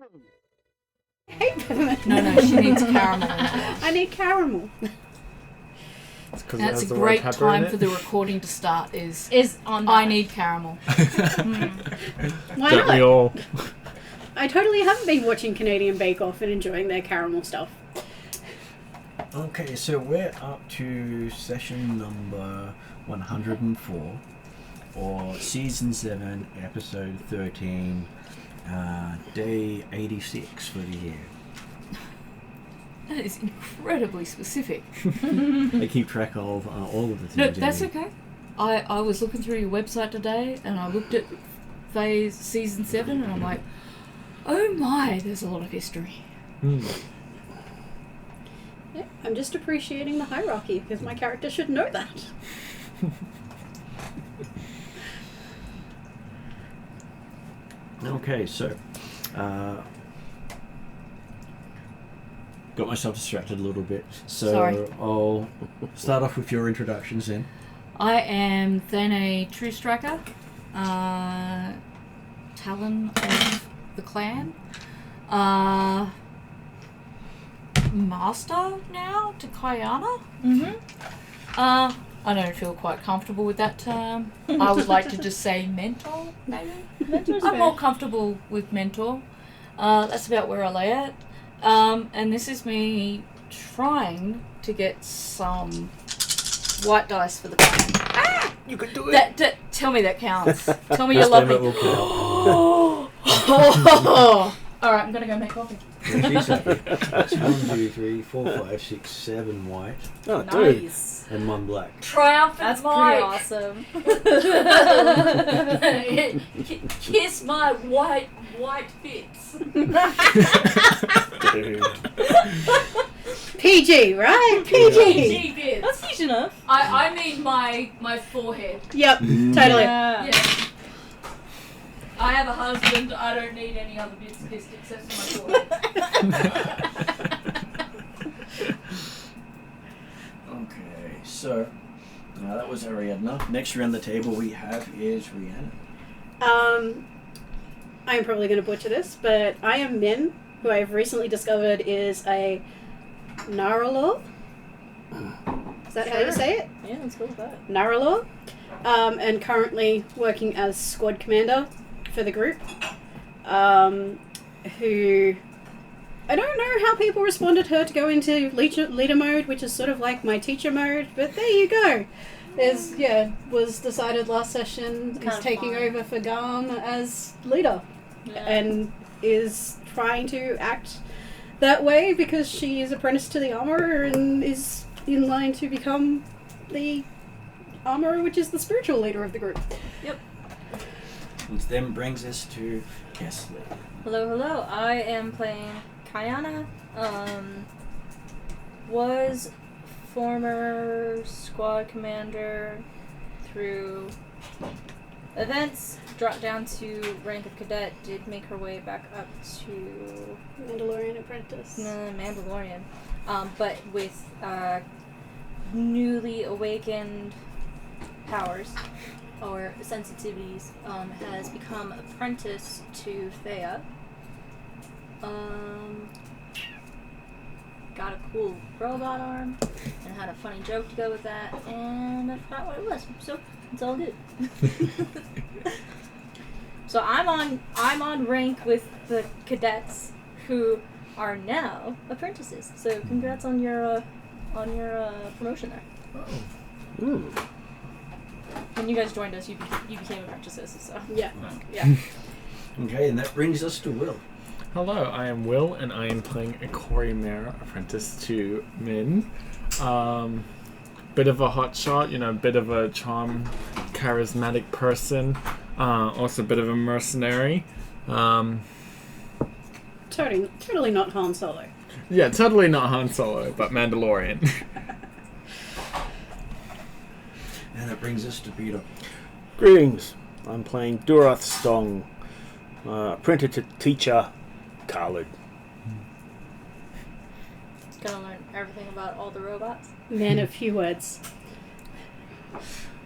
I hate peppermint. No, she needs caramel. I need caramel. That's a great time for the recording to start. Is on that. I need caramel. Why Don't not? we all? I totally haven't been watching Canadian Bake Off and enjoying their caramel stuff. Okay, so we're up to session number 104, or season 7, episode 13, day 86 for the year. That is incredibly specific. They keep track of all of the things. No, that's okay. I was looking through your website today and I looked at phase season 7 and I'm like, oh my, there's a lot of history. Yeah, I'm just appreciating the hierarchy because my character should know that. Okay, so got myself distracted a little bit. So Sorry. I'll start off with your introductions then. I am then a true striker, Talon of the clan, master now to Kayana. I don't feel quite comfortable with that term. I would like to just say mentor, maybe. Mentor's I'm fair. more comfortable with mentor. That's about where I lay it. And this is me trying to get some white dice for the clan. You could do it. That tell me that counts. Tell me you love me. Alright, I'm gonna go make coffee. She's happy. That's 1, 2, 3, 4, 5, 6, 7 white Oh, dude. Nice. and 1 black. Triumphant That's Mike. pretty awesome. Kiss my white bits. Dude. PG, right? PG. PG bits. That's huge enough. I mean my forehead. Yep, totally. Yeah. Yeah. I have a husband. I don't need any other bits kissed except for my forehead. Okay, so that was Ariadna. Next around the table we have is Rhiannon. I'm probably going to butcher this, but I am Min, who I've recently discovered is a Naralor. Is that how you say it? Yeah, let's go with that. Naralor. And currently working as squad commander for the group. Who... I don't know how people responded her to go into leader mode, which is sort of like my teacher mode, but there you go. Was decided last session It's is kind of taking fun. over for Garm as leader. Yeah. And is trying to act that way because she is apprenticed to the armorer and is in line to become the armorer, which is the spiritual leader of the group. Which then brings us to Kesley. Hello. I am playing Kayana. Was former squad commander through events, dropped down to rank of cadet, did make her way back up to Mandalorian apprentice. Mandalorian, but with newly awakened powers or sensitivities, has become apprentice to Thea. Got a cool robot arm and had a funny joke to go with that, and I forgot what it was, so it's all good. So I'm on rank with the cadets who are now apprentices. So congrats on your promotion there. Ooh. When you guys joined us, you became apprentices. So Yeah. Okay, and that brings us to Will. Hello, I am Will, and I am playing a Corey Mare, apprentice to Min. Bit of a hotshot, bit of a charm, charismatic person. Also a bit of a mercenary. Totally not Han Solo. Yeah, totally not Han Solo, but Mandalorian. And that brings us to Peter. Greetings. I'm playing Darth Stong, apprentice to teacher Khalid. gonna learn everything about all the robots. Man of few words.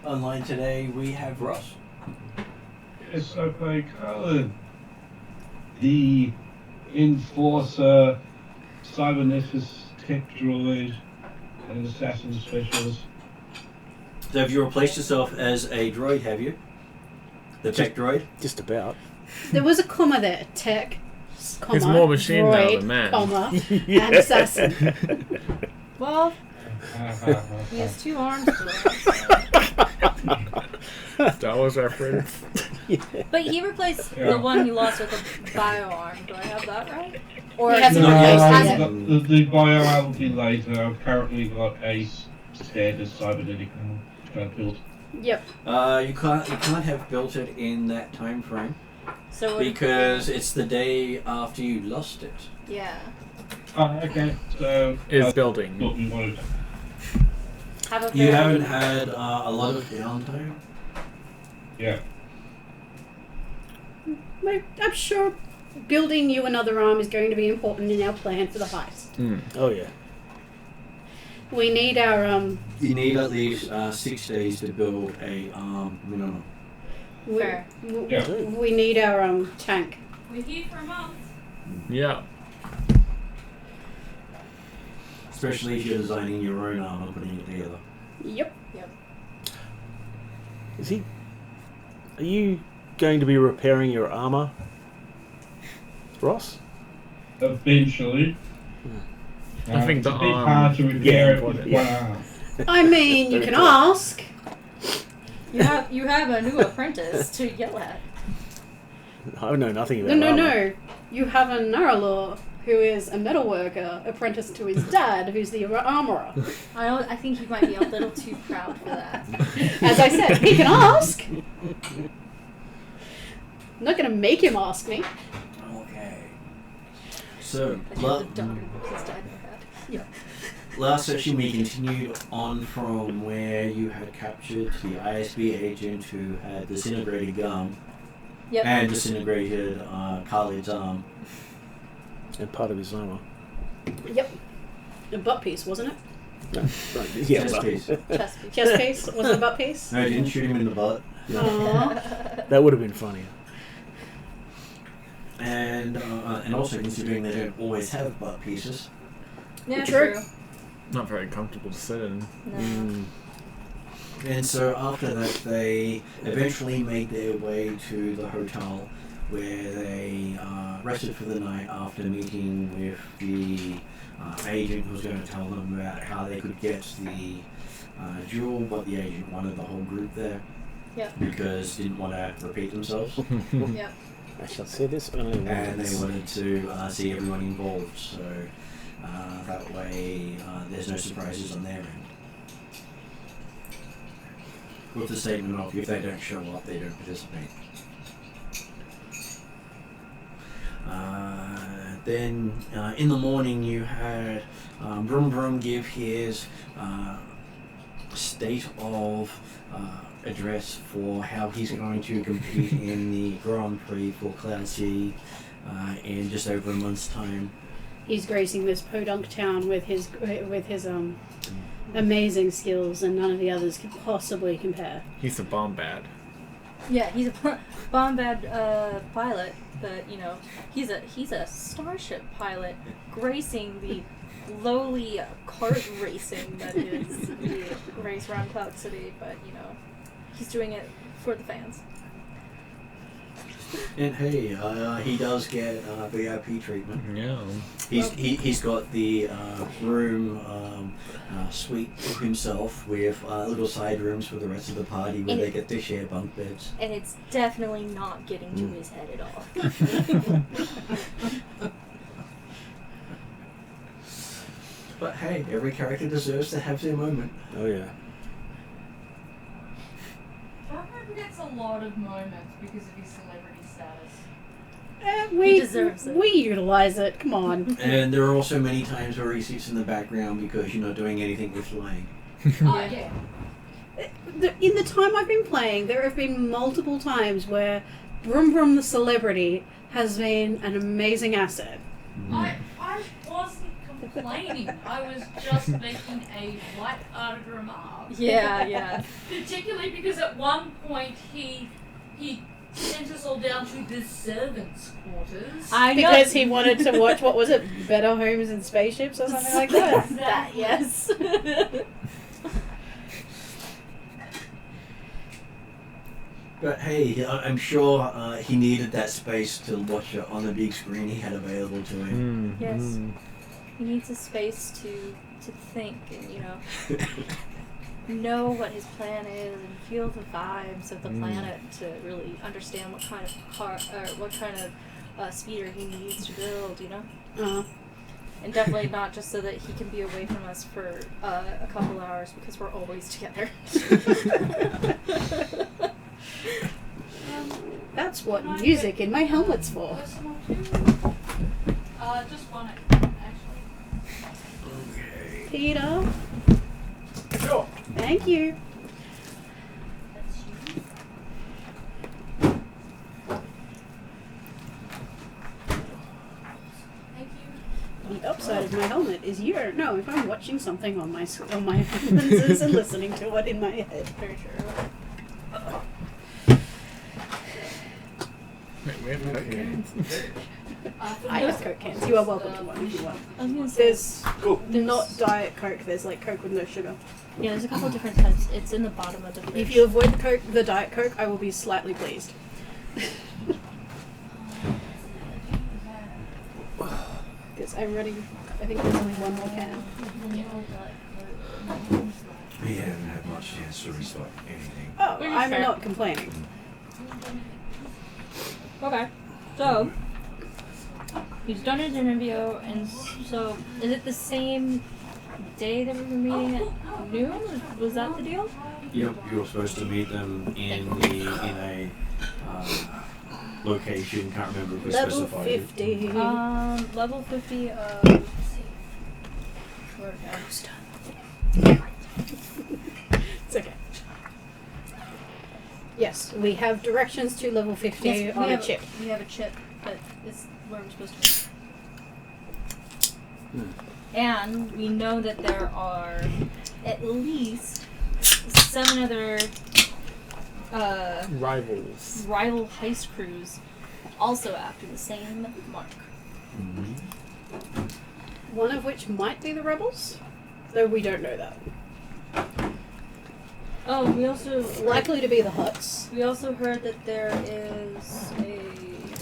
Online today we have Ross. Yes, I play Colin, the Enforcer, Cybernetics, Tech Droid, and Assassin Specialist. So have you replaced yourself as a droid, have you? The tech droid? Just about. There was a comma there. Tech, comma, He's more machine now droid, than man. comma, and assassin. Well, he has 2 arms to Star Wars reference. But he replaced the one he lost with a bio arm. Do I have that right? Or He hasn't No, replaced it yet. the bio will be later. I've currently got a standard cybernetic built. Yep. You can't have built it in that time frame so because it's the day after you lost it. yeah. Oh, okay. So Is I building. thought we wanted. Have a You very- haven't had a lot of downtime. Yeah. I'm sure building you another arm is going to be important in our plan for the heist. Oh yeah. We need our You need at least 6 days to build a minimum. Fair. Yeah. We need our tank. We're here for a month. Yeah. Especially if you're designing your own armor, putting it together. Yep. Is he? Are you going to be repairing your armor, Ross? Eventually. I think it's the a bit arm- hard to repair it yeah, with one arm. I mean, you can ask. You have a new apprentice to yell at. I know nothing about No. armor. You have a Naralor who is a metalworker, apprentice to his dad, who's the armorer. I think you might be a little too proud for that. As I said, he can ask. I'm not going to make him ask me. Okay. So, But you're the daughter his dad never had. last session we continued on from where you had captured the ISB agent who had disintegrated Gum Yep. and disintegrated Khalid's arm. And part of his armor. Yep. A butt piece, wasn't it? No, right. Yeah. Chest well, piece. Chest piece. Chest piece? Was it a butt piece? No, didn't shoot him in the butt. Aww. that would have been funnier. And also considering they don't always have butt pieces. Yeah, True. true. Not very comfortable to sit in. No. And so after that, they eventually made their way to the hotel where they rested for the night after meeting with the agent who was going to tell them about how they could get the jewel, but the agent wanted the whole group there. Yep. Because didn't want to repeat themselves. Yep. I shall say this only And once. they wanted to see everyone involved, so that way there's no surprises on their end. With the statement of if they don't show up, they don't participate. Then in the morning you had Brum Brum give his state of address for how he's going to compete in the Grand Prix for Cloud City in just over a month's time. He's gracing this podunk town with his amazing skills, and none of the others could possibly compare. He's a bombad. Yeah, he's a bombad pilot, but he's a starship pilot, gracing the lowly kart racing that is the race around Cloud City. But he's doing it for the fans. And hey, he does get VIP treatment. Yeah. He's got the room suite to himself with little side rooms for the rest of the party where And they get to share bunk beds. And it's definitely not getting to his head at all. But hey, every character deserves to have their moment. Oh yeah. Batman gets a lot of moments because of his celebrity status. We deserves it. We utilize it. Come on. And there are also many times where he sits in the background because you're not doing anything with flying. Oh, yeah. In the time I've been playing, there have been multiple times where Brum Brum the celebrity has been an amazing asset. I wasn't complaining. I was just making a light-hearted remark. Yeah. Particularly because at one point he sent us all down to the servants' quarters. I know. Because he wanted to watch, what was it, Better Homes and Spaceships or something like that? that, yes. But hey, I'm sure he needed that space to watch it on the big screen he had available to him. Yes. He needs a space to think and, know what his plan is and feel the vibes of the planet to really understand what kind of car or what kind of speeder he needs to build, And definitely not just so that he can be away from us for a couple hours because we're always together. That's what music in my helmet's for. Just one, actually. Okay. Peter. Sure. Thank you. That's you. Thank you. The upside of my helmet is you don't know if I'm watching something on my lenses and listening to it in my head. Very true. Wait, we have Coke cans. I have Coke cans. You are welcome to one if you want. I was gonna say, There's not Diet Coke, there's like Coke with no sugar. yeah, there's a couple different types. It's in the bottom of the fridge. If you avoid the Diet Coke, I will be slightly pleased. Because I'm ready. I think there's only one more can. We haven't had much chance to restock anything. Oh, Which is I'm fair. not complaining. Okay, so he's done his interview, and so is it the same day that we were meeting at noon? Was that the deal? Yep, you were supposed to meet them in a location. Can't remember if we Level specified it. 50. Level 50 of. Where It's okay. Yes, we have directions to level 50 Yes, on a chip. We have a chip, but it's where we're supposed to be. And we know that there are at least 7 other Rivals. rival heist crews also after the same mark. One of which might be the rebels, though we don't know that. Oh, we also Likely to be the Hutts. we also heard that there is a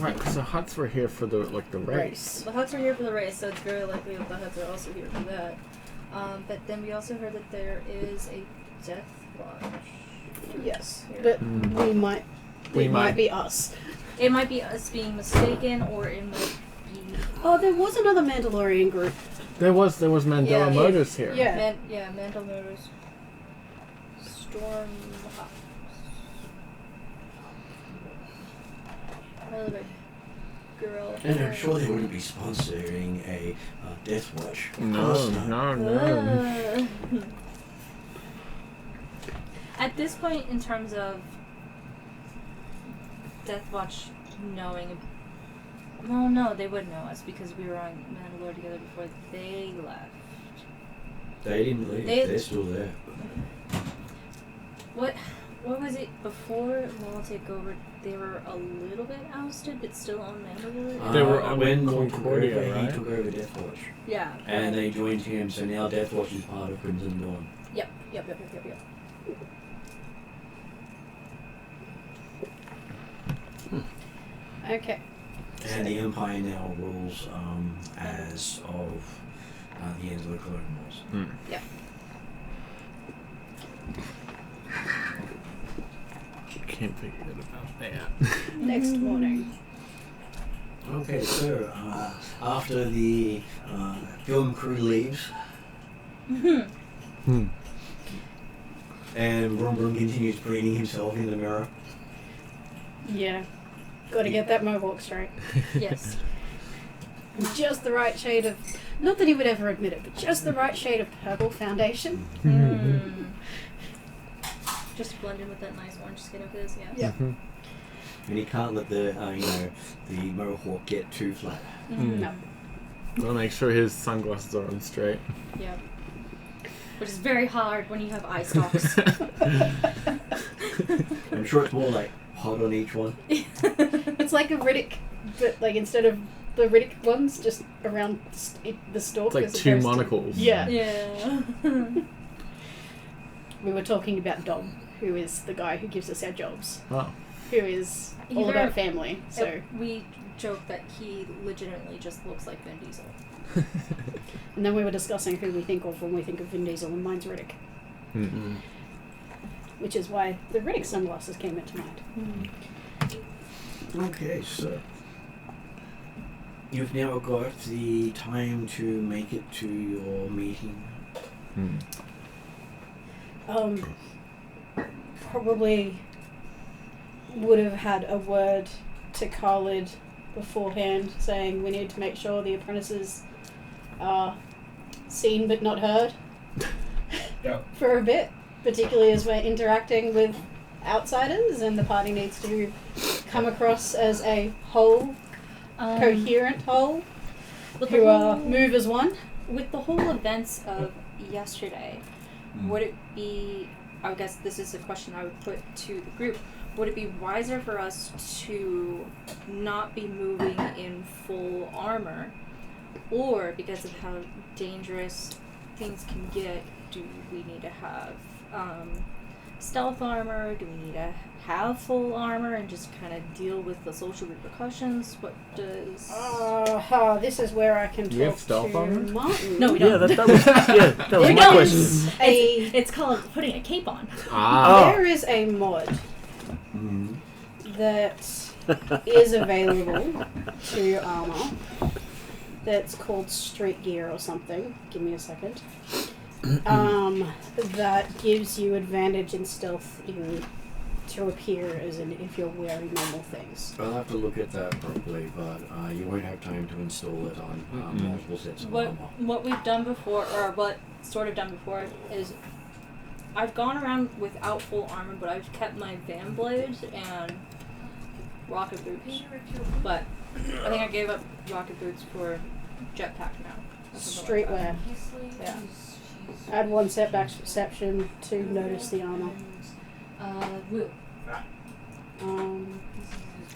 Right, because the Huts were here for the race. the Hutts are here for the race, so it's very likely that the Hutts are also here for that. But then we also heard that there is a Death Watch. Yes, Here. but we might. We It might. might be us. It might be us being mistaken, or it might be Oh, there was another Mandalorian group. There was Mandela Yeah. Motors here. Yeah. Mandalore Storm Hawks. By the way, girl. And I'm sure they wouldn't be sponsoring a Death Watch. Of course not. No. At this point, in terms of Death Watch knowing, well, no, they would know us because we were on Mandalore together before they left. They didn't leave. They're still there. What was it before Maul takeover? They were a little bit ousted, but still on Mandalore. They were on when Maul took Concordia, over, right? he took over Death Watch, Yeah. and they joined him. So now Death Watch is part of Crimson Dawn. Yep. Okay. And the Empire now rules as of the end of the Clone Wars. Can't forget about that. Next morning. Okay, so after the film crew leaves, and Brum Brum continues preening himself in the mirror. Yeah. Gotta get that mohawk straight. Yes. Just the right shade of, not that he would ever admit it, but just the right shade of purple foundation. Just to blend in with that nice orange skin of his. Yeah. Yeah. And he can't let the the mohawk get too flat. No. I'll make sure his sunglasses are on straight. Yeah. Which is very hard when you have eye stalks. I'm sure it's more like pod on each one. It's like a Riddick, but like instead of the Riddick ones, just around the stalk. It's like as two opposed to- monocles. Yeah. Yeah. We were talking about Dom, who is the guy who gives us our jobs, Oh. who is all Either- about family. So, We joke that he legitimately just looks like Vin Diesel. and then we were discussing who we think of when we think of Vin Diesel, and mine's Riddick, Mm. which is why the Riddick sunglasses came into mind. Okay, so you've now got the time to make it to your meeting. Probably would have had a word to Khalid beforehand saying we need to make sure the apprentices are seen but not heard Yeah. for a bit, particularly as we're interacting with outsiders, and the party needs to come across as a whole, coherent whole, With who the whole- move as one. With the whole events of yesterday, would it be, I guess this is a question I would put to the group, would it be wiser for us to not be moving in full armor, or because of how dangerous things can get, do we need to have stealth armor? Do we need to have full armor and just kind of deal with the social repercussions? What does... This is where I can Do you have talk stealth to armor? Martin. No, we Yeah, don't. that was that was There my is question. It's called putting a cape on. Ah. There is a mod Mm. that is available to armor that's called Street Gear or something. Give me a second. That gives you advantage in stealth to appear as in if you're wearing normal things. I'll have to look at that properly, but you won't have time to install it on multiple sets of armor. What we've done before, or what sort of done before, is I've gone around without full armor, but I've kept my van blade and rocket boots. But I think I gave up rocket boots for jetpack now. or something like that. Streetwear. Yeah. Add one setback perception to notice the armor. Will.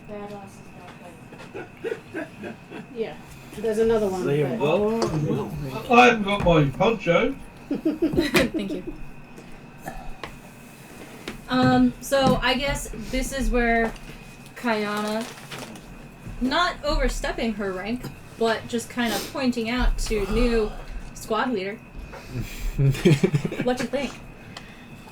Badass Yeah. There's another one. They but- are I haven't got my poncho. Thank you. So I guess this is where Kayana, not overstepping her rank, but just kind of pointing out to new squad leader, what you think?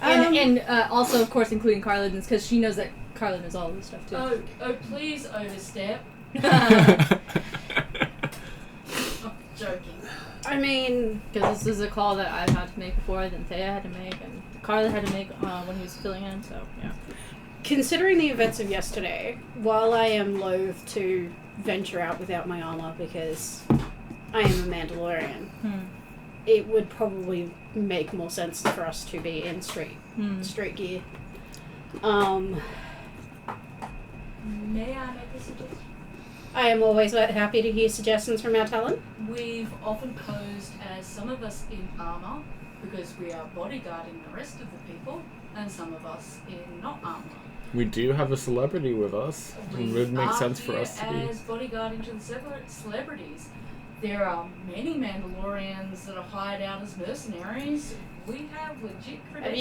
And also, of course, including Carlin, because she knows that Carlin knows all of this stuff too. Oh, please overstep. Joking. I mean, Because this is a call that I've had to make before, then Thea had to make, and Carlin had to make when he was filling in, so yeah. considering the events of yesterday, while I am loath to venture out without my armor because I am a Mandalorian, it would probably make more sense for us to be in street gear. May I make a suggestion? I am always happy to hear suggestions from our talent. We've often posed as some of us in armour because we are bodyguarding the rest of the people, and some of us in not armour. We do have a celebrity with us. It would make are sense for here us to be. as bodyguarding to the celebrities. There are many Mandalorians that are hired out as mercenaries. We have legit credentials.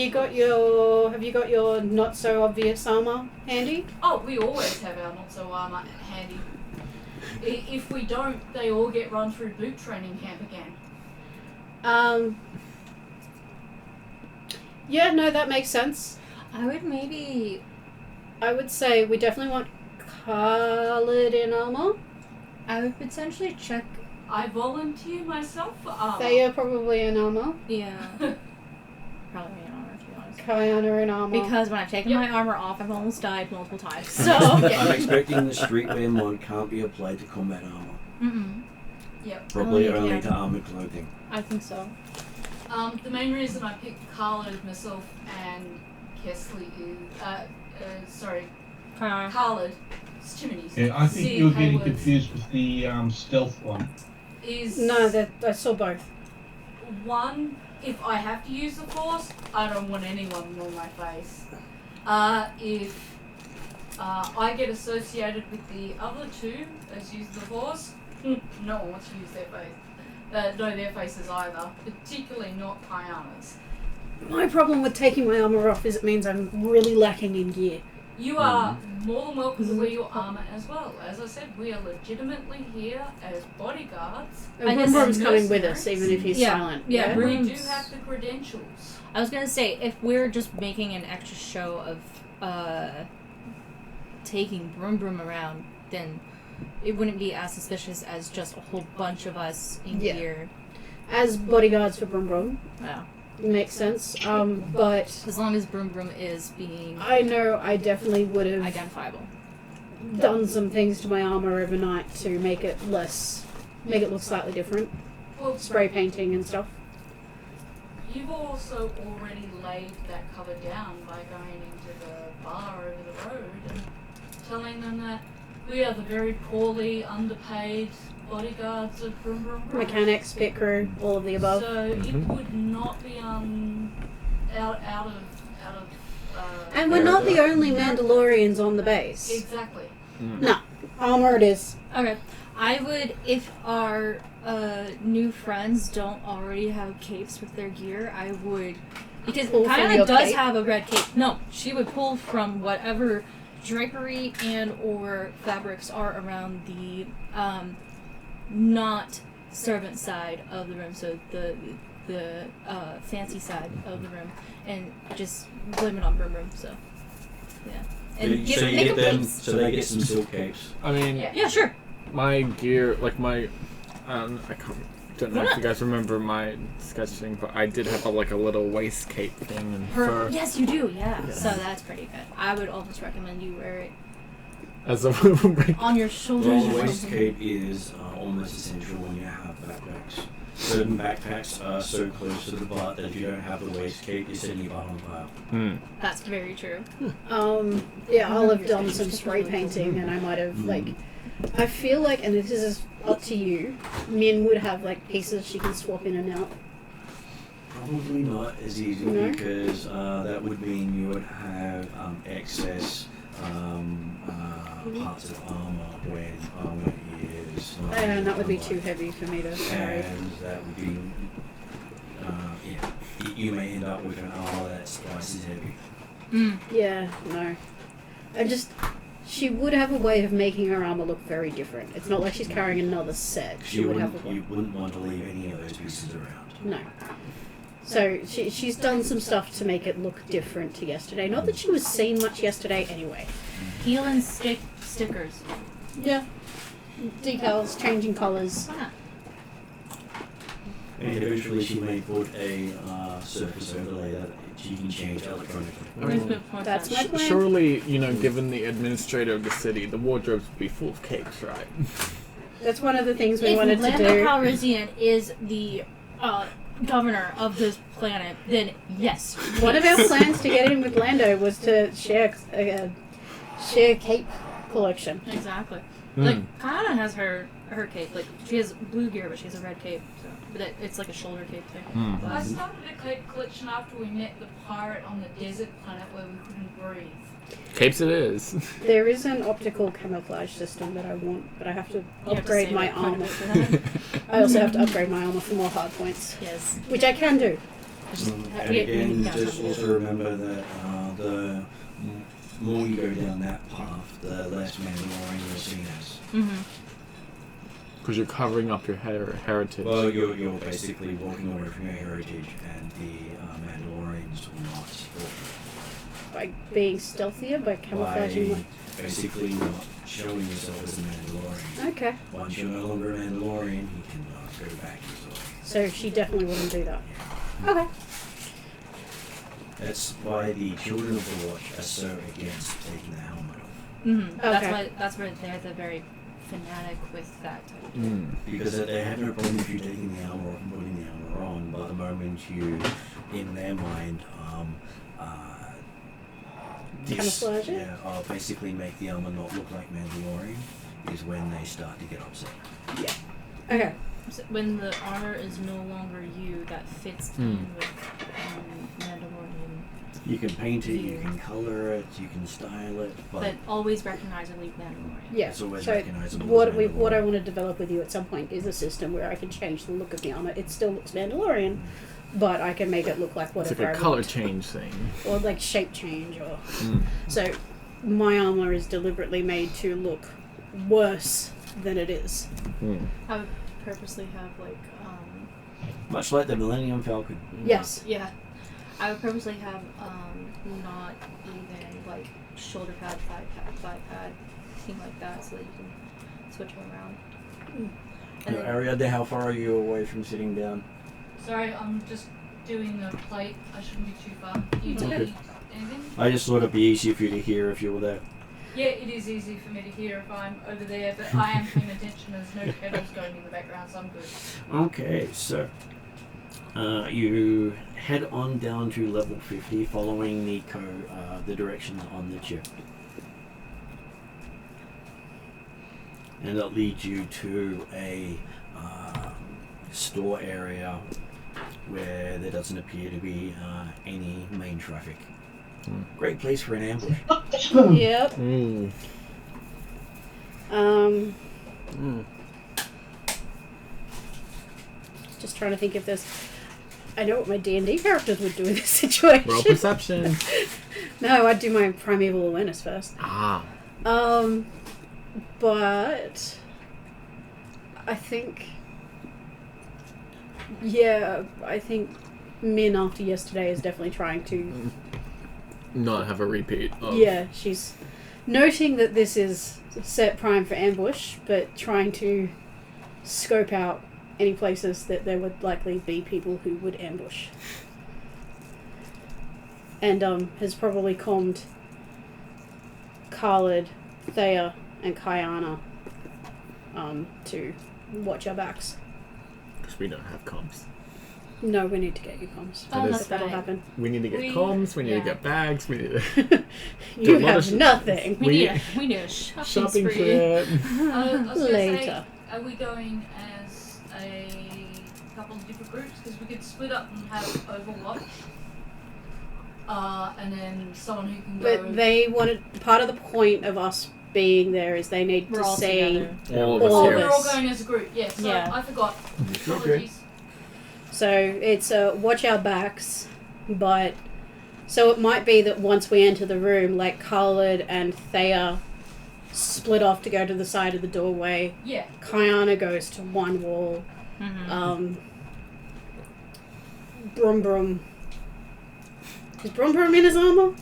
Have you got your not so obvious armor handy? Oh, we always have our not so armour handy. If we don't, they all get run through boot training camp again. Yeah, no, that makes sense. I would maybe... I would say we definitely want Khalid in armor. I would potentially check... I volunteer myself for armour. Thea probably in armor. Yeah. Probably in armor, to be honest. Kayana in armor. Because when I've taken Yep. my armor off, I've almost died multiple times. So, I'm expecting the streetwear mod can't be applied to combat armor. Yep. Probably Oh, yeah. only to armored clothing. I think so. The main reason I picked Khalid, myself, and Kesley is... Khalid. It's too many. Yeah, I think C. you're getting Hayworth confused with the stealth one. Is No, I saw both. one, if I have to use the Force, I don't want anyone on my face. If I get associated with the other two as use the Force. No one wants to use their face. No, their faces either, particularly not Kayana's. My problem with taking my armor off is it means I'm really lacking in gear. You are more than welcome to wear your armor as well. As I said, we are legitimately here as bodyguards. And Brimbrum's coming with us, even if he's silent. Yeah, We Broom's- do have the credentials. I was gonna say, if we're just making an extra show of taking Broom around, then it wouldn't be as suspicious as just a whole bunch of us in gear. As bodyguards for Brum, Wow. makes sense. But As long as Broom is being I know I definitely would have identifiable. done some things to my armor overnight to make it look slightly different. Well, Spray painting and stuff. you've also already laid that cover down by going into the bar over the road and telling them that we are the very poorly underpaid bodyguards of Brum. Mechanics, pit crew, all of the above. So it would not be out of And we're not the only Mandalorians on the base. exactly. No. Armor it is. Okay. I would, if our new friends don't already have capes with their gear, I would, because Pull from Kayana your does cape? have a red cape. No, she would pull from whatever drapery and or fabrics are around the not servant side of the room, so the fancy side of the room, and just blame it on Brum. So yeah, and So you make get them them, capes. so they get some silk capes. I mean, Yeah, sure. my gear, like my, don't know if you guys remember my sketching, but I did have a little waist cape thing and fur. Yes, you do. Yeah. So that's pretty good. I would almost recommend you wear it As a on your shoulders. Well, or the waist something. cape is almost essential when you have backpacks. Certain backpacks are so close to the butt that if you don't have the waist cape, you're setting your butt on fire. That's very true. Yeah, I'll have done some spray painting and I might have, I feel like, and this is up to you, Min would have, pieces she can swap in and out. Probably not as easy No? because that would mean you would have excess parts of armor when armor is not And that would be online. too heavy for me to carry. And that would be, you may end up with an armor that's twice as heavy. Yeah, no. She would have a way of making her armor look very different. It's not like she's carrying another set. She You would have a you wouldn't want to leave any of those pieces around. No. So she's done some stuff to make it look different to yesterday. Not that she was seen much yesterday anyway. Heel and stickers. Yeah. Decals, changing colours. Why not? And eventually she may put a surface overlay that she can change electronically. That's my plan. Surely, given the administrator of the city, the wardrobes would be full of capes, right? That's one of the things we If wanted to Lando do. Calrissian is the governor of this planet, then yes. One of our plans to get in with Lando was to share cape collection. Exactly. Like Kayana has her cape. Like she has blue gear, but she has a red cape. So, but it's like a shoulder cape thing. I started a cape collection after we met the pirate on the desert planet where we couldn't breathe. Capes it is. There is an optical camouflage system that I want, but I have to You have to upgrade save my up quite a armor. bit for that. I also have to upgrade my armor for more hard points, Yes. which I can do. And again, just also remember that the more you go down that path, the less Mandalorian you're seen as. Because you're covering up your heritage. Well, you're basically walking away from your heritage, and the Mandalorians will not support By being stealthier, by you. camouflaging By basically not showing yourself as a Mandalorian. my... Okay. Once you're no longer a Mandalorian, you can go back to yourself. So she definitely wouldn't do that. Okay. That's why the Children of the Watch are so against taking the helmet off. Okay. That's why they're the very fanatic with that type of thing. Because they have no problem if you're taking the armor off and putting the armor on, but the moment you, in their mind, Camouflage it? yeah, basically make the armor not look like Mandalorian, is when they start to get upset. Okay. So when the armor is no longer you, that fits in with Mandalorian. You can paint it, you can color it, you can style it, But always recognizably Mandalorian. Yeah. it's always So recognizable. what as I Mandalorian. want to develop with you at some point is a system where I can change the look of the armor. It still looks Mandalorian, but I can make it look like It's whatever like a I color want. change thing. Or like shape change, or Mm. so. My armor is deliberately made to look worse than it is. Mm. I would purposely have like Much like the Millennium Falcon. Yes. Yeah. I would purposely have not even like shoulder pad, thigh pad, thing like that, so that you can switch them around. And then, Ariadne, how far are you away from sitting down? Sorry, I'm just doing the plate. I shouldn't be too far. Do you It's need okay. anything? I just thought it'd be easier for you to hear if you were there. Yeah, it is easy for me to hear if I'm over there, but I am paying attention. There's no kettles going in the background, so I'm good. Okay, so you head on down to level 50, following the directions on the chip, and that leads you to a store area where there doesn't appear to be any main traffic. Great place for an ambush. Yep. Mm. Just trying to think if there's. I know what my D&D characters would do in this situation. Roll perception. No, I'd do my primeval awareness first. Ah. But I think, yeah, I think Min after yesterday is definitely trying to. Not have a repeat of. Yeah, she's noting that this is set prime for ambush, but trying to scope out any places that there would likely be people who would ambush. And has probably calmed Khalid, Thea, and Kayana to watch our backs. Because we don't have comms. No, we need to get you comms. Oh, That that's is- That'll right. happen. We need to get We- comms, we need yeah. to get bags, we need to... You a lot of have nothing. We- We need a shopping, shopping spree. trip. I was gonna Later. say, are we going as a couple of different groups? Because we could split up and have Overwatch. And then someone who can go... But they wanted, part of the point of us being there is they need We're to all see. together. All of All Oh, of us we're here. all us. going as a group, yes. So Yeah. I forgot. Okay. Apologies. So it's watch our backs, but so it might be that once we enter the room, like Khalid and Thea split off to go to the side of the doorway. Yeah. Kayana goes to one wall. Mm-hmm. Brum Brum. Is Brum Brum in his armor?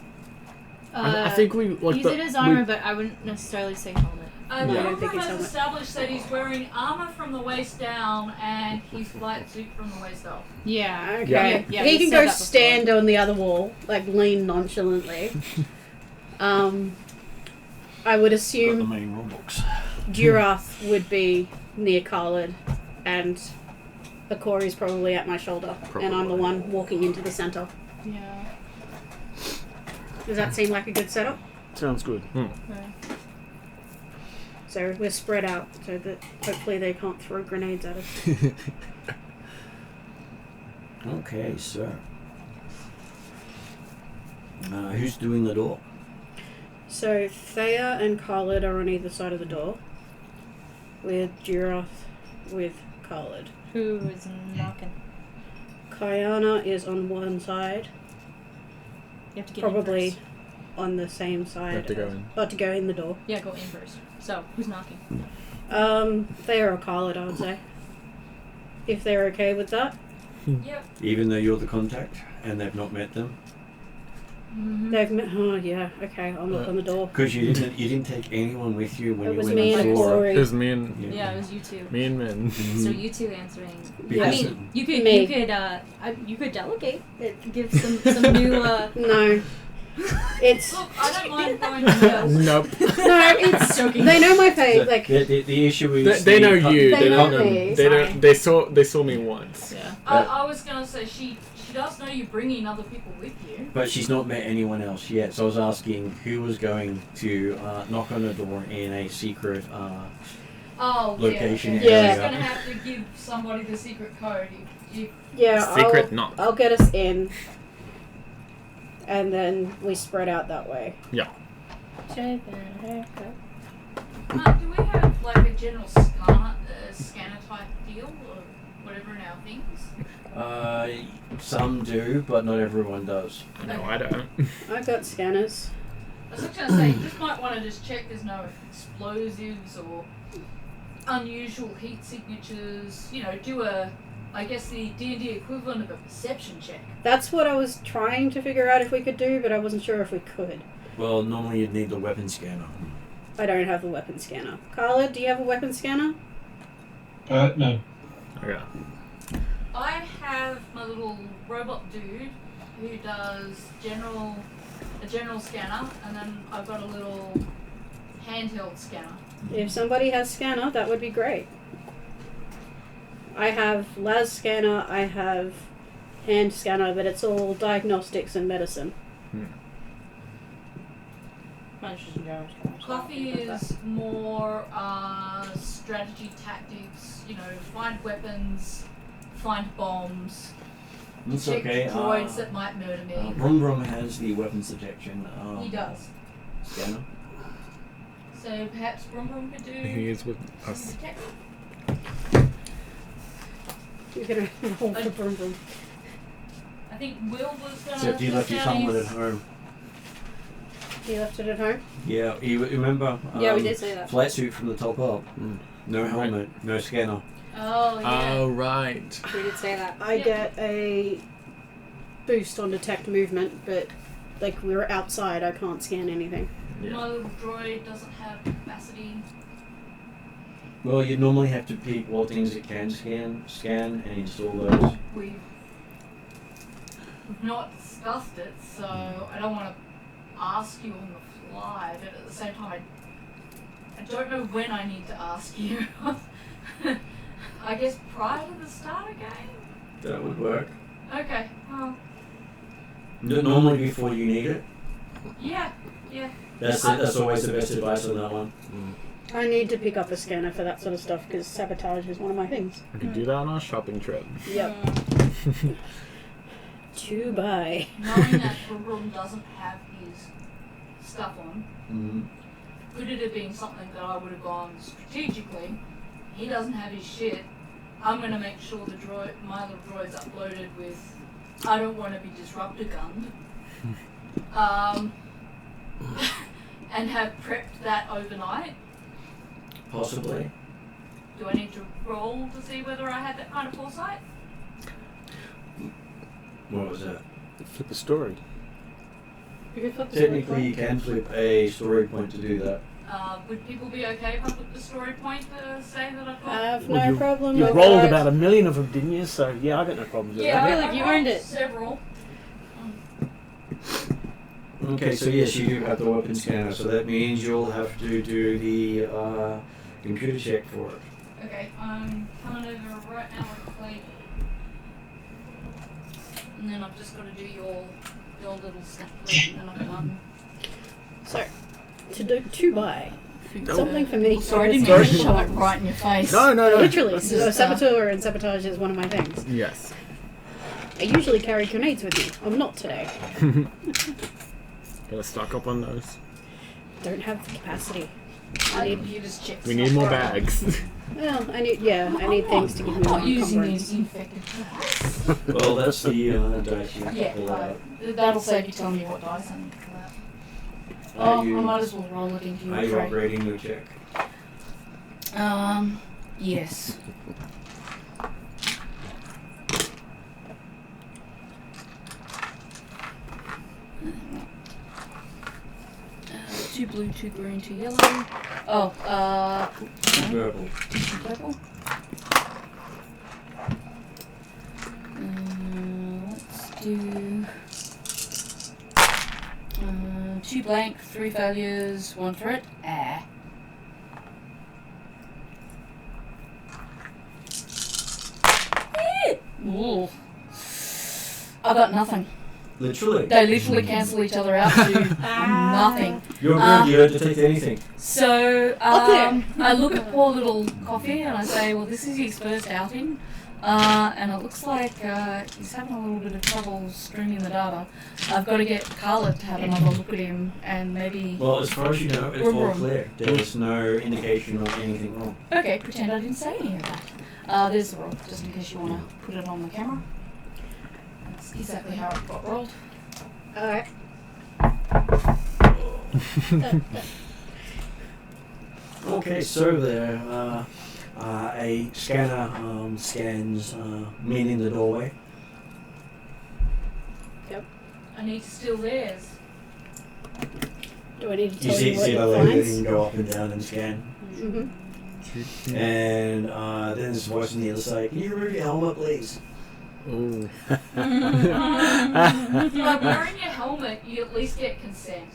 I think we... Like, He's the- in his armor, but I wouldn't necessarily say helmet. No, I don't Darth think Maul it's has helmet. established that he's wearing armor from the waist down and his flight suit from the waist up. Yeah. Okay. Yeah, he we can said go that before. stand on the other wall, like lean nonchalantly. I would Got the assume main rule books. Durath would be near Khalid, and Akori's probably at my shoulder, and I'm the Probably. one walking into the center. Yeah. Does that seem like a good setup? Sounds good. Right. So we're spread out so that hopefully they can't throw grenades at us. Okay, so who's doing the door? So Thea and Khalid are on either side of the door, with Durath with Khalid. Who is knocking? Kayana is on one side, You have to get probably in first. on the same side. have to go in. To go in the door. Yeah, go in first. So, who's knocking? Thea or Khalid, I would say. If they're okay with that. Yep. Even though you're the contact and they've not met them, Mm-hmm. They've met. Oh yeah, okay. I'll knock on the door. because you didn't take anyone with you when It you was went me and and saw Corey. It was me and... Yeah, it was you two. Me and Min. Mhm. So you two answering. Because I mean, you could Me. you could delegate. Give some new. No. It's Look, I don't mind going first. Nope. no. It's Joking. they know my face. the, Like the issue is They know the- you. They They know don't me, They sorry. don't. They saw me once. Yeah. I was going to say, she does know you're bringing other people with you. But she's not met anyone else yet, so I was asking who was going to knock on the door in a secret. Oh, Location yeah. area. She's going to have to give somebody the secret code. If yeah. Secret knock. I'll get us in. and then we spread out that way. Yeah. Taking a haircut. Do we have like a general scanner type deal or whatever in our things? Some do, but not everyone does. No, I don't. I've got scanners. I was just going to say, you just might want to just check there's no explosives or unusual heat signatures. You know, do I guess the D&D equivalent of a perception check. That's what I was trying to figure out if we could do, but I wasn't sure if we could. Well, normally you'd need the weapon scanner. I don't have the weapon scanner. Carla, do you have a weapon scanner? No. Okay. I have my little robot dude who does a general scanner, and then I've got a little handheld scanner. If somebody has scanner, that would be great. I have las scanner, I have hand scanner, but it's all diagnostics and medicine. Mine's just a general scanner, so Coffee I don't is more strategy, tactics, you know, find weapons, find bombs, That's check okay. droids that might murder me. Brum Brum has the weapons detection. He does. Scanner. So perhaps Brum Brum could do He is with us. detect. You're gonna hold the brum brum. I think Will was gonna Except you left your test out helmet at his- home. You left it at home? Yeah, you remember? Yeah, we did say that. Flight suit from the top up. No helmet, no scanner. Oh yeah. Oh, right. We did say that. I Yeah. get a boost on detect movement, but like we're outside, I can't scan anything. Yeah. My little droid doesn't have capacity. Well, you normally have to pick what things it can scan, and install those. We've not discussed it, so I don't want to ask you on the fly, but at the same time, I don't know when I need to ask you. I guess prior to the start again? That would work. Okay, well, Normally before you need it. yeah. That's always the best advice on that one. I need to pick up a scanner for that sort of stuff because sabotage is one of my things. We could do that on our shopping trip. Yep. To buy. Knowing that Brum doesn't have his stuff on, could it have been something that I would have gone strategically? He doesn't have his shit. I'm going to make sure my little droid's uploaded with I don't want to be disruptor gunned. And have prepped that overnight. Possibly. Do I need to roll to see whether I had that kind of foresight? What was that? Flip a story. You could flip the story Technically, you point. can flip a story point to do that. Would people be okay if I put the story point to say that I've got? I have Well, no problem You with rolled that. about 1 million of them, didn't you? So yeah, I got no problems with Yeah, that. I feel like you rolled earned it. Several. Okay, so yes, you do have the weapon scanner, so that means you'll have to do the computer check for it. Okay, I'm coming over right now with a plate. And then I've just got to do your little snap plate and then I'm done. So, to buy. Something for me. Sorry, I didn't mean to shove it right in your face. No. Literally, Just, so saboteur and sabotage is one of my things. Yes. I usually carry grenades with me. I'm not today. Gotta stock up on those. Don't have the capacity. I need you just check. We need more bags. Well, I need things to give me I'm more not using encumbrance. these infected dice. Well, that's the dice you have to pull Yeah, out. that'll save you telling me what dice I need for that. Are Oh, you, I might as well roll it into are your you tray. upgrading your check? Yes. Two blue, two green, two yellow. Oh, Verbal. purple. Let's do 2 blank, 3 failures, 1 threat. Ooh. I got nothing. Literally. They literally cancel each other out to nothing. You're good, you don't detect anything. So Okay. I look at poor little Coffee and I say, well, this is his first outing. And it looks like he's having a little bit of trouble streaming the data. I've got to get Carla to have another look at him and maybe... Well, as far as you know, it's all clear. There's no indication of anything wrong. Okay, pretend I didn't say any of that. There's the roll, just in case you want to put it on the camera. That's exactly how it got rolled. Alright. Okay, so there, a scanner scans men in the doorway. I need to steal theirs. Do I need to You tell you what see the it lady finds? go up and down and scan. Mm-hmm. And then there's a voice on the other side, can you remove your helmet, please? Ooh. By wearing your helmet, you at least get consent.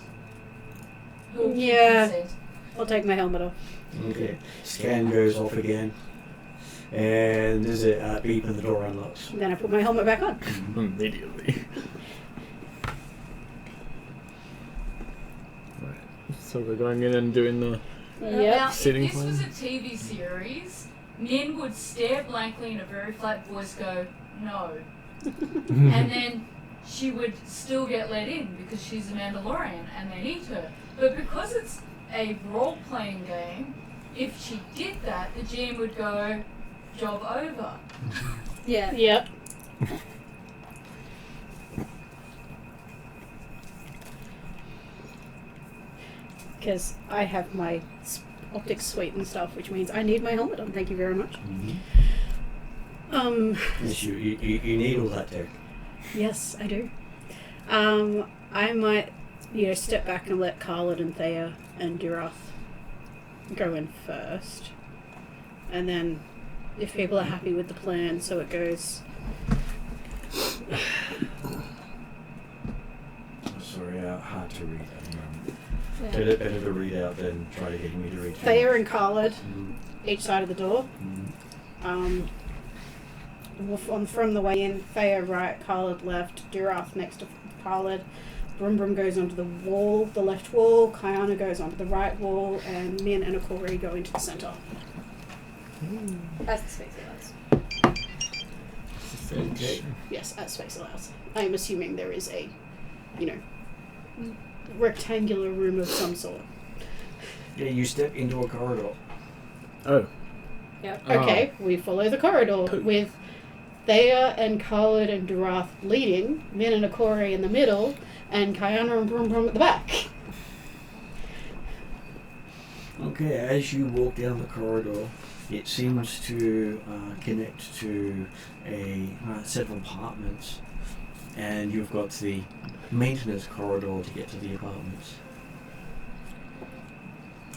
You'll get Yeah. consent. I'll take my helmet off. Okay. Scan goes off again. And there's a beep and the door unlocks. Then I put my helmet back on. Immediately. Right. So we're going in and doing the... Now, if Sitting this was a plan. TV series, men would stare blankly in a very flat voice, go, no. And then she would still get let in because she's a Mandalorian and they need her. But because it's a role-playing game, if she did that, the GM would go, job over. Yeah. Yep. Because I have my optics suite and stuff, which means I need my helmet on. Thank you very much. Yes, you need all that tech. Yes, I do. I might, step back and let Khalid and Thea and Durath go in first. And then, if people are happy with the plan, so it goes... Sorry, hard to read at the moment. Yeah. Better to read out than try to get me to read. Thea and Khalid, each side of the door. From the way in, Thea right, Khalid left, Durath next to Khalid. Brum Brum goes onto the wall, the left wall, Kayana goes onto the right wall, and Min and Akori go into the center. As the space allows. Okay. Yes, as space allows. I am assuming there is a, rectangular room of some sort. Yeah, you step into a corridor. Oh. Yep. Okay, we follow the corridor with Thea and Khalid and Durath leading, Min and Akori in the middle, and Kayana and Brum Brum at the back. Okay, as you walk down the corridor, it seems to connect to a set of apartments, and you've got the maintenance corridor to get to the apartments.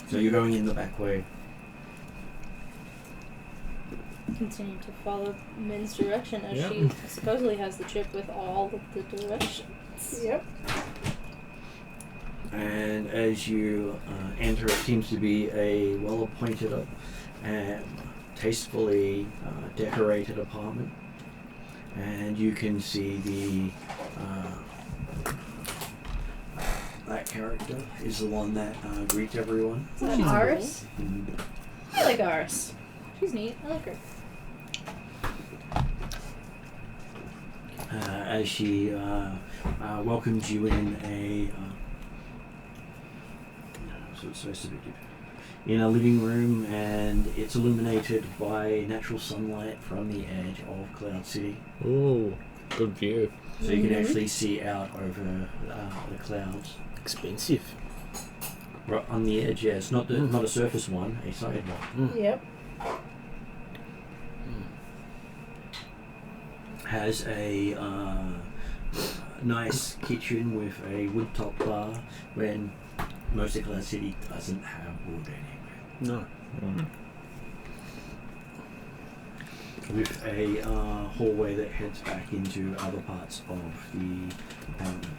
So you're going in the back way. Continue to follow Min's direction as Yep. she supposedly has the chip with all of the directions. Yep. And as you enter, it seems to be a well-appointed and tastefully decorated apartment. And you can see the that character is the one that greets everyone. Is that Aris? I like Aris. She's neat. I like her. As she welcomes you in in a living room, and it's illuminated by natural sunlight from the edge of Cloud City. Ooh, good view. So you can actually see out over the clouds. Expensive. Right on the edge, yeah. It's not not a surface one, a side one. Yep. Has a nice kitchen with a wood top bar when most of Cloud City doesn't have wood anywhere. No. With a hallway that heads back into other parts of the apartment.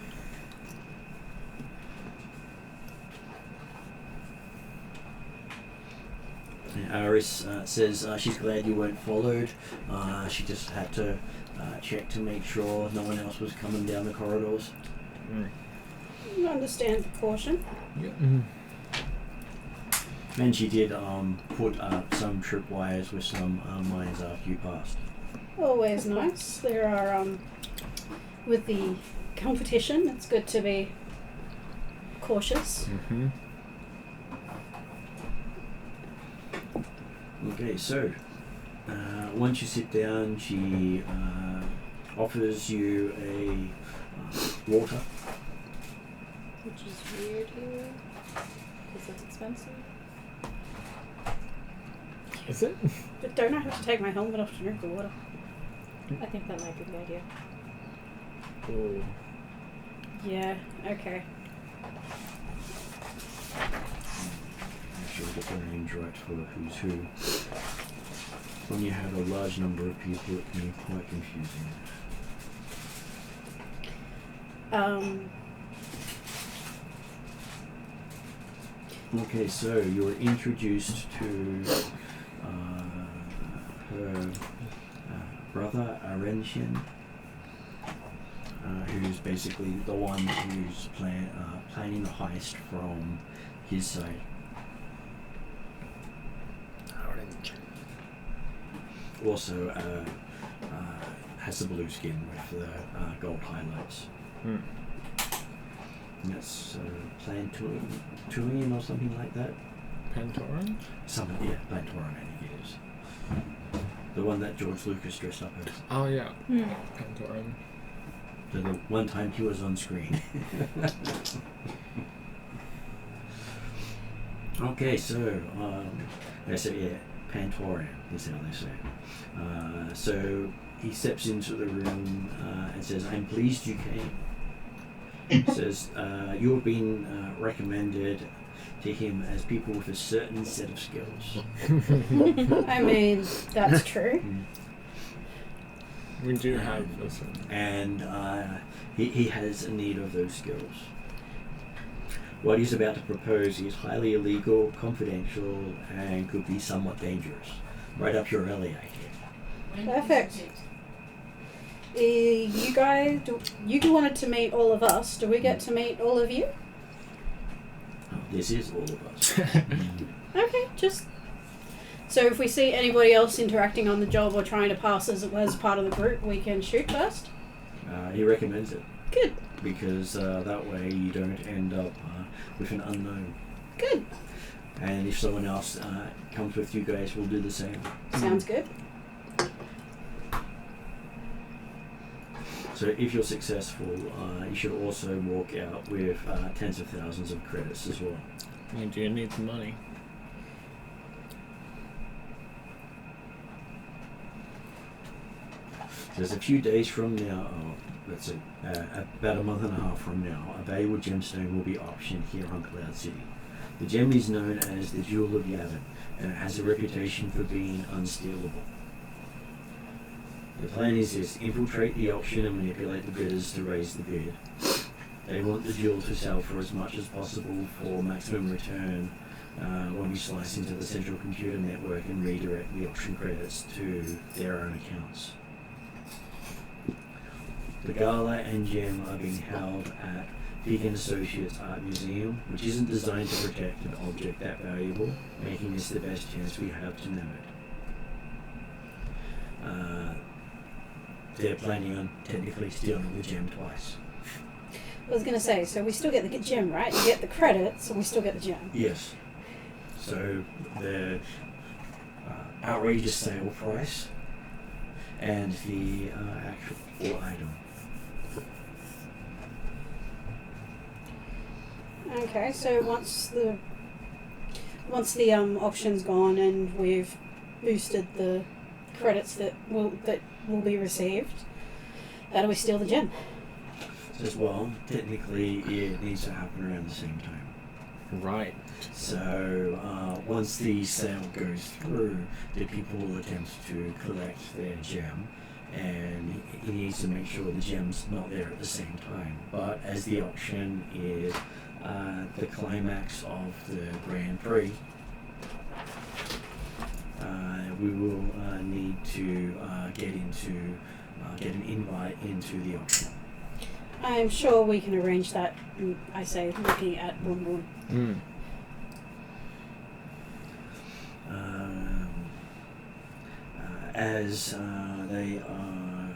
Aris says she's glad you weren't followed. She just had to check to make sure no one else was coming down the corridors. I understand the caution. Yep. And she did put up some tripwires with some mines after you passed. Always nice. There are, with the competition, it's good to be cautious. Mm-hmm. Okay, so once you sit down, she offers you a water. Which is weird here. Because it's expensive. Is it? But don't I have to take my helmet off to drink the water? I think that might be the idea. Ooh. Yeah, okay. Make sure I get the names right for who's who. When you have a large number of people, it can be quite confusing. Okay, so you're introduced to her brother, Arenshin, who's basically the one who's planning the heist from his side. Also has the blue skin with the gold highlights. Hmm. And that's Plantorian or something like that. Pantoran? Plantorian, I think it is. The one that George Lucas dressed up as. Oh yeah. Pantoran. The one time he was on screen. Okay, so they say Pantorian is how they say it. So he steps into the room and says, "I'm pleased you came." Says, "You have been recommended to him as people with a certain set of skills." I mean, that's true. We do have this one. And he has a need of those skills. What he's about to propose is highly illegal, confidential, and could be somewhat dangerous. Right up your alley, I hear. Perfect. You guys, you wanted to meet all of us. Do we get to meet all of you? Oh, this is all of us. Okay, just... So if we see anybody else interacting on the job or trying to pass as part of the group, we can shoot first? He recommends it. Good. Because that way you don't end up with an unknown. Good. And if someone else comes with you guys, we'll do the same. Sounds good. So if you're successful, you should also walk out with tens of thousands of credits as well. We do need the money. There's a few days from now, let's see, about a month and a half from now, a valuable gemstone will be auctioned here on Cloud City. The gem is known as the Jewel of Yavin, and it has a reputation for being unstealable. The plan is this: infiltrate the auction and manipulate the bidders to raise the bid. They want the jewel to sell for as much as possible for maximum return when we slice into the central computer network and redirect the auction credits to their own accounts. The gala and gem are being held at Deacon Associates Art Museum, which isn't designed to protect an object that valuable, making this the best chance we have to know it. They're planning on technically stealing the gem twice. I was going to say, so we still get the gem, right? You get the credits, and we still get the gem. Yes. So the outrageous sale price and the actual item. Okay, so once the auction's gone and we've boosted the credits that will be received, how do we steal the gem? As well, technically it needs to happen around the same time. Right. So once the sale goes through, the people will attempt to collect their gem, and he needs to make sure the gem's not there at the same time. But as the auction is the climax of the Grand Prix, we will need to get an invite into the auction. I'm sure we can arrange that, I say, looking at Boon Boon. as they are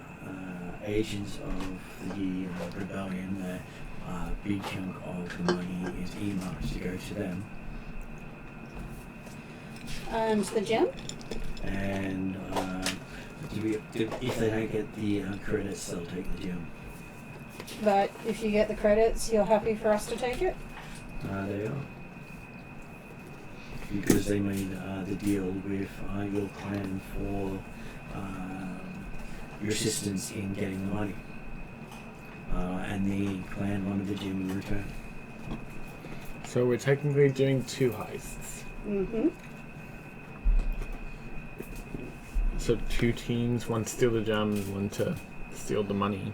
agents of the rebellion, a big chunk of the money is earmarked to go to them. And the gem? And if they don't get the credits, they'll take the gem. But if you get the credits, you're happy for us to take it? They are. Because they made the deal with your clan for your assistance in getting the money. And the clan wanted the gem in return. So we're technically doing 2 heists. Mm-hmm. So 2 teams, one to steal the gem, one to steal the money.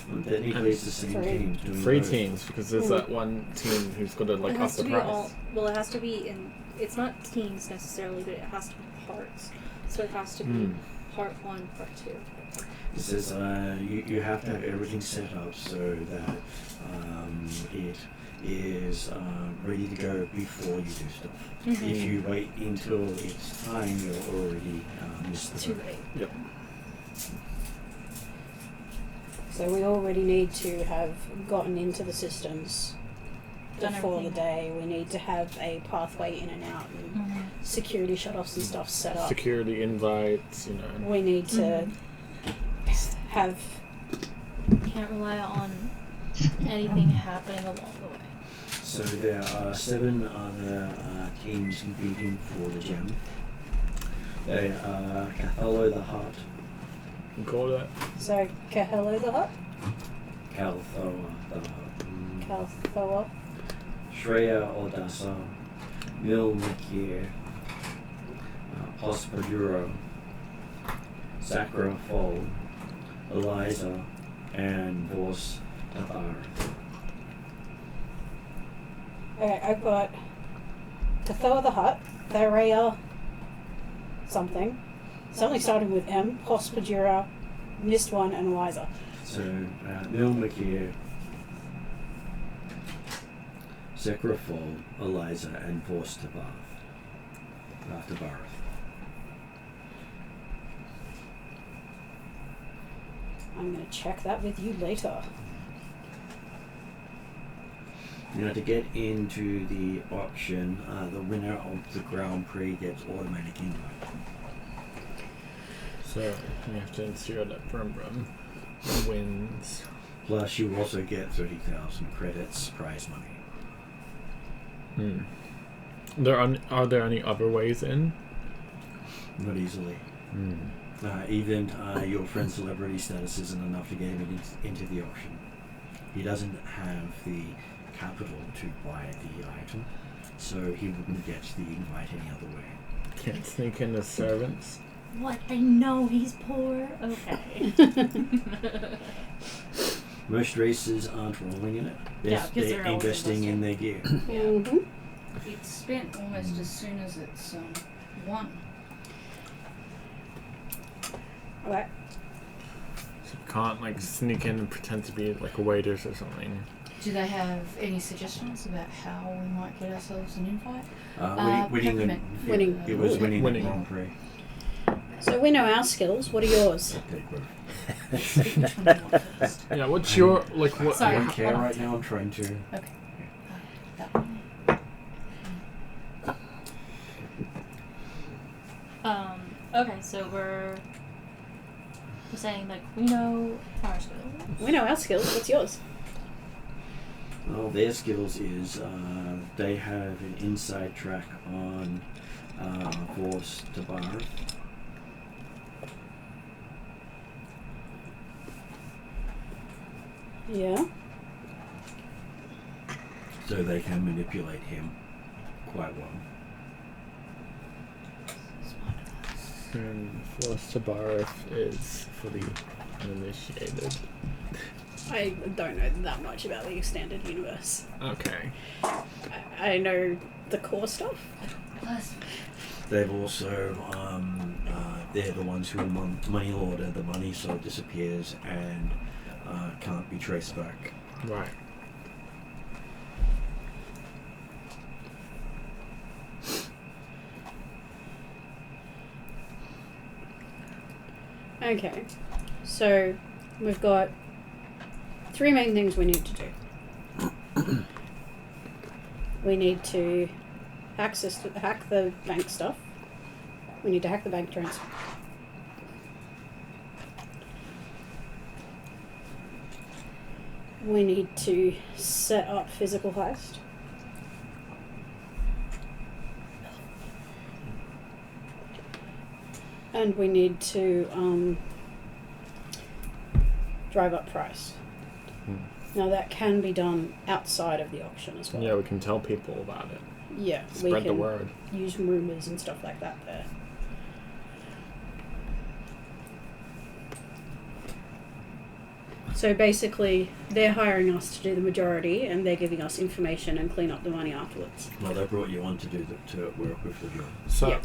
Well, technically, it's the same Three. team doing 3 both. teams, because there's that one team who's got to It like has up to the be price. all. Well, it has to be in. It's not teams necessarily, but it has to be parts. So it has to be part 1, part 2. It says you have to have everything set up so that it is ready to go before you do stuff. Mm-hmm. If you wait until it's time, you'll already missed the Too boat. late. Yep. So we already need to have gotten into the systems Done before the everything. day. We need to have a pathway in and out and security shutoffs and stuff set up. Security invites, you know. We need to have... Can't rely on anything happening along the way. So there are 7 other teams competing for the gem. They are Cathalo the Hutt, Got it. So, Kahelo the Hut, Calthoa the Hutt, Kalthoa, Shreya Odessa, Mil Mikir, Hospaduro, Sakra Fol, Eliza, and Vos Tabar. Okay, I've got Kathoa the Hut, Therea something. Something starting with M, Hospajura, Missed One, and Eliza. So Mil Mikir, Sakra Fol, Eliza, and Vos Tabar. Tabarth. I'm going to check that with you later. Now, to get into the auction, the winner of the Grand Prix gets automatic invite. So you have to insert that Brum wins. Plus, you also get 30,000 credits prize money. Are there any other ways in? Not easily. Even your friend's celebrity status isn't enough to get him into the auction. He doesn't have the capital to buy the item, so he wouldn't get the invite any other way. Can't sneak in as servants. What? They know he's poor? Okay. Most races aren't rolling in it. Yeah, 'cause They're they're always investing in their gear. Mm-hmm. It's spent almost as soon as it's won. Okay. So you can't like sneak in and pretend to be like a waiters or something. Do they have any suggestions about how we might get ourselves an invite? Winning peppermint. Winning. It was winning the Winning. Grand Prix. So we know our skills. What are yours? Yeah, what's your like what? Sorry. I don't care right now. I'm trying to. Okay. That one. Okay, so we're saying like we know our skills. We know our skills. What's yours? Well, their skills is they have an inside track on Force Tabar. Yeah. So they can manipulate him quite well. And Force Tabarif is for the uninitiated. I don't know that much about the extended universe. Okay. I know the core stuff. They've also they're the ones who money launder the money, so it disappears and can't be traced back. Right. Okay. So, we've got 3 main things we need to do. We need to hack the bank stuff. We need to hack the bank transfer. We need to set up physical heist. And we need to drive up price. Now that can be done outside of the auction as well. Yeah, we can tell people about it. Yeah, we Spread can the word. use rumors and stuff like that there. So basically, they're hiring us to do the majority, and they're giving us information and clean up the money afterwards. Well, they brought you on to work with the job. So, Yeah.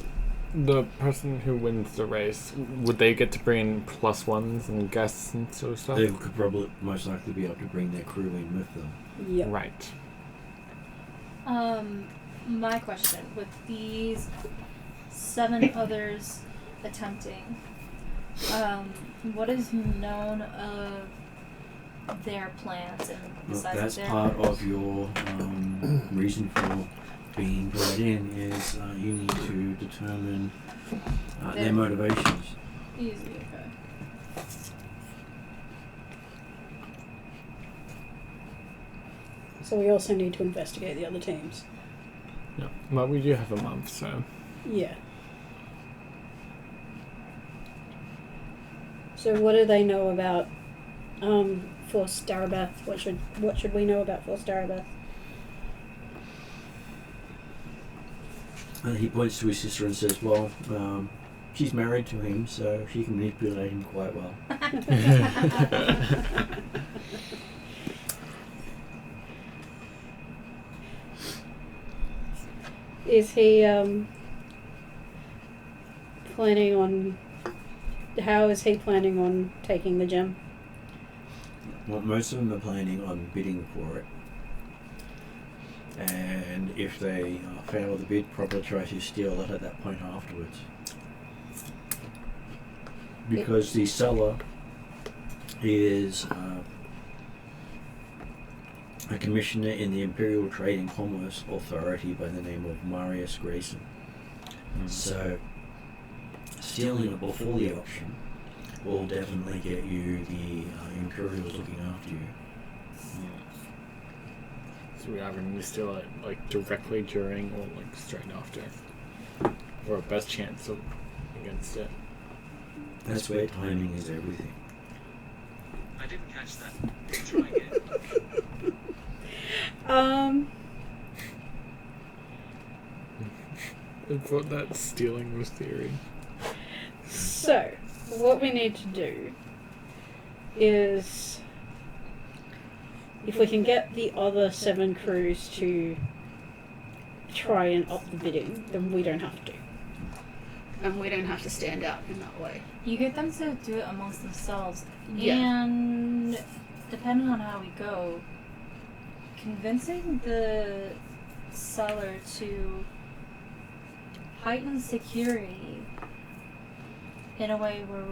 the person who wins the race, would they get to bring in +1s and guests and sort of stuff? They could probably most likely be able to bring their crew in with them. Yep. Right. My question, with these 7 others attempting, what is known of their plans and besides That's their part goals? of your reason for being brought in is you need to determine their motivations. Easy, okay. So we also need to investigate the other teams. Yeah. Well, we do have a month, so. Yeah. So what do they know about Force Darabeth? What should we know about Force Darabeth? He points to his sister and says, well, she's married to him, so she can manipulate him quite well. Is he planning on... How is he planning on taking the gem? Well, most of them are planning on bidding for it. And if they fail the bid, probably try to steal it at that point afterwards. Because the seller is a commissioner in the Imperial Trade and Commerce Authority by the name of Marius Grayson. So, stealing it before the auction will definitely get you the Imperials looking after you. So we either need to steal it like directly during or like straight after. Or best chance of against it. That's where timing is everything. I didn't catch that. Try again. I thought that stealing was theory. So, what we need to do is, if we can get the other 7 crews to try and up the bidding, then we don't have to. And we don't have to stand out in that way. You get them to do it amongst themselves, Yeah. and depending on how we go, convincing the seller to heighten security in a way where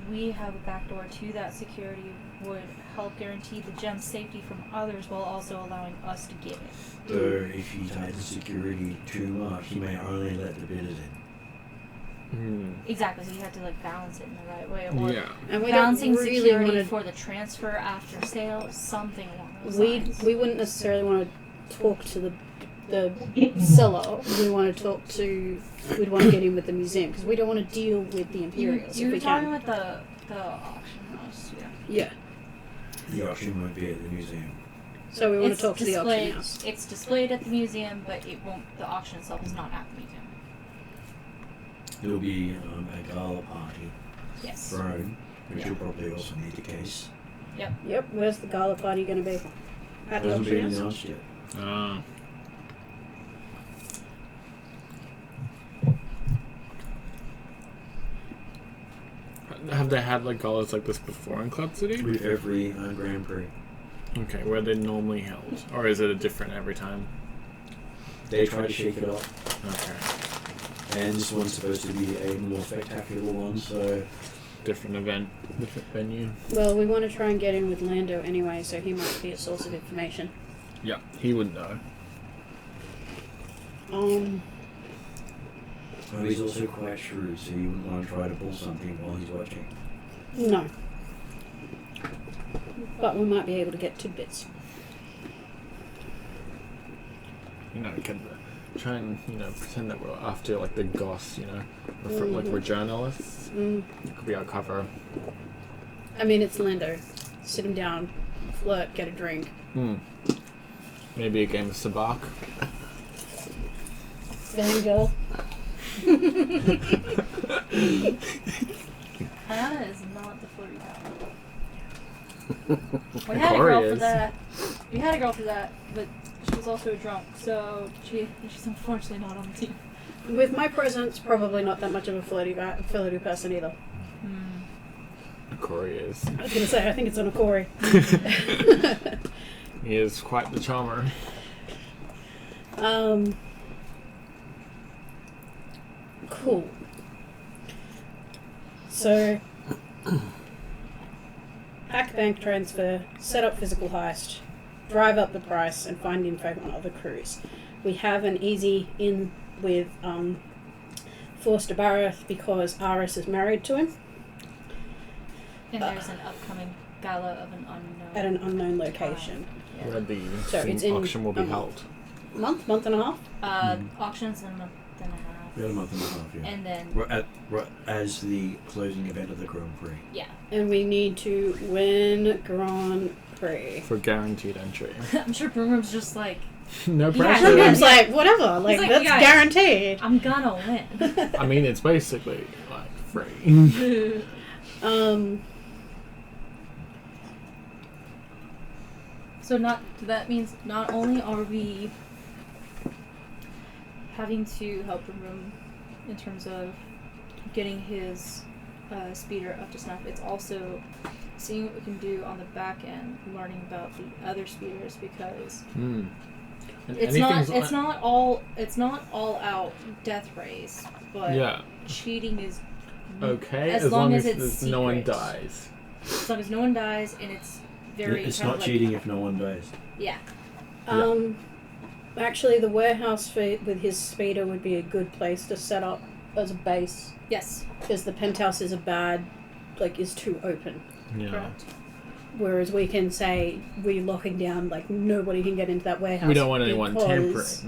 we have a backdoor to that security would help guarantee the gem's safety from others while also allowing us to get it. Though if he tightens security too much, he may only let the bidders in. Exactly, so you have to like balance it in the right way. Or Yeah. And we balancing don't really security want for the transfer after sale, something along those to. lines. We wouldn't necessarily want to talk to the seller. We want to talk to. We'd want to get in with the museum because we don't want to deal with the Imperials You're if we talking can. with the auction house, yeah. Yeah. The auction won't be at the museum. So we want It's to talk to the auction displayed- house. It's displayed at the museum, but it won't. The auction itself is not at the museum. There'll be a gala party Yes. thrown, which will probably also need a case. Yep. Where's the gala party going to be? At the Hasn't auction been house. announced yet. Have they had like galas like this before in Cloud City? With every Grand Prix. Okay, where they normally held, or is it a different every time? They try to shake it up, Okay. and this one's supposed to be a more spectacular one, so different event, different venue. Well, we want to try and get in with Lando anyway, so he might be a source of information. Yeah, he would know. Oh, he's also quite shrewd, so you wouldn't want to try to pull something while he's watching. No. But we might be able to get tidbits. You know, can try and pretend that we're after like the goss. Like we're journalists. It could be our cover. I mean, it's Lando. Sit him down, flirt, get a drink. Maybe a game of sabacc. Fangirl. Hannah is not the flirty type. We had a girl for that. We had a girl for that, but she was also a drunk, so she's unfortunately not on the team. With my presence, probably not that much of a flirty person either. Corey is. I was going to say, I think it's on a Corey. He is quite the charmer. Cool. So, hack bank transfer, set up physical heist, drive up the price, and find info on other crews. We have an easy in with Forster Barrett because Aris is married to him. And there's an upcoming gala of an unknown. At an unknown location. Yeah. Where the it's in auction will be a held. Month and a half? Auctions in a month and a half. We had a month and a half, yeah. And then... We're as the closing event of the Grand Prix. Yeah. And we need to win Grand Prix. For guaranteed entry. I'm sure Broom's just like... No Yeah, pressure. Sometimes like, whatever, like, like, that's you guys- guaranteed. I'm gonna win. I mean, it's basically like free. So that means not only are we having to help Broom in terms of getting his speeder up to snuff, it's also seeing what we can do on the back end, learning about the other speeders because it's not all out death race, but Yeah. cheating is Okay, as long as it's there's no one secret. dies. As long as no one dies and it's very It's kind not of cheating if no one dies. Yeah. Actually, the warehouse with his speeder would be a good place to set up as a base. Yes. Because the penthouse is is too open. Yeah. Correct. Whereas we can say we're locking down, like, nobody can get into that warehouse. We don't want anyone tampering. because-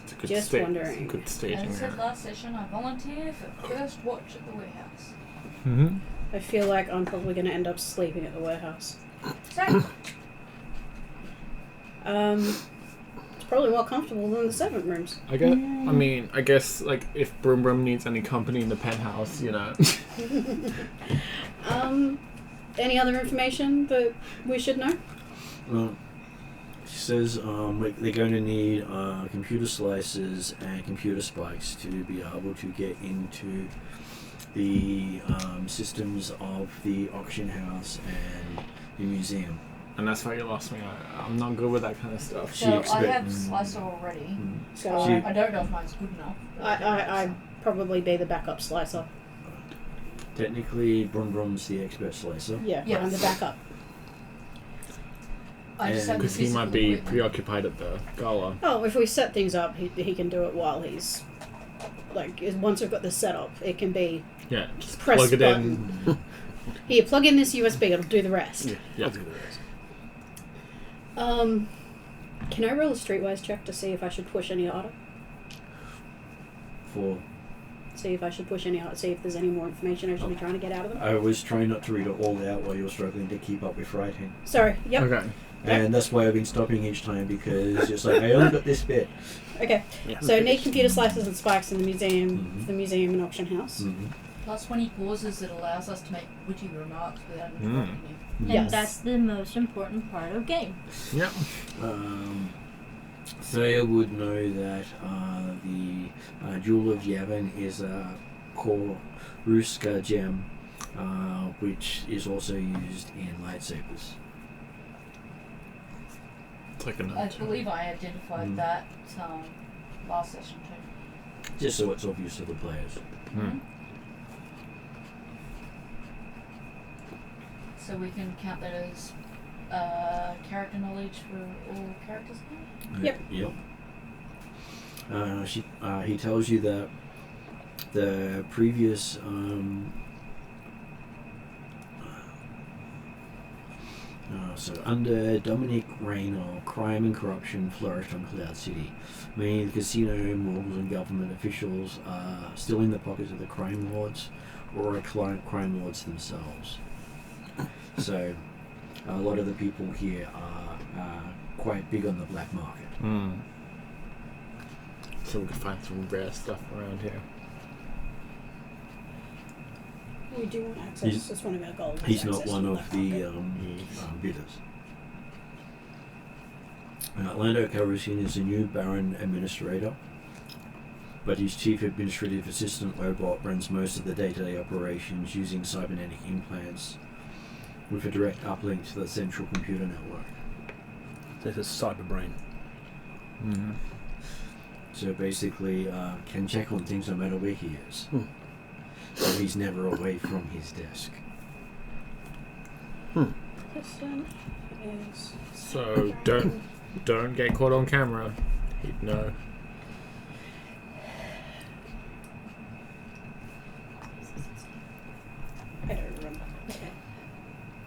It's a good Just wondering. Good As staging I there. said last session, I volunteer for first watch at the warehouse. Mm-hmm. I feel like I'm probably going to end up sleeping at the warehouse. So, It's probably more comfortable than the servant rooms. I guess like if Broom Broom needs any company in the penthouse, Any other information that we should know? Well, she says they're going to need computer slices and computer spikes to be able to get into the systems of the auction house and the museum. And that's why you lost me. I'm not good with that kind of stuff. She I expect- have Slicer already. So She- I don't know if mine's good enough. but I'd probably be the backup slicer. Technically, Brum Brum's the expert slicer. Yeah, Yes. I'm the backup. I just have the Because he might be physical equipment. preoccupied at the gala. Oh, if we set things up, he can do it while he's... once we've got this set up, it can be... Yeah, just Press plug it button. in. Here, plug in this USB, it'll do the rest. Yeah. I'll do the rest. Can I roll a streetwise check to see if I should push any harder? See if there's any more information I should be trying to get out of them? I was trying not to read it all out while you were struggling to keep up with writing. Sorry, yep. Okay. And that's why I've been stopping each time, because it's like, I only got this bit. Okay, Yeah. so need computer slices and spikes in the museum, Mhm. the museum and auction house. Mm-hmm. Plus, when he pauses, it allows us to make witty remarks without Mm. interrupting him. And Yes. that's the most important part of game. Yeah. Saya would know that the Jewel of Yavin is a Koruska gem, which is also used in lightsabers. It's like a I note. believe I identified that last session too. Just so it's obvious to the players. Hmm. So we can count that as character knowledge for all characters now? Yep. Yep. He tells you that the previous so under Dominic Raynor, crime and corruption flourished on Cloud City. Many of the casino moguls and government officials are still in the pockets of the crime lords or are crime lords themselves. So a lot of the people here are quite big on the black market. Hmm. So we could find some rare stuff around here. We do want access. That's one of our goals. He's not access one to of the the market. bidders. Lando Calrissian is the new Baron Administrator, but his chief administrative assistant Lobot runs most of the day-to-day operations using cybernetic implants with a direct uplink to the central computer network. This is cyber brain. Mm-hmm. So basically, can check on things no matter where he is. So he's never away from his desk. Question is So don't get caught on camera. He'd know. I don't remember. Okay.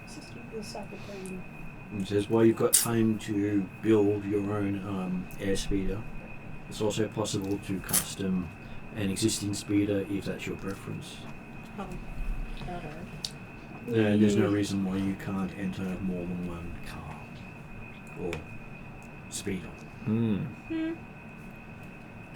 System of the cyber brain. It says, while you've got time to build your own airspeeder, it's also possible to custom an existing speeder if that's your preference. Oh. There's no reason why you can't enter more than one car or speeder. Hmm.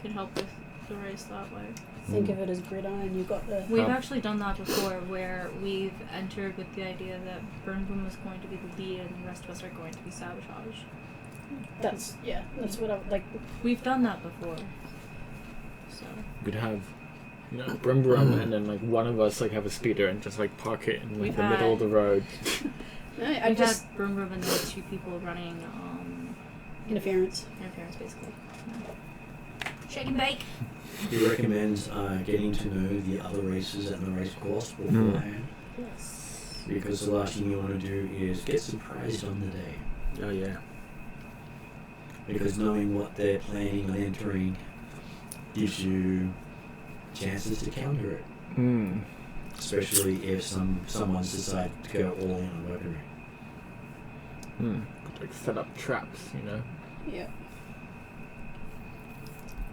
Could help with the race that way. Think of it as gridiron. You've got the. We've actually done that before, where we've entered with the idea that Burn Boom is going to be the lead and the rest of us are going to be sabotage. That's what I like. We've done that before. So We could have, Brum Brum, and then like one of us like have a speeder and just like park it in like We've the middle of the road. No, I we've just had Broom Broom and then 2 people running interference. interference, basically. Shake and bake. He recommends getting to know the other races and the race course beforehand, Yes. because the last thing you want to do is get surprised on the day. Oh yeah. Because knowing what they're planning on entering gives you chances to counter it, Hmm. especially if someone's decided to go all in on weaponry. Hmm. Could like set up traps, Yeah.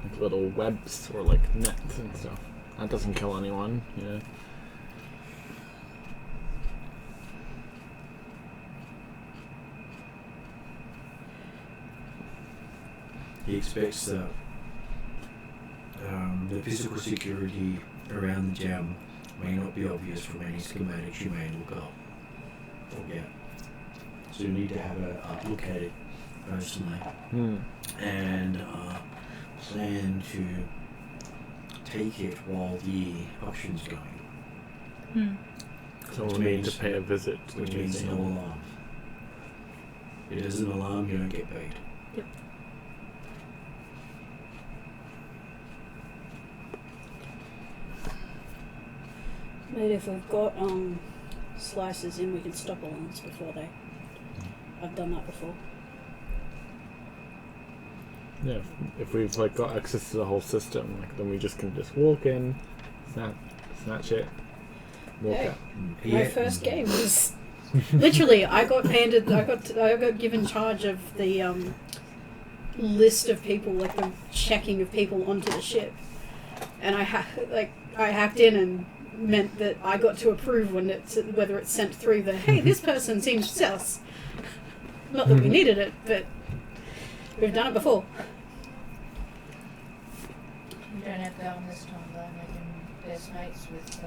like little webs or like nets and stuff. That doesn't kill anyone, He expects that the physical security around the gem may not be obvious from any schematics you may look up or get. So you need to have a look at it personally Hmm. and plan to take it while the auction's going, So Which we'll need means- to pay a visit to the which means no museum. alarm. If there's an alarm, you don't get paid. Yep. But if we've got slices in, we can stop alarms before they. I've done that before. Yeah, if we've like got access to the whole system, like then we just can just walk in, snatch it, walk Yeah. out. My first game was literally I got given charge of the list of people, like the checking of people onto the ship, and I hacked in and meant that I got to approve whether it's sent through the hey, this person seems sus. Not that we needed it, but we've done it before. You don't have Gowan this time though, making best mates with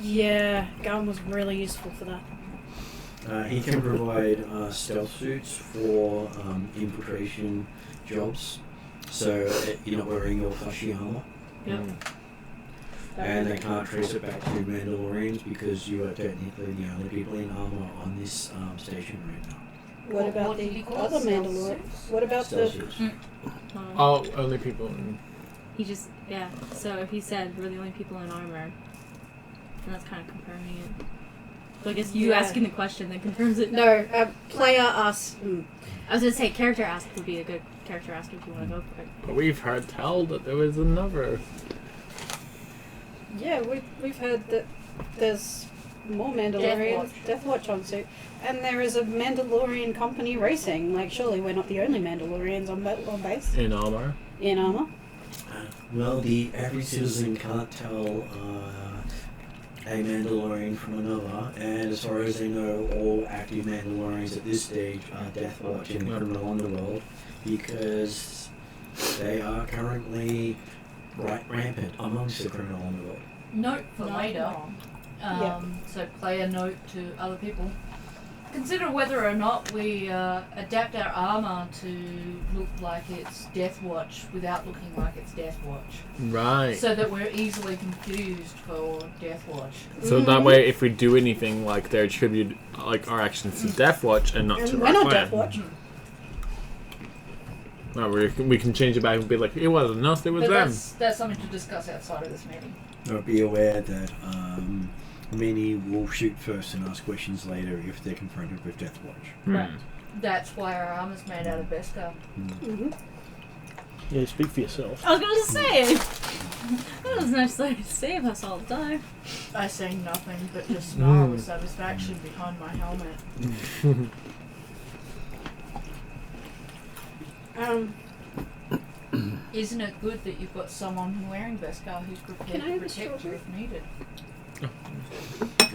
Yeah, Gowan was really useful for that. He can provide stealth suits for infiltration jobs, so you're not wearing your flashy armor. Yep. And they can't trace it back to Mandalorians because you are technically the only people in armor on this station right now. What about did the you call other it? Stealth Mandalore? suits? What about Stealth the suits. Oh, only people in He just, yeah. So if he said we're the only people in armor, then that's kind of confirming it. So I guess you Yeah. asking the question then confirms it. No, player asks. I was gonna say character ask would be a good character ask if you want to go for it. But we've heard tell that there was another. Yeah, we've heard that there's more Mandalorians. Deathwatch on suit. And there is a Mandalorian company racing. Like, surely we're not the only Mandalorians on base. In armor. In armor. Well, the average citizen can't tell a Mandalorian from another, and as far as they know, all active Mandalorians at this stage are Deathwatch in the criminal underworld, because they are currently rampant amongst the criminal underworld. Note for later. Yeah. So player note to other people. Consider whether or not we adapt our armor to look like it's Deathwatch without looking like it's Deathwatch. Right. So that we're easily confused for Deathwatch. So that way, if we do anything, like they attribute like our actions to Deathwatch and not to We're our not clan. Deathwatch. No, we can change it back and be like, it wasn't us, it was But them. that's something to discuss outside of this meeting. Now, be aware that many will shoot first and ask questions later if they're confronted with Deathwatch. Right. That's why our armor's made out of Beskar. Mm-hmm. Yeah, speak for yourself. I was gonna say that doesn't necessarily save us all the time. I say nothing but just smile with satisfaction behind my helmet. Isn't it good that you've got someone wearing Beskar who's prepared Can I to have a protect you strawberry? if needed?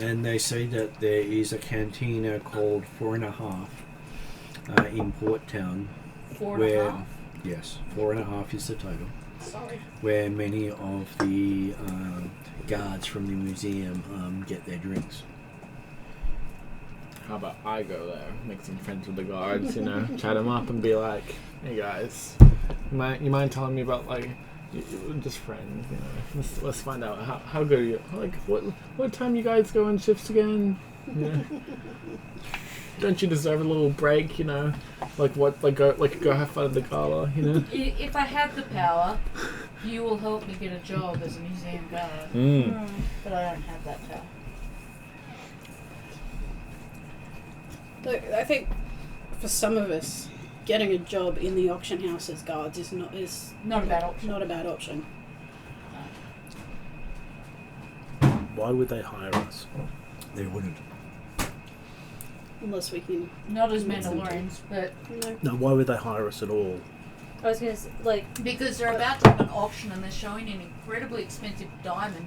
And they say that there is a cantina called 4.5 in Port Town. 4.5? Yes, 4.5 is the total. Sorry. Where many of the guards from the museum get their drinks. How about I go there, make some friends with the guards, you know, chat them up and be like, hey guys, you mind telling me about like, just friends, you know, let's find out how good are you, like what time you guys go on shifts again, you know? Don't you deserve a little break, you know, go have fun at the gala, you know? If I had the power, you will help me get a job as a museum guard. But I don't have that power. Look, I think for some of us, getting a job in the auction house as guards is not Not a bad option. Not a bad option. Why would they hire us? They wouldn't. Unless we can. Not as Makes them Mandalorians, but No. No, why would they hire us at all? I was gonna say, like, because they're about to have an auction and they're showing an incredibly expensive diamond,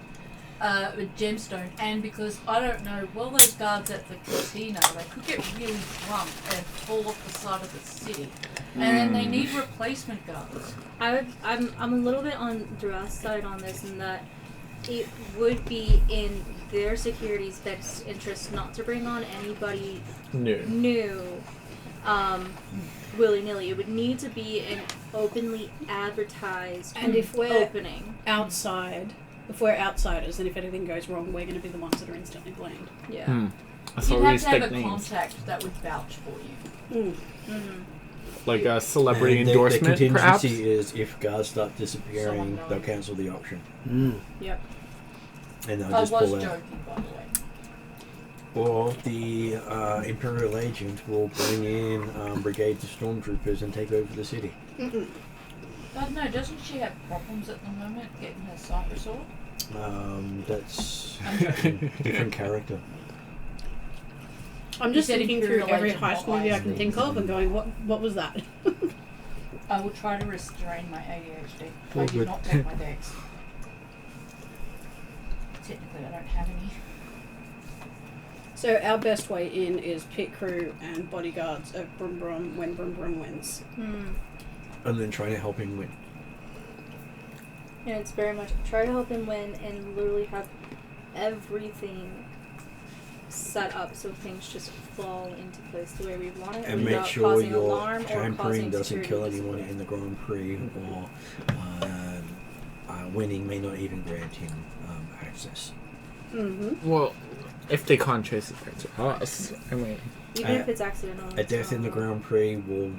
a gemstone, and because I don't know, well, those guards at the casino, they could get really drunk and fall off the side of the city, and then they need replacement guards. I'm a little bit on Dura's side on this, in that it would be in their security's best interest not to bring on anybody new, willy-nilly. It would need to be an openly advertised And if we're opening. if we're outsiders, and if anything goes wrong, we're going to be the ones that are instantly blamed. Yeah. That's You'd what we have to have stick a names. contact that would vouch for you. Like a celebrity And endorsement, the perhaps? contingency is if guards start disappearing, Someone they'll knows. cancel the auction. Yep. And they'll I just was pull out. joking, by the way. Or the Imperial agent will bring in brigades of stormtroopers and take over the city. But no, doesn't she have problems at the moment getting her cyber sword? That's a different character. I'm just You said thinking through Imperial every agent heist movie I hotline. can think of and going, what was that? I will try to restrain my ADHD. I Well, did good. not take my dex. Technically, I don't have any. So our best way in is pit crew and bodyguards of Brum Brum when Brum Brum wins. And then trying to help him win. And it's very much try to help him win and literally have everything set up so things just fall into place the way we want it, And make without sure causing your alarm or tampering causing doesn't kill security anyone display. in the Grand Prix, or winning may not even grant him access. Mm-hmm. Well, if they can't trace it back to us, I mean... Even if it's accidental. A death in the Grand Prix will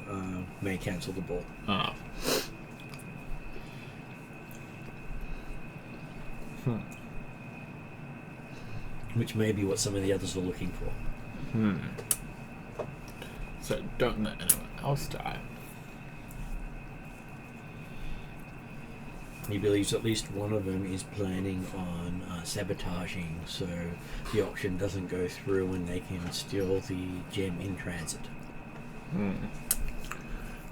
may cancel the ball. Which may be what some of the others are looking for. So don't let anyone else die. He believes at least one of them is planning on sabotaging, so the auction doesn't go through and they can steal the gem in transit.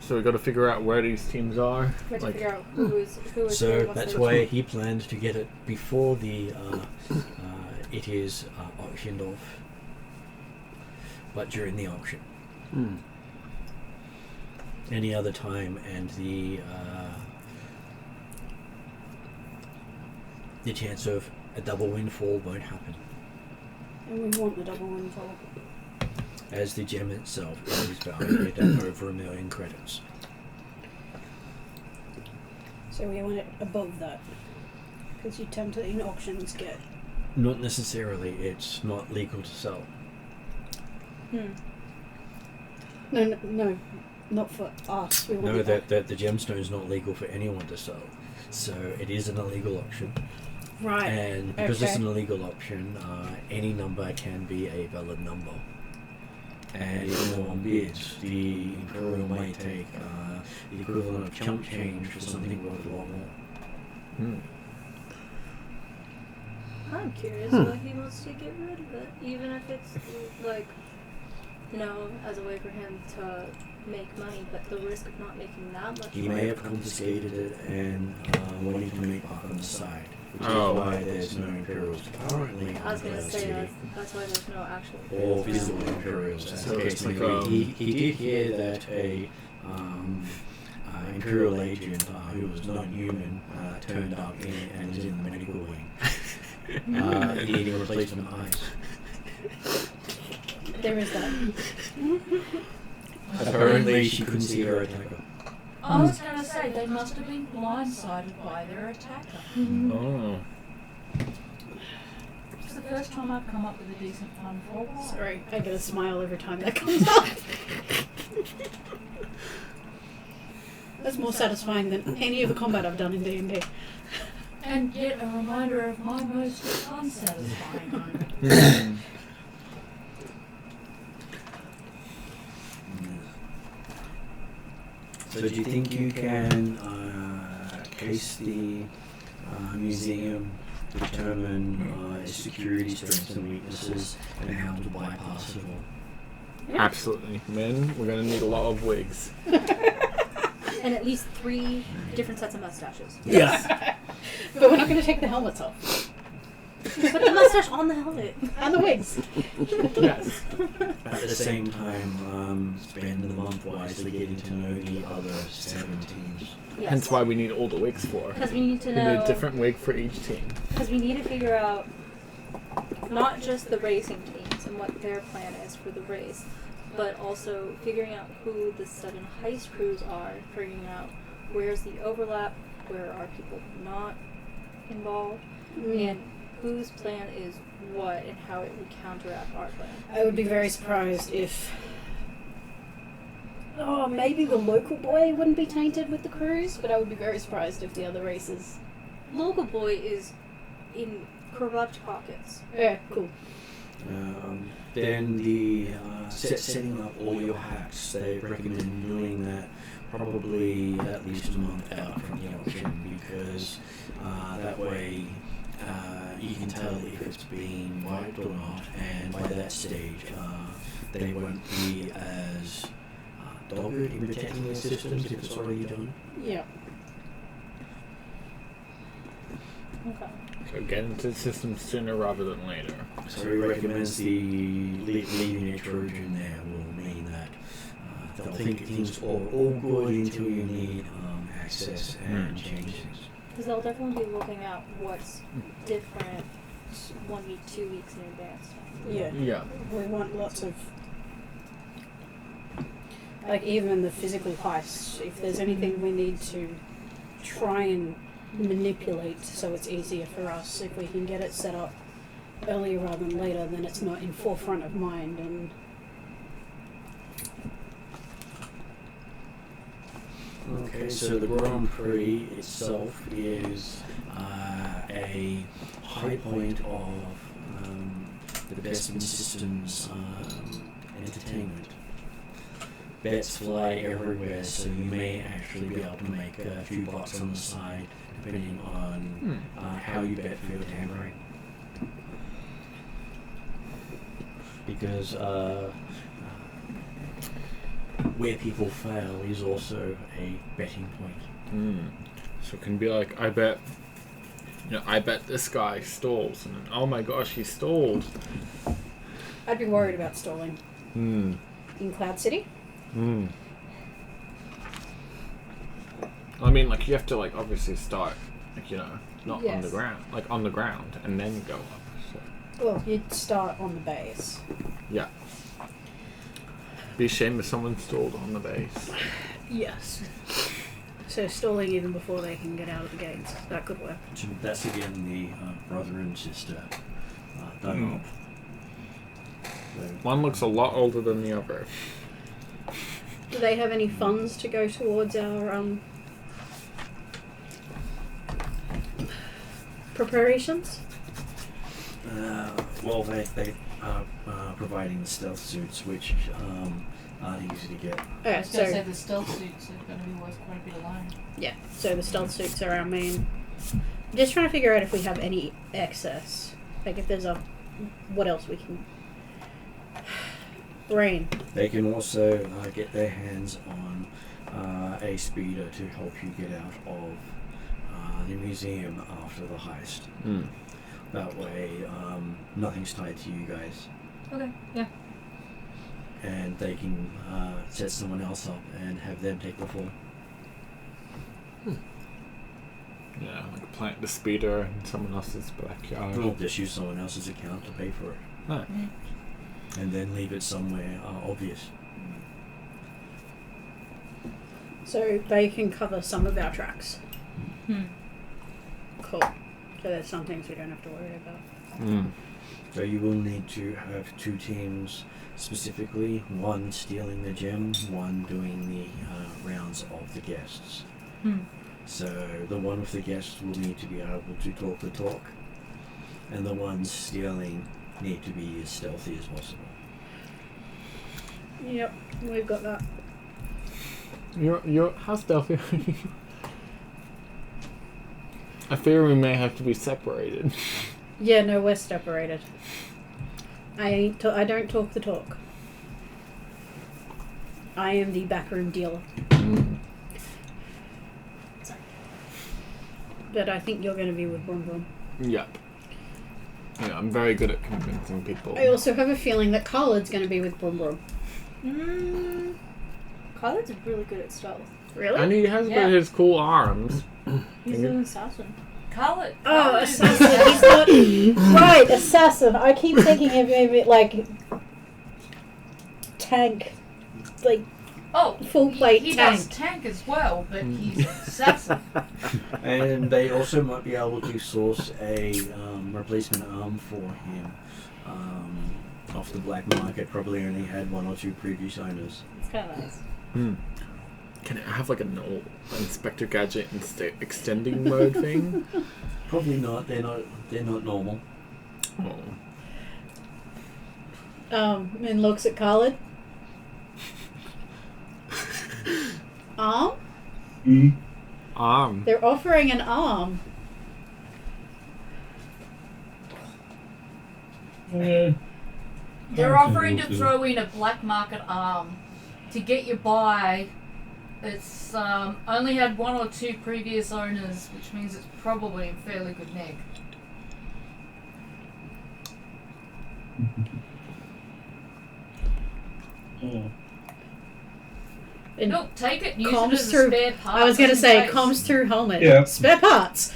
So we got to figure out where these teams are. We have to figure out who is So what's that's their why response. he planned to get it before the it is auctioned off, but during the auction. Any other time, and the chance of a double windfall won't happen, And we want the double windfall. as the gem itself is valued at over 1 million credits. So we want it above that. Because you tend to, in auctions, get... Not necessarily, it's not legal to sell. No, not for us. We want No, it that the gemstone is not legal for anyone to sell. So it is an illegal auction. Right. And because it's Okay. an illegal auction, any number can be a valid number. And if no one bids, the Imperium may take the equivalent of chump change for something worth a lot more. I'm curious why he wants to get rid of it, even if it's like, as a way for him to make money, but the risk of not making that much He money. may have confiscated it and wanting to make buck on the side, which Oh. is why there's no Imperials currently I was in gonna the say city. that's why there's no actual. Or visible Imperials. As So the it's case may like, be. He did hear that a Imperial agent who was non-human turned up and is in the medical wing, needing replacement eyes. There is that. Apparently, she couldn't see her attacker. I was going to say, they must have been blindsided by their attacker. Oh. It's the first time I've come up with a decent pun for a while. Sorry, I get a smile every time that comes up. That's more satisfying than any of the combat I've done in D&D. And yet a reminder of my most unsatisfying moment. So do you think you can case the museum, determine its security strengths and weaknesses, and how to bypass it all? Absolutely. Men, we're going to need a lot of wigs. And at least 3 different sets of mustaches. Yeah. But we're not going to take the helmets off. Put the mustache on the helmet. And the wigs. Yes. At the same time, spend the month wisely getting to know the other 7 teams. Yes. Hence why we need all the wigs for. Because we need to We need a know. different wig for each team. Because we need to figure out not just the racing teams and what their plan is for the race, but also figuring out who the 7 heist crews are, figuring out where's the overlap, where are people not involved, and whose plan is what and how it would counteract our plan. I would be very surprised if... Oh, maybe the local boy wouldn't be tainted with the crews, but I would be very surprised if the other races... Local boy is in corrupt pockets. Yeah, cool. Then the setting up all your hacks, they recommend doing that probably at least a month out from the auction, because that way you can tell if it's being wiped or not, and by that stage they won't be as dogged in protecting their systems if it's already done. Yeah. Okay. So get into the system sooner rather than later. So he recommends the leaving a Trojan there will mean that they'll think things are all good until you need access and change things. Because they'll definitely be looking at what's different 1 week, 2 weeks in advance. Yeah. Yeah. We want lots of... Like, even the physical heists, if there's anything we need to try and manipulate so it's easier for us, if we can get it set up earlier rather than later, then it's not in forefront of mind. And Okay, so the Grand Prix itself is a high point of the Bespin Systems entertainment. Bets fly everywhere, so you may actually be able to make a few bucks on the side, depending on how you bet for your tampering. Because where people fail is also a betting point. So it can be like, I bet this guy stalls, and then, oh my gosh, he stalled. I'd be worried about stalling in Cloud City. I mean, like, you have to, like, obviously start, like, you know, not on the Yes. ground, like on the ground, and then go up. So, Well, you'd start on the base. yeah. Be a shame if someone stalled on the base. Yes. So stalling even before they can get out of the gates. That could work. So that's again the brother and sister dialogue. So, One looks a lot older than the other. Do they have any funds to go towards our preparations? well, they are providing the stealth suits, which aren't easy to get. I was going to say So the stealth suits are going to be worth quite a bit alone. yeah, so the stealth suits are our main. I'm just trying to figure out if we have any excess. Like if there's what else we can. Brain. They can also get their hands on a speeder to help you get out of the museum after the heist. That way, nothing's tied to you guys. Okay, yeah. And they can set someone else up and have them take the fall. Yeah, like plant the speeder in someone else's backyard. Or just use someone else's account to pay for it. No. And then leave it somewhere obvious. So they can cover some of our tracks. Cool. So there's some things we don't have to worry about. So you will need to have two teams specifically, one stealing the gem, one doing the rounds of the guests. So the one with the guests will need to be able to talk the talk, and the ones stealing need to be as stealthy as possible. Yep, we've got that. You're how stealthy are you? I fear we may have to be separated. Yeah, no, we're separated. I don't talk the talk. I am the backroom dealer. But I think you're going to be with Brum Brum. Yep. Yeah, I'm very good at convincing people. I also have a feeling that Khaled's going to be with Brum Brum. Khaled's really good at stealth. Really? And he has Yeah. his cool arms. He's an assassin. Khaled. Oh, assassin. He's not... Right, assassin. I keep thinking of him like... tank. Like... Oh, Full plate he tank. does tank as well, but he's an assassin. And they also might be able to source a replacement arm for him off the black market. Probably only had one or two previous owners. It's kind of nice. Can it have like a no Inspector Gadget extending mode thing? Probably not. They're not normal. And looks at Khaled. Arm? Arm. They're offering an arm. They're offering to throw in a black market arm to get you by. It's only had one or two previous owners, which means it's probably in fairly good nick. And Look, take it, use comms it as a through. spare part. I was going to in say, case. comms through helmet. Yeah. Spare parts.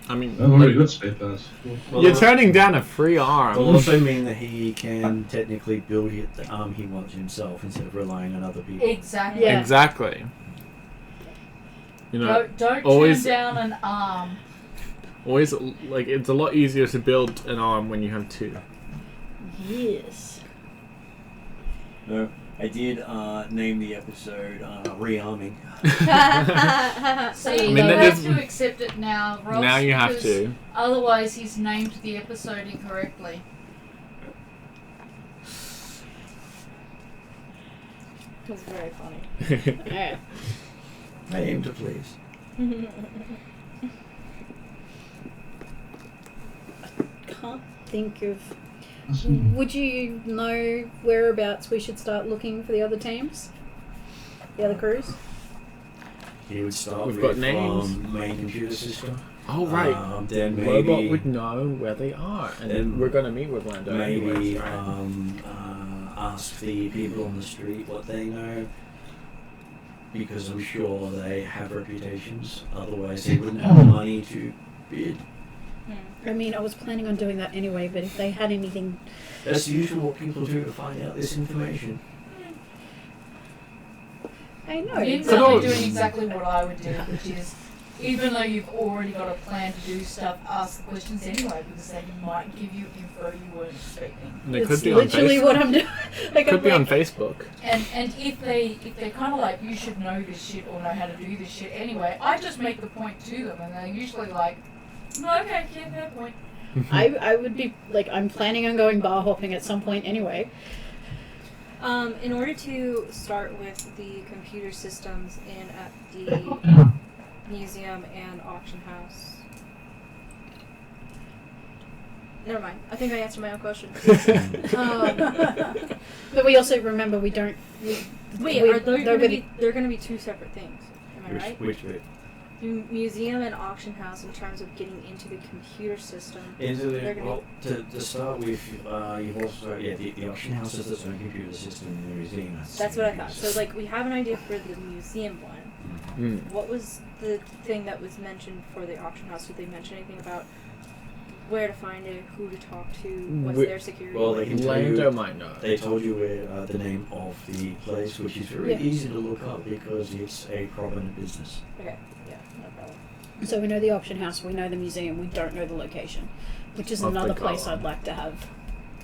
I mean, I've already got spare parts. you're turning down a free arm. Will also mean that he can technically build the arm he wants himself instead of relying on other people. Exactly. Yeah. Exactly. You know, Don't always- turn down an arm. always like it's a lot easier to build an arm when you have two. Yes. No, I did name the episode Rearming. See, I mean, you that have is- to accept it now, Ross. Now you have because to. Otherwise, he's named the episode incorrectly. It's very funny. Yeah. I aim to please. Can't think of. Would you know whereabouts we should start looking for the other teams? The other crews? He would start We've with got names. Main computer system. Oh, right. Then Robot maybe would know where they are, and then we're going to meet with Lando maybe anyways, right? ask the people on the street what they know, because I'm sure they have reputations. Otherwise, they wouldn't have the money to bid. I mean, I was planning on doing that anyway, but if they had anything. That's usually what people do to find out this information. I know. You're So no- doing exactly what I would do, which is, even though you've already got a plan to do stuff, ask the questions anyway, because they might give you info you weren't expecting. They It's could be on literally Facebook. what I'm doing. Like, Could I'm be on like, Facebook. And if they're kind of like, you should know this shit or know how to do this shit anyway, I just make the point to them, and they're usually like, "No, okay, yeah, fair point." I would be like, I'm planning on going bar hopping at some point anyway. In order to start with the computer systems in at the museum and auction house. Never mind. I think I answered my own question. But we also remember we don't. Wait, we- are they going to nobody- be? They're going to be two separate things. Am I right? Which bit? The museum and auction house, in terms of getting into the computer system. Into They're the, gonna- well, to start with, you've also, the auction house has its own computer system in the museum. That's what I thought. So, like, we have an idea for the museum one. Mm. What was the thing that was mentioned for the auction house? Did they mention anything about where to find it, who to talk to, what's We- their security? Well, they can tell Lando you, might know. they told you where the name of the place, which is very Yeah. easy to look up because it's a prominent business. Okay, yeah, no problem. So we know the auction house, we know the museum, we don't know the location, which is Of the another place gala. I'd like to have.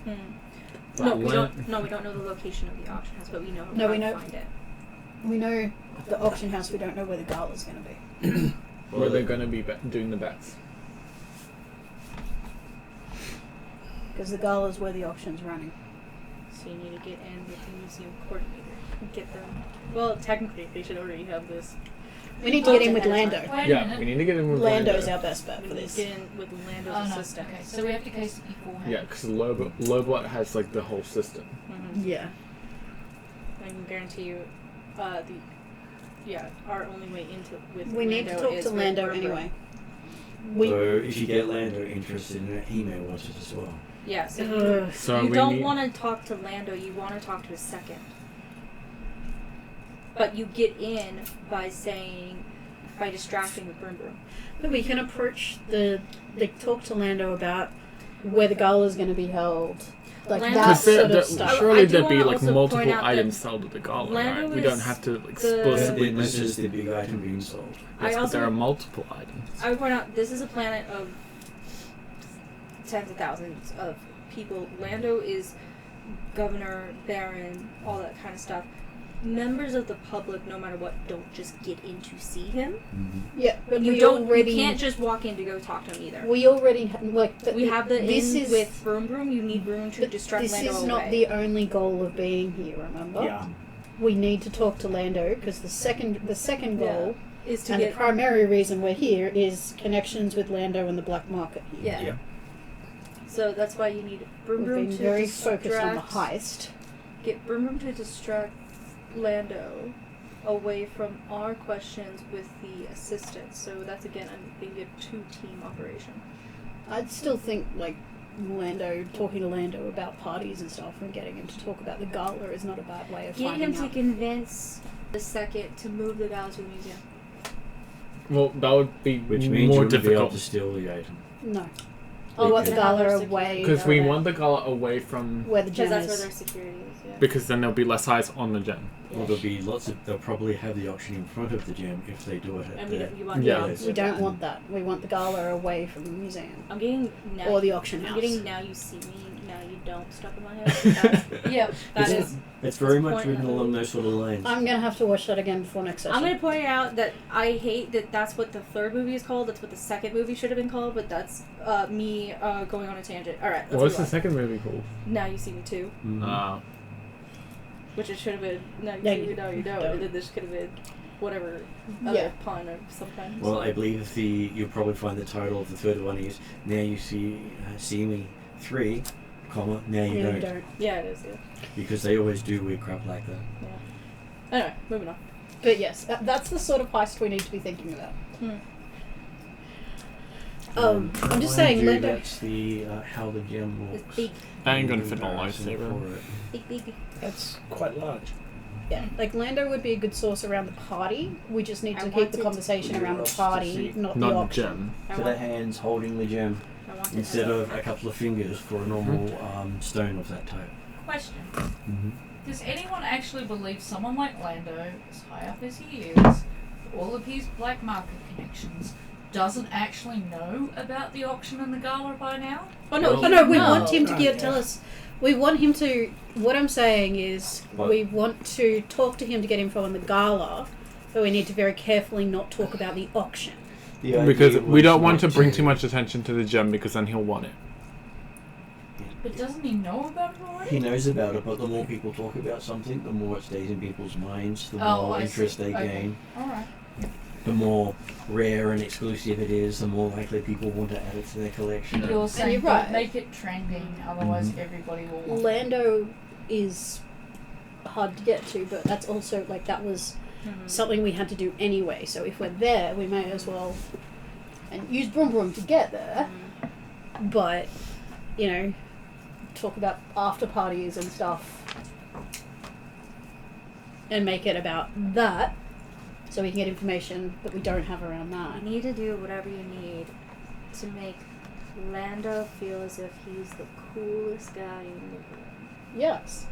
No, we Well, don't. No, we don't know the location of the auction house, but we know No, how we to know- find it. We know the auction house, we don't know where the gala's going to be. Where they're going to be doing the bets. Because the gala's where the auction's running. So you need to get in with the museum coordinator and get them. Well, technically, they should already have this. We need to get in with Ahead of Lando. Wait a Yeah, minute. we need to get in with Lando's Lando. our best bet We for need to this. get in with Lando's Oh, no. assistant. Okay, so we have to case it beforehand. Yeah, because Lobot has like the whole system. Yeah. I can guarantee you, our only way into with We need to Lando talk is to with Lando Bourbon. anyway. So if you get Lando interested in it, he may want it as well. Yeah, so So you we don't need- want to talk to Lando, you want to talk to his second. But you get in by distracting the Brim Brim. But we can approach talk to Lando about where the gala's going to be held. Like Lando- that Because sort of stuff. surely I do there'd be wanna like also point multiple out that items sold at the gala, Lando right? We don't is have to the- explicitly This mention. is the big item being sold. Yes, I but there also- are multiple items. I would point out, this is a planet of tens of thousands of people. Lando is governor, baron, all that kind of stuff. Members of the public, no matter what, don't just get in to see him. Yeah, but You we don't. already You can't just walk in to go talk to him either. We already but We have the this in is with Broom Broom. You need Broom to but distract this Lando is away. not the only goal of being here. Remember? Yeah. We need to talk to Lando because the second goal is to and get the primary reason we're here is connections with Lando and the black market. yeah. Yeah. So that's why you need Broom We've Broom been to very distract, focused on the heist. Get Broom Broom to distract Lando away from our questions with the assistant. So that's again, I think a 2-team operation. I'd still think talking to Lando about parties and stuff and getting him to talk about the gala is not a bad way of Get finding him to out. convince the second to move the gala to the museum. Well, that would be Which means more you wouldn't be able difficult. to steal the item. No. I want the Because- gala Their away security. Because we Okay. want the gala away from. where the Because gem that's where is. their security is. Yeah. Because then there'll be less eyes on the gem. Well, they'll probably have the auction in front of the gem if they do it at And the... you want Yeah. the opposite We of don't that. want that. We want the gala away from the museum I'm getting now. or the auction I'm house. getting now. You see me. now you don't stuck in my head. Yep. That It's- is. It's very much point written of it. along those sort of lines. I'm gonna have to watch that again before next session. I'm gonna point out that I hate that that's what the third movie is called. That's what the second movie should have been called. But that's me going on a tangent. All right. What's the second movie called? Now You See Me Too, Mhm. which it should have been. Now You Now See You Me, Now You Don't. And then this could have been whatever other Yeah. pun or sometimes. Well, I believe you'll probably find the title of the third one is Now You See Me 3, comma, Now You Yeah, Don't. you don't. Yeah, it is. Yeah. Because they always do weird crap like that. Anyway, moving on. But yes, that's the sort of heist we need to be thinking about. I'm just saying, Mind you, Linda. that's the how the gem It's looks. big, I ain't gonna fit in a Comparison lightsaber. for it. big. That's quite large. Yeah, like Lando would be a good source around the party. We just need I to keep wanted the to- conversation around the Curiosity. party, not the Not the auction. gem. I So want, the hands holding the gem I want instead to of a couple of fingers for a normal stone of that type. Question. Mm-hmm. Does anyone actually believe someone like Lando, as high up as he is, with all of his black market connections, doesn't actually know about the auction and the gala by now? Oh no! Oh no, we no. want him to Oh, yeah. tell us. We want him to. What I'm saying is, What? we want to talk to him to get info on the gala, but we need to very carefully not talk about the auction. Because we don't want to bring too much attention to the gem because then he'll want it. But doesn't he know about it already? He knows about it, but the more people talk about something, the more it stays in people's minds, the Oh, more I interest see. they Okay. gain. Alright. The more rare and exclusive it is, the more likely people want to add it to their collection. You're saying you're don't right. make it trending, otherwise everybody will want it. Lando is hard to get to, but that's also like that was something we had to do anyway. So if we're there, we may as well and use Broom Broom to get there. But you know, talk about after parties and stuff, and make it about that, so we can get information that we don't have around that. You need to do whatever you need to make Lando feel as if he's the coolest guy in the room. Yes.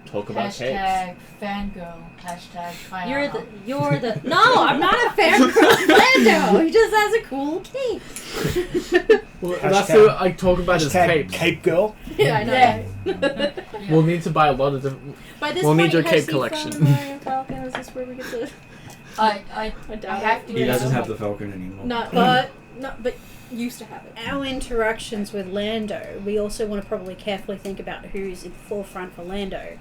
Talk about cakes. Hashtag fangirl. Hashtag Kayana. You're the no, I'm not a fan of Lando. He just has a cool cape. Well, Hashtag- that's what I talk about his Hashtag cape. Cape Girl. Yeah, I know. Yeah. We'll need to buy a lot of different. By this We'll point, need your has cape he collection. found Millennium Falcon? Is this where we get to? I I doubt have to He get doesn't some- have the Falcon anymore. But used to have it. Our interactions with Lando, we also want to probably carefully think about who's in the forefront for Lando.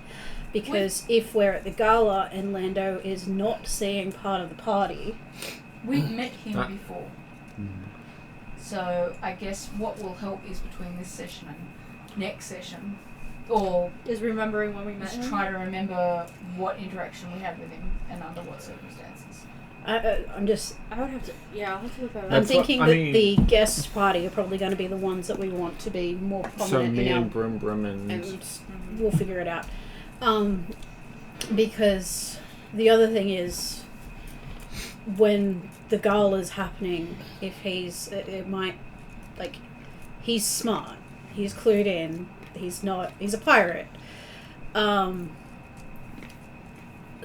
Because if we're at the gala and Lando is not seeing part of the party, We've met him Ah. before. Mhm. So I guess what will help is between this session and next session, or Is remembering when we met just him. try to remember what interaction we had with him and under what circumstances. I'm just I would have to. Yeah, I'll have to look that I'm up. That's what- thinking I that mean- the guest party are probably going to be the ones that we want to be more So prominent me in our, and Broom Broom and and we'll figure it out. Because the other thing is, when the gala's happening, if it might, like, he's smart, he's clued in, he's a pirate.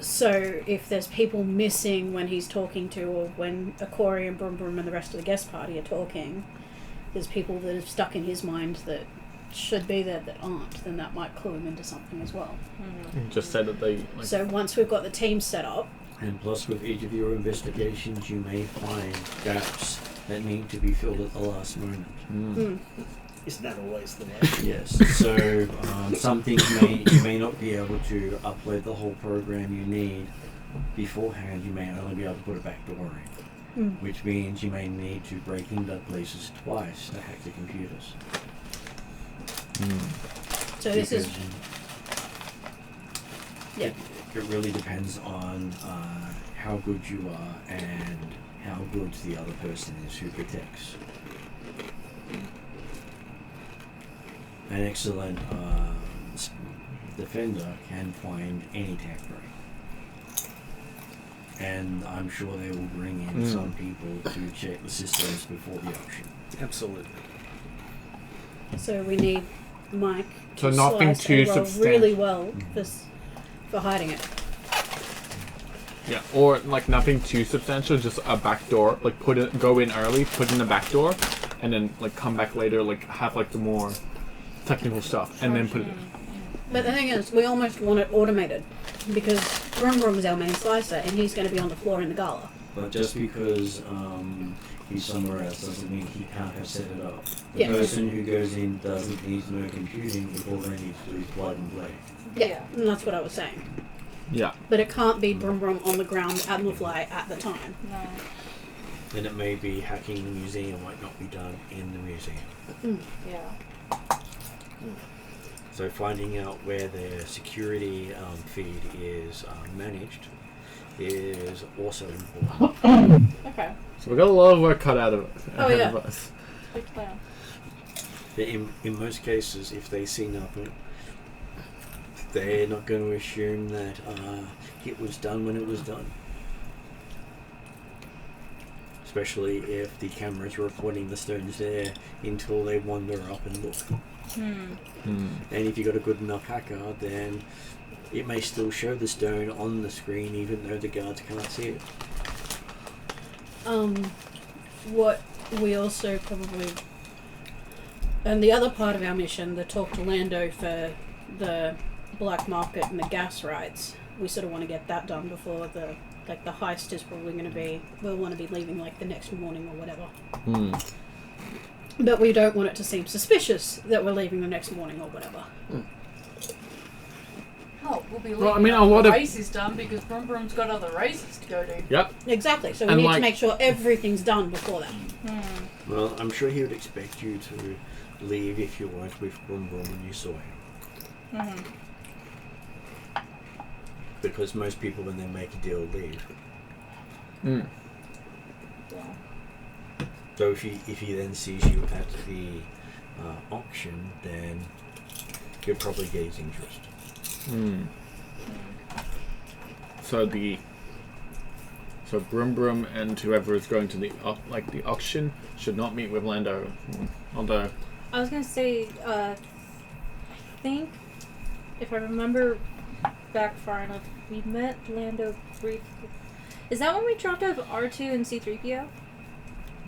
So if there's people missing when he's talking to, or when Akori and Broom Broom and the rest of the guest party are talking, there's people that have stuck in his mind that should be there that aren't, then that might clue him into something as well. just said that they. Like, So once we've got the team set up, And plus, with each of your investigations, you may find gaps that need to be filled at the last moment. Isn't that always the way? Yes. So some things you may not be able to upload the whole program you need beforehand. You may only be able to put a backdoor in, which means you may need to break into places twice to hack the computers. so this is Because yeah. It really depends on how good you are and how good the other person is who protects. An excellent defender can find any tech break. And I'm sure they will bring in some people to check the systems before the auction. Absolutely. So we need Mike So to nothing slice too and roll substantial. really well for hiding it. Yeah, or like nothing too substantial, just a back door. Like go in early, put in the back door, and then like come back later. Like have like the more technical stuff, and then put it. But the thing is, we almost want it automated because Brum Brum is our main slicer, and he's going to be on the floor in the gala. But just because he's somewhere else doesn't mean he can't have set it up. The Yeah. person who goes in doesn't need to know computing, if all they need to do is plug and play. Yeah, and that's what I was saying. Yeah. But it can't be Brum Brum on the ground and the fly at the time. No. Then it may be hacking the museum might not be done in the museum. Yeah. So finding out where their security feed is managed is also important. Okay. So we got a lot of work cut out of ahead of us. Big plan. In most cases, if they see nothing, they're not going to assume that it was done when it was done. Especially if the camera's reporting the stones there until they wander up and look. And if you've got a good enough hacker, then it may still show the stone on the screen even though the guards can't see it. What we also probably... And the other part of our mission, the talk to Lando for the black market and the gas rights, we sort of want to get that done before the heist is probably going to be... We'll want to be leaving the next morning or whatever. But we don't want it to seem suspicious that we're leaving the next morning or whatever. Oh, we'll be leaving Well, I mean, a after lot the of- race is done because Brum Brum's got other races to go to. Yep. Exactly, so we And need like- to make sure everything's done before that. Well, I'm sure he would expect you to leave if you weren't with Brum Brum and you saw him. Because most people, when they make a deal, leave. Yeah. So if he then sees you at the auction, then you'll probably get his interest. So Brum Brum and whoever is going to the auction should not meet with Lando. Although I was gonna say, I think if I remember back far enough, we met Lando briefly. Is that when we dropped off R2 and C-3PO?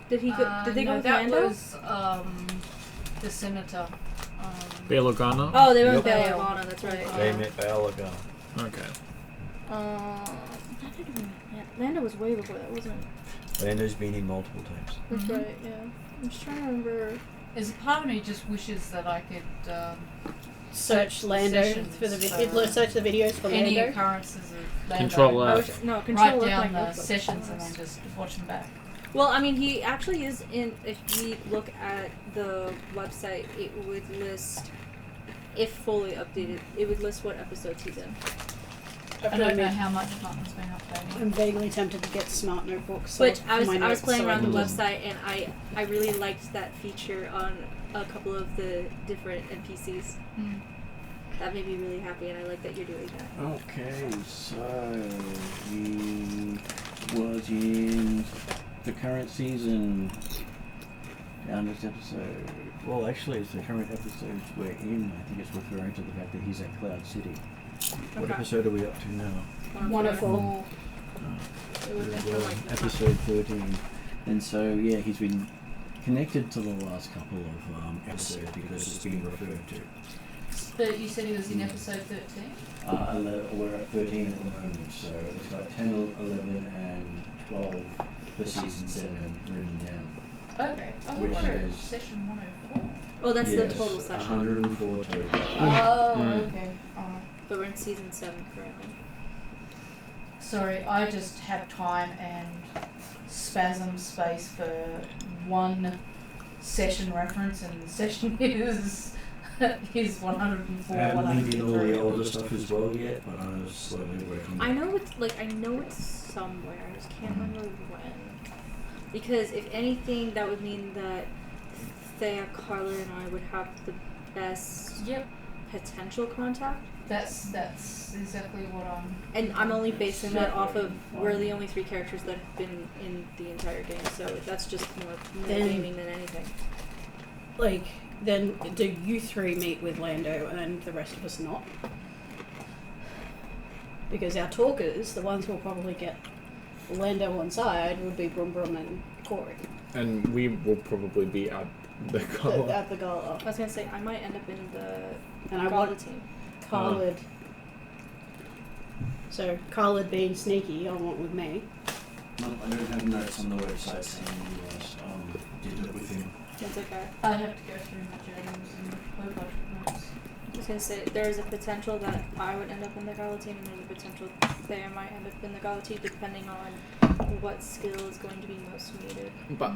Did he go? Did they go with that Lando? was the senator. Bail Organa. Oh, they were with Bail. Bail Organa, that's right. They met Baalaga. Okay. I think Lando was way before that, wasn't it? Lando's been in multiple times. That's right, yeah. I'm just trying to remember. Is a part of me just wishes that I could Search Lando sessions for the for search the videos for any Lando. occurrences of Lando. Control F. Control Write F, down my the notebook. sessions and then just watch them back. Well, I mean, he actually is in. If we look at the website, it would list, if fully updated, it would list what episodes he's in. I don't know how much Martin's been updating. I'm vaguely tempted to get smart notebooks. so Which I was my I was notes, playing so around the can website, and I really liked that feature on a couple of the different NPCs. That made me really happy, and I like that you're doing that. Okay, so he was in the current season. Down this episode. Well, actually, it's the current episodes we're in. I think it's referring to the fact that he's at Cloud City. What Okay. episode are we up to now? Wonderful. It was meant for, Well, like, the episode 13. And so, yeah, he's been connected to the last couple of episodes because it's been referred to. But you said he was in episode 13? We're at 13 at the moment, so it's got 10, 11, and 12 for season 7 written down. Okay. Oh, Which we're at is- session 104. Oh, that's Yes, the total session. 104 total. Oh, okay. But we're in season 7 currently. Sorry, I just have time and spasm space for one session reference, and the session is 104. I haven't leaned in all the 103. older stuff as well yet, but I was slowly working. I know it's somewhere. I just can't remember when. Because if anything, that would mean that Thea, Carla, and I would have the best Yep, potential contact. that's exactly what I'm. And I'm only basing that off of we're the only 3 characters that have been in the entire game, so that's just more Then- gaming than anything. Then do you 3 meet with Lando and the rest of us not? Because our talkers, the ones who'll probably get Lando on side, would be Brum Brum and Corey. And we will probably be at The gala. at the gala. I was gonna say I might end up in the And I gala want team. Khalid. So Khalid being sneaky, I want with me. Well, I don't have notes on the website saying you did it with him. That's okay. I'd have to go through my journals and hope I've notes. I was gonna say there's a potential that I would end up in the gala team, and there's a potential they might end up in the gala team, depending on what skill is going to be most needed. But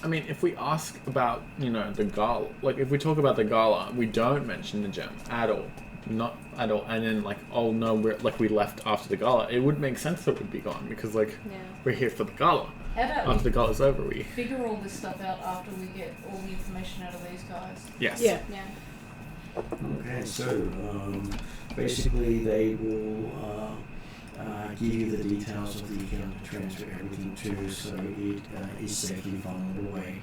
I mean, if we ask about the gala, like if we talk about the gala, we don't mention the gem at all, not at all, and then like, oh no, we left after the gala. It would make sense that we'd be gone because like we're here for the gala. How about After the gala's over, we figure all this stuff out after we get all the information out of these guys? yes. Yeah. Yeah. Okay, so basically they will give you the details of the account to transfer everything to, so it is safely funneled away.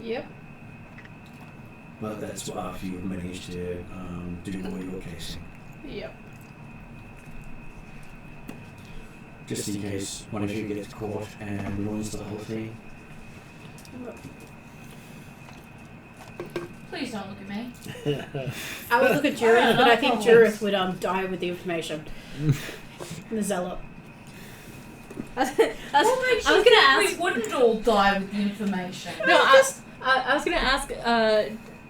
Yep. But that's after you've managed to do all your casing. Yep. Just in case one of you gets caught and ruins the whole thing. Please don't look at me. I would look at Jurith, but I think Jurith would die with the information. The zealot. I was What makes I you was gonna think ask. we wouldn't all die with the information? No, I was gonna ask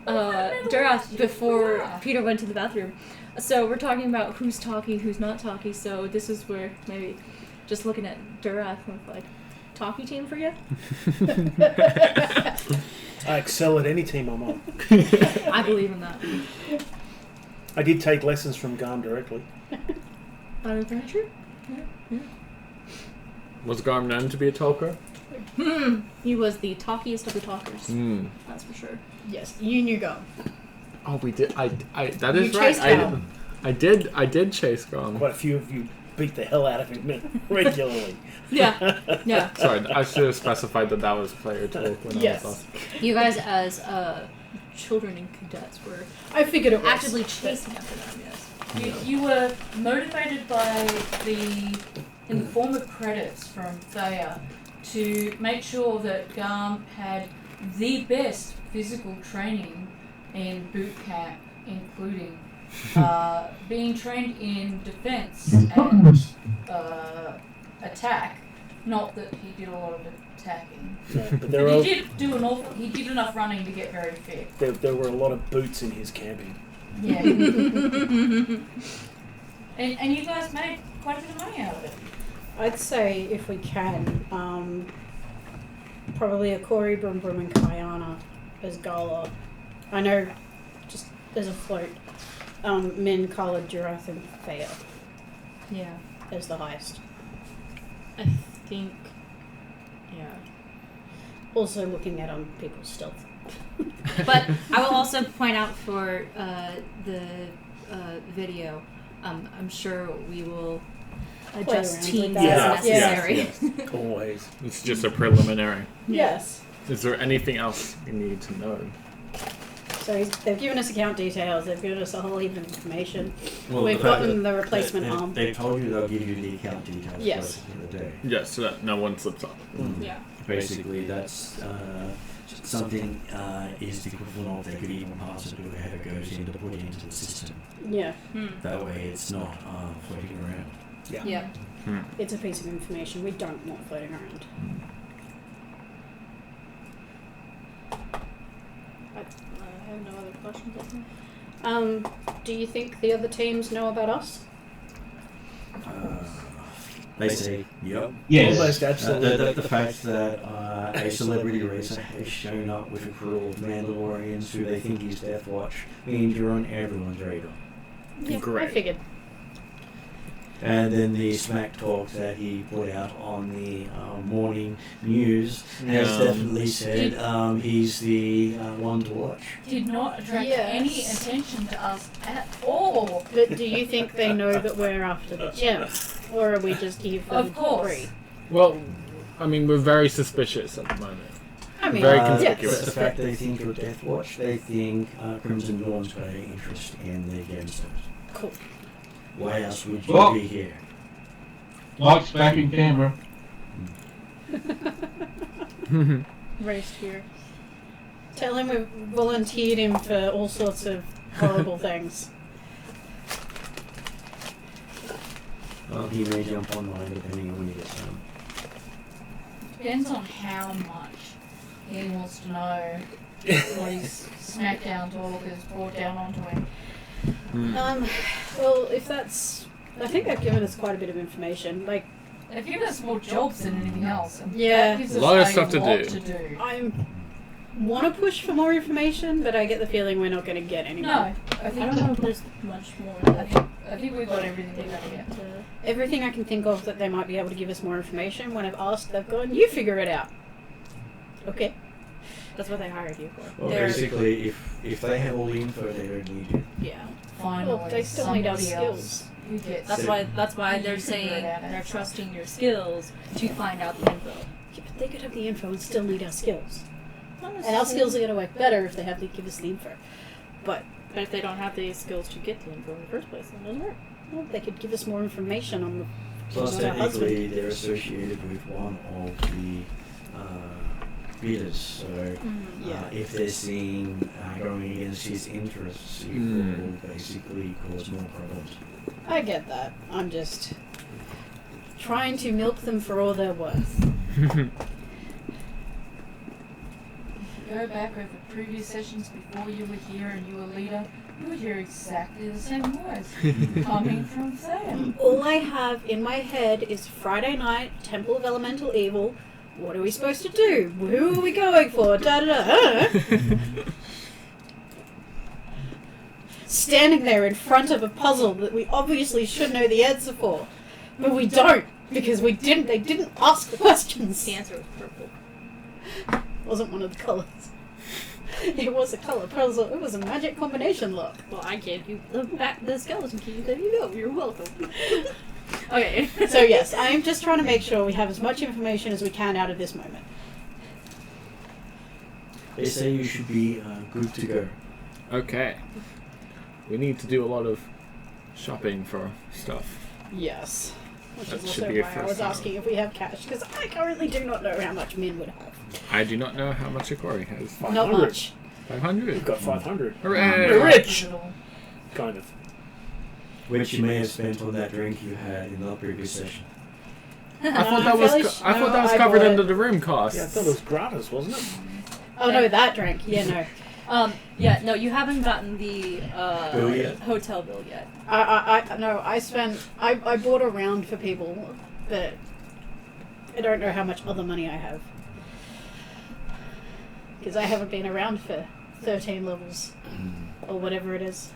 Darath before Peter went to the bathroom. So we're talking about who's talkie, who's not talkie. So this is where maybe just looking at Darath with like talkie team for you. I excel at any team I'm on. I believe in that. I did take lessons from Garm directly. Adventure? Was Garm known to be a talker? He was the talkiest of the talkers. That's for sure. Yes, you knew go. Oh, we did. That is You right. chased Garm. I did chase Garm. Quite a few of you beat the hell out of him regularly. Yeah. Yeah. Sorry, I should have specified that was player talk when Yes. I was asking. You guys as children and cadets were I figured it was. actively chasing after them, yes. You were motivated by in the form of credits from Thea to make sure that Garm had the best physical training in boot camp, including being trained in defense and attack. Not that he did a lot of attacking. No, but But there he did enough running to get very fit. there were a lot of boots in his camping. Yeah. and you guys made quite a bit of money out of it. I'd say if we can, probably a Corey, Brum Brum, and Kayana as Gala. I know, just as a float, Min, Khalid, Jurath, and Thea Yeah. as the highest. I think. Yeah. Also looking at people's stealth. But I will also point out for the video, I'm sure we will adjust around with teams that. as Yeah. necessary. Yes. Always. It's just a preliminary. Yes. Is there anything else you need to know? So they've given us account details, they've given us a whole heap of information. Well, We've the fact gotten that the replacement arm. They've told you they'll give you the account details Yes. closer to the day. Yes, so that no one slips up. Yeah. Basically, that's something is the equivalent of they could even pass it to whoever goes in to put it into the system. Yeah, That way it's not floating around. Yeah. Yeah. it's a piece of information we don't want floating around. I have no other questions. I think. Do you think the other teams know about us? They say, yep. Yes. Almost absolutely. The fact that a celebrity racer has shown up with a crew of Mandalorians who they think is Death Watch means you're on everyone's radar. Yeah, Great. I figured. And then the smack talk that he put out on the morning news has Yeah. definitely said he's the one to watch. Did not attract Yes. any attention to us at all. But do you think they know that we're after the gem? Or are we just here for Of the course. debris? Well, I mean, we're very suspicious at the moment. I mean, Very yes. conspicuous. The fact they think you're Death Watch, they think Crimson Dawn's got an interest in the Genesys. Cool. Why else would you Well- be here? Mike's back in camera. Raised here. Tell him we've volunteered him for all sorts of horrible things. Well, he may jump online depending on when he gets home. Depends on how much he wants to know what his SmackDown talk is brought down onto him. Well, if that's... I think they've given us quite a bit of information. Like, They've given us more jobs than anything else. And Yeah. that gives A lot us of stuff to lot do. I want to push for more information, but I get the feeling we're not going to get any more. No, I I think don't know if there's much more. I think we've got everything we're going to get. Everything I can think of that they might be able to give us more information, when I've asked, they've gone, you figure it out. Okay. That's what they hired you for. Well, They're- basically, if they have all the info, they don't need you. Yeah. Finally, Well, they still need our somebody else skills. who gets That's why You they're figure saying it out they're outside. trusting your skills to find out the info. Yeah, but they could have the info and still need our skills. Not And our skills are going to work better if they have to give us the info. But, But if they don't have the skills to get the info in the first place, then it doesn't work. well, they could give us more information on the... Plus, on our husband. technically, they're associated with one of the bidders, so Yeah. if they're seen going against his interests, it will basically cause more problems. I get that. I'm just trying to milk them for all they're worth. Go back over previous sessions before you were here and you were leader, you would hear exactly the same words coming from Sam. All I have in my head is Friday night, Temple of Elemental Evil. What are we supposed to do? Who are we going for? Da da da. Standing there in front of a puzzle that we obviously should know the answer for, but we don't because we didn't. They didn't ask the questions. The answer was purple. Wasn't one of the colors. It was a color puzzle. It was a magic combination lock. Well, I gave you the skeleton key. There you go. You're welcome. Okay. So yes, I am just trying to make sure we have as much information as we can out of this moment. They say you should be good to go. Okay. We need to do a lot of shopping for stuff. Yes. Which That is should also be a why I first was time. asking if we have cash, because I currently do not know how much Min would have. I do not know how much Ikori has. Not 500. much. 500. We've got 500. Hooray! We're rich! Kind of. Which you may have spent on that drink you had in the previous session. I thought that was I thought that was covered under the room costs. Yeah, I thought it was gratis, wasn't it? Oh no, that drink. Yeah, no. Yeah, no, you haven't gotten the Bill yet? hotel bill yet. I bought a round for people, but I don't know how much other money I have. Because I haven't been around for 13 levels, or whatever it is.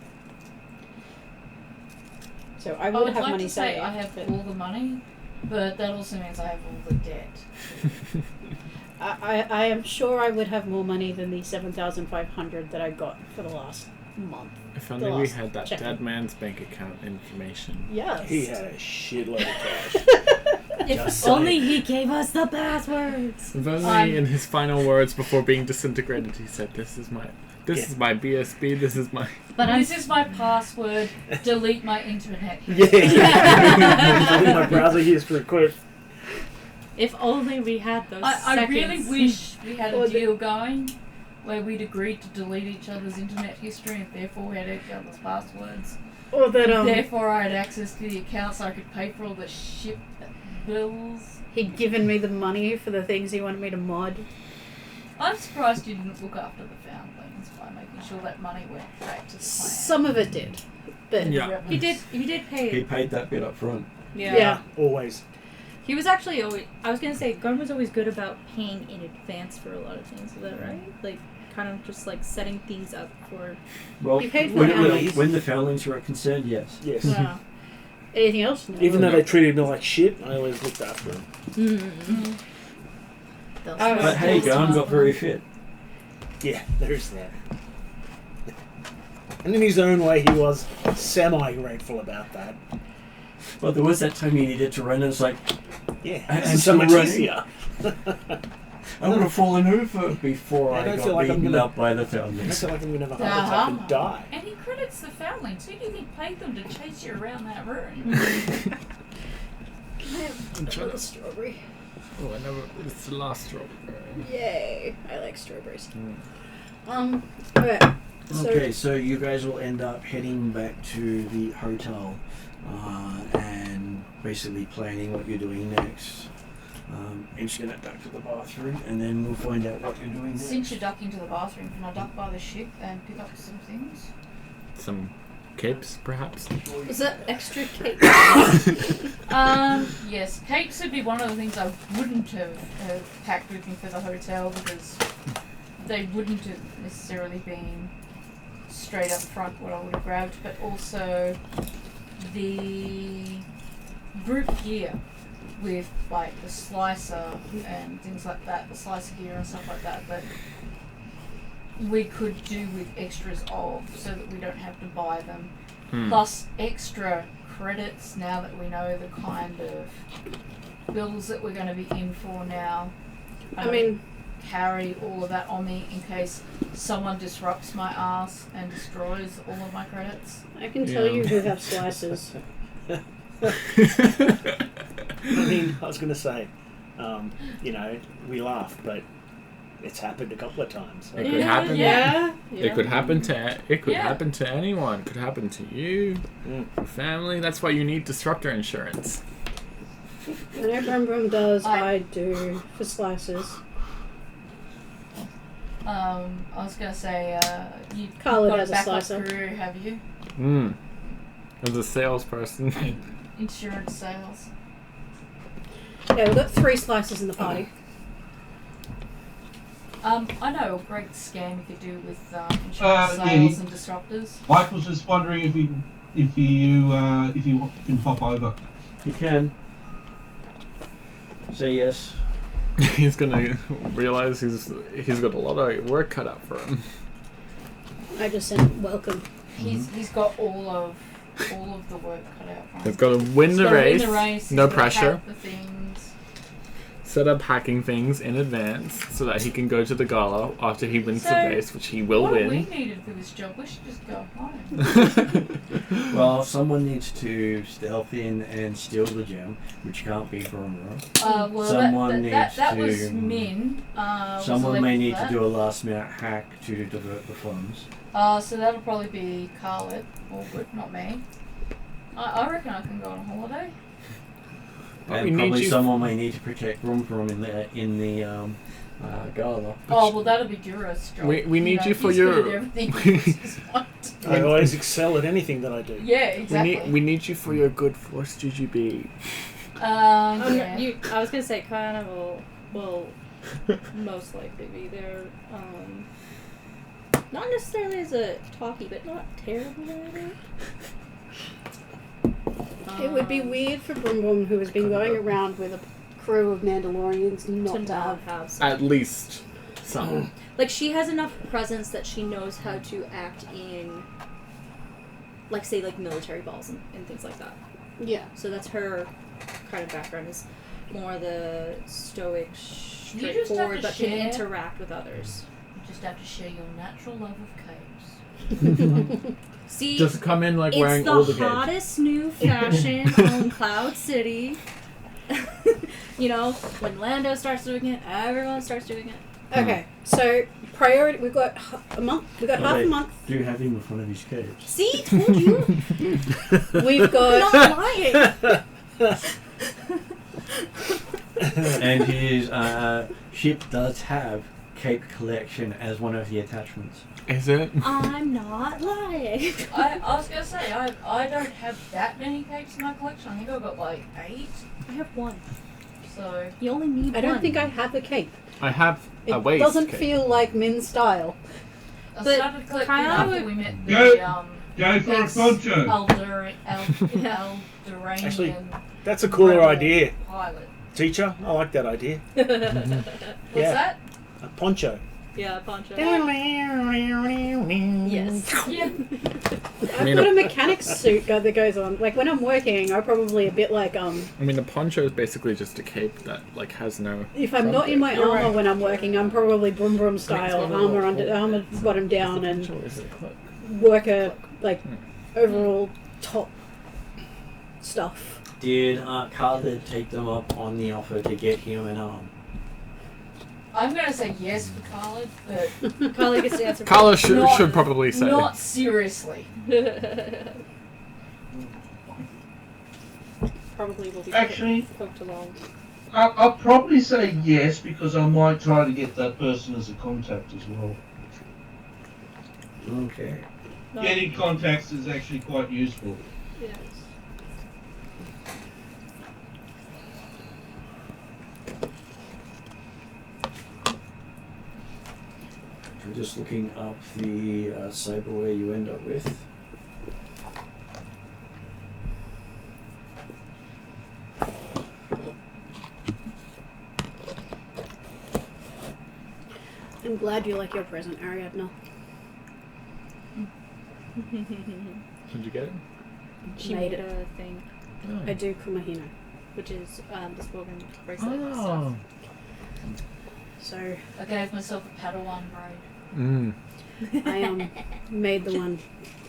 So I I would would have like money to say saved. I have but all the money, but that also means I have all the debt. I am sure I would have more money than the 7,500 that I got for the last month. If The only we last had that check. dead man's bank account information. Yes. He had a shitload of cash. If Just only saying. he gave us the passwords. If only in his final words before being disintegrated, he said, "This is my BSB. This is my." But This is my password. Delete my internet. Yeah. Delete my browser history quick. if only we had those I really seconds. wish we had a Well, deal going where we'd agreed to delete each other's internet history and therefore we had each other's passwords. Or that Therefore I had access to the account so I could pay for all the ship bills. he'd given me the money for the things he wanted me to mod. I'm surprised you didn't look after the foundlings by making sure that money went back to the clan. Some of it did, but Yeah. He did pay He it. paid that bit up front. yeah. Always. He was actually always. I was gonna say, Gunn was always good about paying in advance for a lot of things. Is that right? Like, kind of just like setting things up for. Well, He paid for when, the when, families. when the foundlings were concerned, yes. Yes. Yeah. Anything else? No. Even though they treated me like shit, I always looked after them. Mm-hmm. But hey, Gunn got very fit. Yeah, there's that. And in his own way, he was semi-grateful about that. But there was that time he needed to run and it's like, Yeah, And this is so much still running. easier. I would have fallen over before I I don't got feel like I'm beaten gonna- up by the I foundlings. feel like I'm going to have a heart attack and die. And he credits the foundlings. Who do you think paid them to chase you around that room? Can I have I'm trying a to- strawberry? Oh, I never. It's the last strawberry. Yay! I like strawberries. Mm. Okay. So, Okay, so you guys will end up heading back to the hotel and basically planning what you're doing next. I'm just going to duck to the bathroom and then we'll find out what you're doing next. Since you're ducking to the bathroom, can I duck by the ship and pick up some things? Some capes, perhaps. is that extra cake? Yes, capes would be one of the things I wouldn't have packed with me for the hotel because they wouldn't have necessarily been straight up front what I would have grabbed, but also the group gear with like the slicer and things like that, the slicer gear and stuff like that, that we could do with extras of so that we don't have to buy them. Plus extra credits now that we know the kind of bills that we're going to be in for now. I mean, carry all of that on me in case someone disrupts my ass and destroys all of my credits. I can tell you who have slices. I mean, I was going to say, we laugh, but it's happened a couple of times. It could happen. Yeah. It could happen to. It could Yeah. happen to anyone. It could happen to you, your family. That's why you need disruptor insurance. Whenever Brum Brum does, I- I do for slices. I was going to say, you've Khaled got has a a backup slicer. career, have you? As a salesperson. Insurance sales. Yeah, we've got 3 slices in the party. I know a great scam you could do with insurance Yeah, sales and disruptors. Mike was just wondering if you can pop over. You can. Say yes. He's gonna realize he's got a lot of work cut out for him. I just said welcome. He's got all of the work cut out for him. He's got to win He's the gotta race. win the race. No he's gotta pressure. hack the things. Set up hacking things in advance so that he can go to the gala after he wins the So, race, which he will What do we win. need for this job? We should just go home. Well, someone needs to stealth in and steal the gem, which can't be from Well, Someone that needs was to- Min. Was Someone may elected need for to that. do a last minute hack to divert the funds. So that'll probably be Khaled. All good, not me. I reckon I can go on holiday. But we And need probably you- someone may need to protect Rum in the gala. Oh, well, that'll be Dura's job. We need you for he's your- good at everything. He's just like- I always excel at anything that I do. yeah, exactly. We need you for your good force GGB. Yeah. I was gonna say kind of will most likely be there. Not necessarily as a talkie, but not terribly at it. It would be weird for Brum Brum, who has been going around with a crew of Mandalorians, not to have. have some. At least some. Like, she has enough presence that she knows how to act in, like, say, like, military balls and things like that. Yeah. So that's her kind of background, is more the stoic, have straightforward, to but can share. interact with others. You just have to share your natural love of capes. See, Just come in like it's wearing all the the capes. hottest new fashion on Cloud City. You know, when Lando starts doing it, everyone starts doing it. Okay, so priority. We've got a month. We've got half a month. Do have him in front of his cage. See, told you. We've I'm got. not lying. And his ship does have cape collection as one of the attachments. Is it? I'm not lying. I was going to say, I don't have that many capes in my collection. I think I've got like 8. I have one. So, You only need I one. don't think I have a cape. I have a It waist doesn't cape. feel like Min's style. I But started collecting kinda after would- we met Go. the Go for a ex poncho. Eldoranian Actually, That's a cooler rebel idea, pilot. teacher. I like that idea. What's Yeah. that? A poncho. Yeah, poncho. Yes. Yeah. I've got a mechanic's suit that goes on. Like when I'm working, I'm probably a bit like I mean, the poncho is basically just a cape that like has no. If I'm not in my You're armor right. when I'm working, I'm probably Brum Brum style, It's got a little- armor bottom down, and Is it a cloak? worker like overall top stuff. Did Khalid take them up on the offer to get him an arm? I'm going to say yes for Khalid, but Khalid gets to answer. Carla Not- should probably say. not seriously. Probably will be Actually, poked along. I'll probably say yes because I might try to get that person as a contact as well. Okay. No. Getting contacts is actually quite useful. Yes. I'm just looking up the cyberware you end up with. I'm glad you like your present, Ariadne. Did you get it? She Made made it. a thing, Oh. I do Kumahino. which is the spoken bracelet and Oh. stuff. So I gave myself a Padawan braid. Mm. I made the one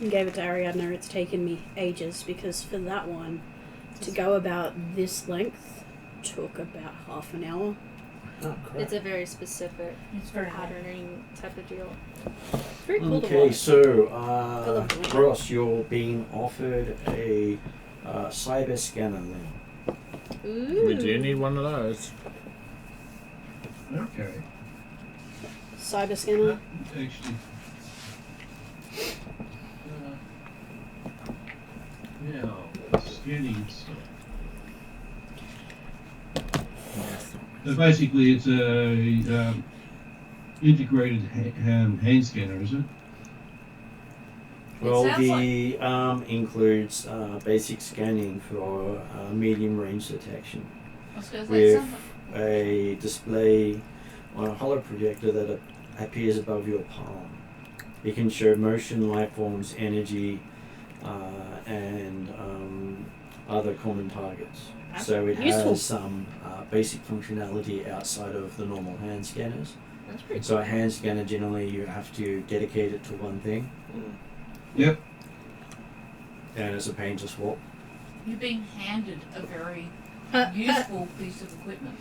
and gave it to Ariadne. It's taken me ages because for that one to go about this length took about half an hour. Oh, crap. It's a very specific It's very patterning type of deal. It's very cool to Okay, watch. so love it. Ross, you're being offered a cyber scanner then. Ooh. We do need one of those. Okay. Cyber scanner. Actually. Now, scanning stuff. So basically, it's a integrated hand scanner, is it? Well, sounds the arm includes basic scanning for medium range detection I was going to say, it with sounds like a display on a hollow projector that appears above your palm. It can show motion, life forms, energy, and other common targets. So it Useful. has some basic functionality outside of the normal hand scanners. That's pretty So a hand scanner, generally you have to dedicate it to one thing, Yep. and it's a pain to swap. you're being handed a very useful piece of equipment.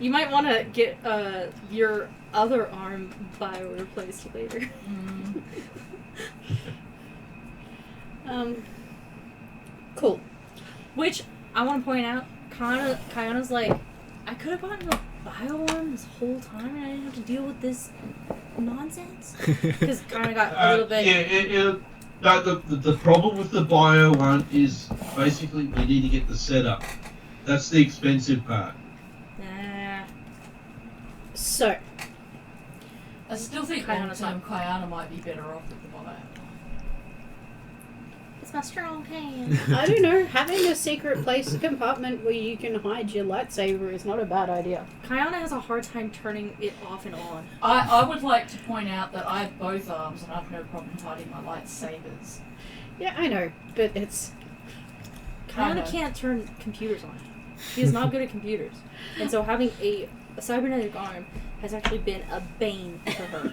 You might want to get your other arm bio replaced later. Cool. Which I want to point out, Kayana's like, I could have gotten a bio arm this whole time and I didn't have to deal with this nonsense. Because Kayana got a little bit. The problem with the bio one is basically we need to get the setup. That's the expensive part. Nah. So I still think Kayana's long-term Kayana might be better off with the bio. It's my strong hand. I don't know. Having a secret place compartment where you can hide your lightsaber is not a bad idea. Kayana has a hard time turning it off and on. I would like to point out that I have both arms and I have no problem hiding my lightsabers. Yeah, I know, but it's Kayana can't turn computers on. She is not good at computers. And so having a cybernetic arm has actually been a bane to her.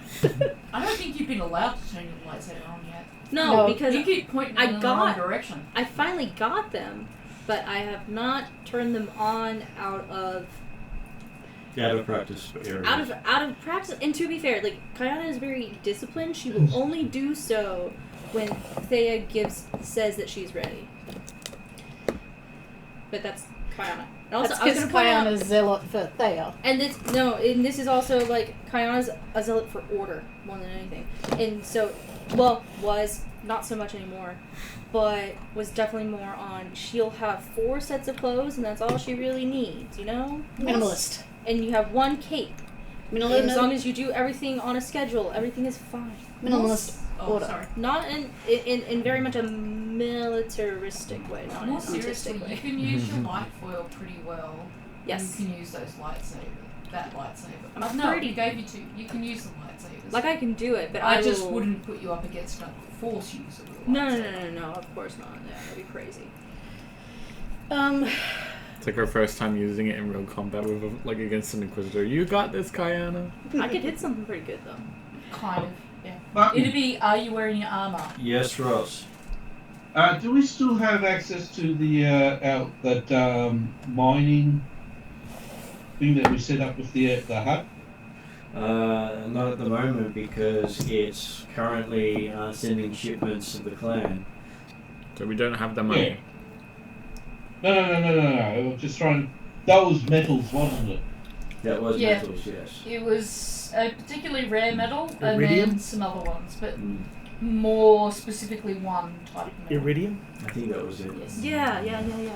I don't think you've been allowed to turn your lightsaber on yet. No, No. because You keep pointing I in the wrong got- direction. I finally got them, but I have not turned them on out of Practice area. out of practice. And to be fair, like Kayana is very disciplined. She will only do so when Thea says that she's ready. But that's Kayana. And also, that's I was because gonna point out, Kayana's zealot for Thea. and this is also like Kayana's a zealot for order more than anything. And so, was not so much anymore, but was definitely more on. She'll have 4 sets of clothes, and that's all she really needs, you know. Minimalist. And you have 1 cape. And as long as you do everything on a schedule, everything is fine. Minimalist Oh, order. sorry. Not in very much a militaristic way, not in More an seriously, artistic you way. can use your light foil pretty well. Yes. You can use those that lightsaber. I'm No, pretty- you gave you 2. You can use the lightsabers. Like I can do it, but I just will- wouldn't put you up against a force user with a No, lightsaber. of course not. Yeah, that'd be crazy. It's like our first time using it in real combat with like against an Inquisitor. You got this, Kayana. I could hit something pretty good though. Kind of, yeah. But It'd be, are you wearing your armor? Yes, Ross. Do we still have access to the mining thing that we set up with the hut? Not at the moment because it's currently sending shipments to the clan. So we don't have the money. No. I was just trying. That was metals, wasn't it? That was Yeah. metals, yes. It was a particularly rare metal, and Iridium? then some other ones, but Mm. more specifically one type of metal. Iridium? I think that was it. Yes. Yeah.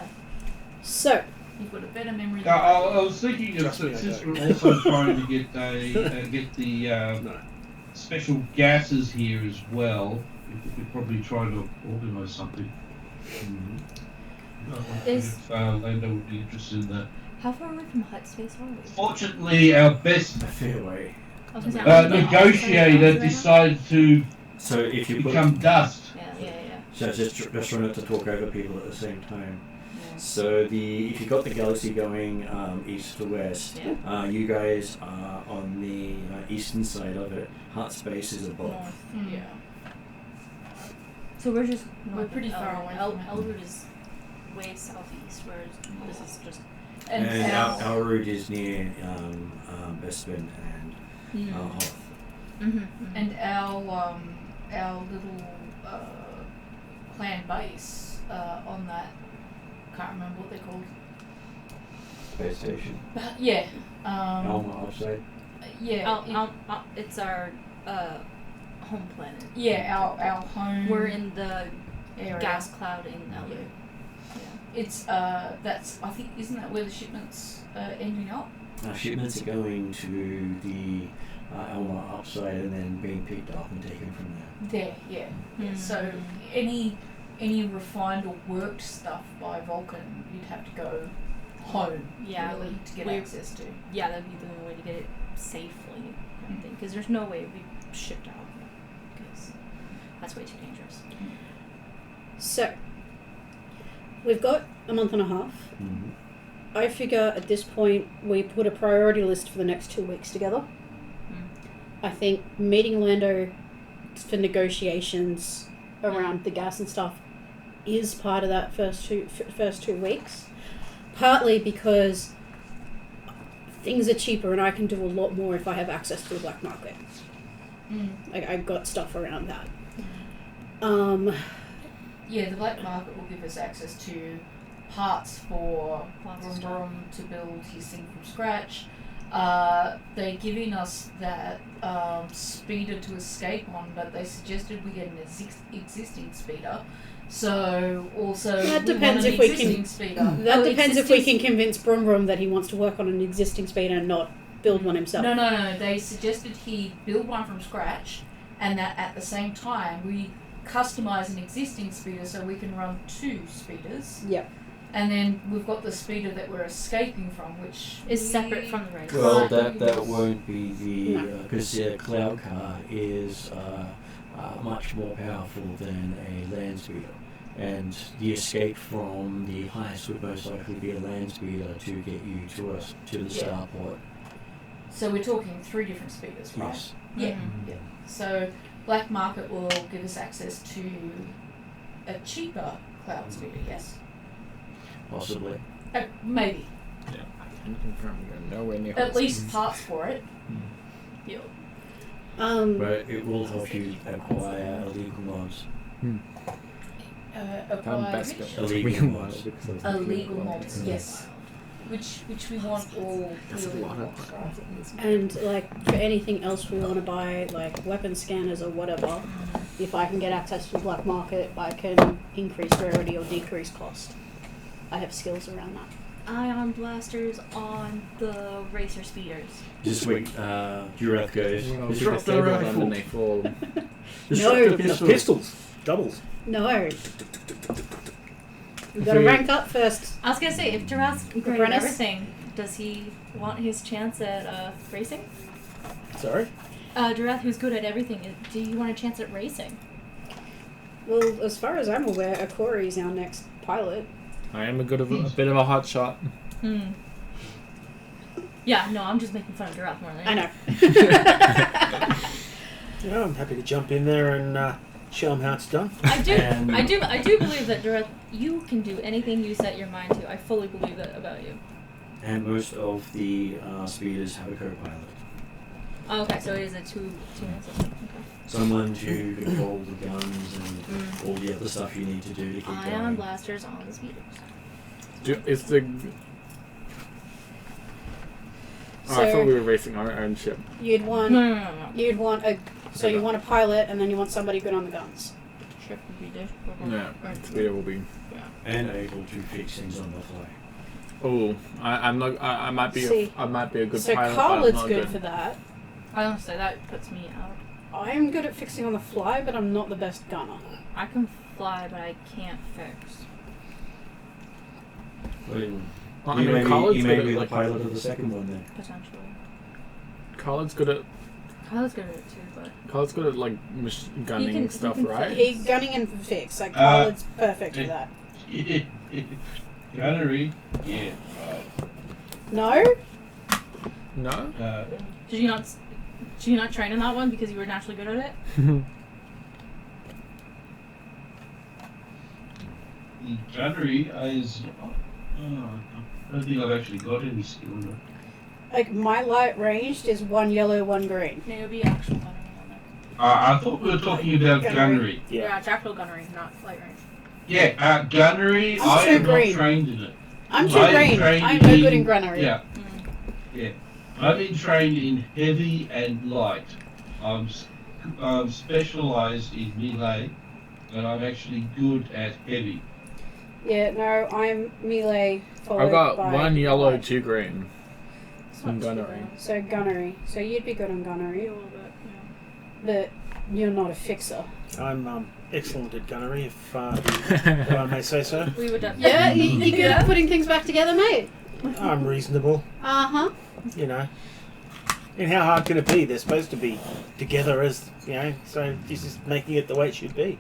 So, You've got a better memory. I was thinking of Trust me, I since don't. we're also trying to get get the No. special gases here as well. We could probably try to organise something. Mhm. Is- If Lando would be interested in that. How far away from hut space are we? Fortunately, our best A fair way. I was gonna say, are we on the negotiator outside decided to So if you put, become dust. right now? Yeah. so just trying not to talk over people at the same time. Yeah. So if you got the galaxy going east to west, Yeah. you guys are on the eastern side of it. Hut space is above. North. Mm. Yeah. So we're just We're pretty far away from it. Elrood is way southeast, whereas this is just. And, And our, our route is near Bespin and Hoth. and our little clan base on that. Can't remember what they're called. Space station. But yeah. Alma offside. Yeah. It's our home planet. our home. We're in the area. gas cloud in Elrood. Yeah. It's that's I think isn't that where the shipments ending up? Shipments are going to the Alma upside and then being picked up and taken from there. There, yeah. Mm. So any refined or worked stuff by Vulcan, you'd have to go home Yeah, really to get we- access to. Yeah, that'd be the only way to get it safely, kind of thing. Because there's no way we shipped out. Because that's way too dangerous. so we've got a month and a half. Mm-hmm. I figure at this point we put a priority list for the next 2 weeks together. I think meeting Lando for negotiations around the gas and stuff is part of that first 2 weeks. Partly because things are cheaper and I can do a lot more if I have access to the black market. Like I've got stuff around that. Yeah, the black market will give us access to parts for Lots of Brum stuff. Brum to build his thing from scratch. They're giving us that speeder to escape on, but they suggested we get an existing speeder. So also That we depends want if an we can- existing speeder. That depends if we can convince Brum Brum that he wants to work on an existing speeder and not build one himself. No. They suggested he build one from scratch, and that at the same time we customize an existing speeder so we can run 2 speeders. Yep. And then we've got the speeder that we're escaping from, which Is separate from the race. Well, Right. that won't be the No. because the cloud car is much more powerful than a land speeder, and the escape from the heist would most likely be a land speeder to get you to us to the Yeah. starport. So we're talking 3 different speeders, right? Yes. Yeah. Mhm. Yeah. So Black Market will give us access to a cheaper cloud speeder, yes. Possibly. Maybe. Yeah, I can confirm we're nowhere near At hot least space. parts for it. Yep. But it will help you acquire illegal mobs. Acquire best which? go. Illegal We mobs. want because of Illegal the- mobs, yes. Which we want all That's a illegal lot mobs, of right? And like for anything else we want to buy, like weapon scanners or whatever, if I can get access to the black market, I can increase rarity or decrease cost. I have skills around that. Ion blasters on the racer speeders. Just wait. Jurath goes. Well, Disrupt the because they run rifle. and they fall. Disrupt No. the pistol. Pistols. Doubles. No. We've got to We- rank up first. I was gonna say, if Giraffe's great at Apprentice? everything, does he want his chance at racing? Sorry? Giraffe, who's good at everything, do you want a chance at racing? Well, as far as I'm aware, Akori's our next pilot. I am a bit of a hot shot. Yeah, no, I'm just making fun of Giraffe more than I anything. know. Yeah, I'm happy to jump in there and Show them how it's done. I do. And- I do believe that Darth, you can do anything you set your mind to. I fully believe that about you. And most of the speeders have a co-pilot. Oh, okay, so it is a two-man system. Okay. Someone to control the guns and all the other stuff you need to do to keep Ion going. blasters on the speeders. Is the... Oh, I thought we were racing our own ship. You'd want No. you'd want a so you want a pilot, and then you want somebody good on the guns. Ship would be dish. Yeah, speeder will be... And able to fix things on the fly. Oh, I'm not... I might be See, a good So pilot, but I'm Khaled's not good for that. I don't say that puts me out. I'm good at fixing on the fly, but I'm not the best gunner. I can fly, but I can't fix. Well, Well, you may Khaled's be good the at, like... pilot of the second one then. Potentially. Khaled's good at... Kyle's good at it too, but Khaled's good at, like, gunning he stuff, can right? He gunning and fix. Like Khaled's perfect for that. Gunnery. Yeah. No? No? did you not train in that one because you were naturally good at it? Gunnery is. I don't think I've actually got any skill in it. Like my light ranged is 1 yellow, 1 green. No, it'll be actual gunnery on there. I thought we were talking about Gunnery. gunnery. Yeah, it's actual gunnery, not light range. Yeah, gunnery. I'm I too am green. not trained in it. I'm too I am green. trained I'm no good in gunnery. Yeah, yeah. I've been trained in heavy and light. I'm specialised in melee, and I'm actually good at heavy. Yeah, no, I'm melee followed I've got by 1 yellow, light. 2 green. It's not In too gunnery. bad. So gunnery. So you'd be good on Maybe gunnery, a little bit, but you're not a fixer. I'm excellent at gunnery, if I may say so. yeah. We would Yeah, you're good at putting things back together, mate. I'm reasonable, Uh-huh. you know. And how hard can it be? They're supposed to be together as, you know, so this is making it the way it should be.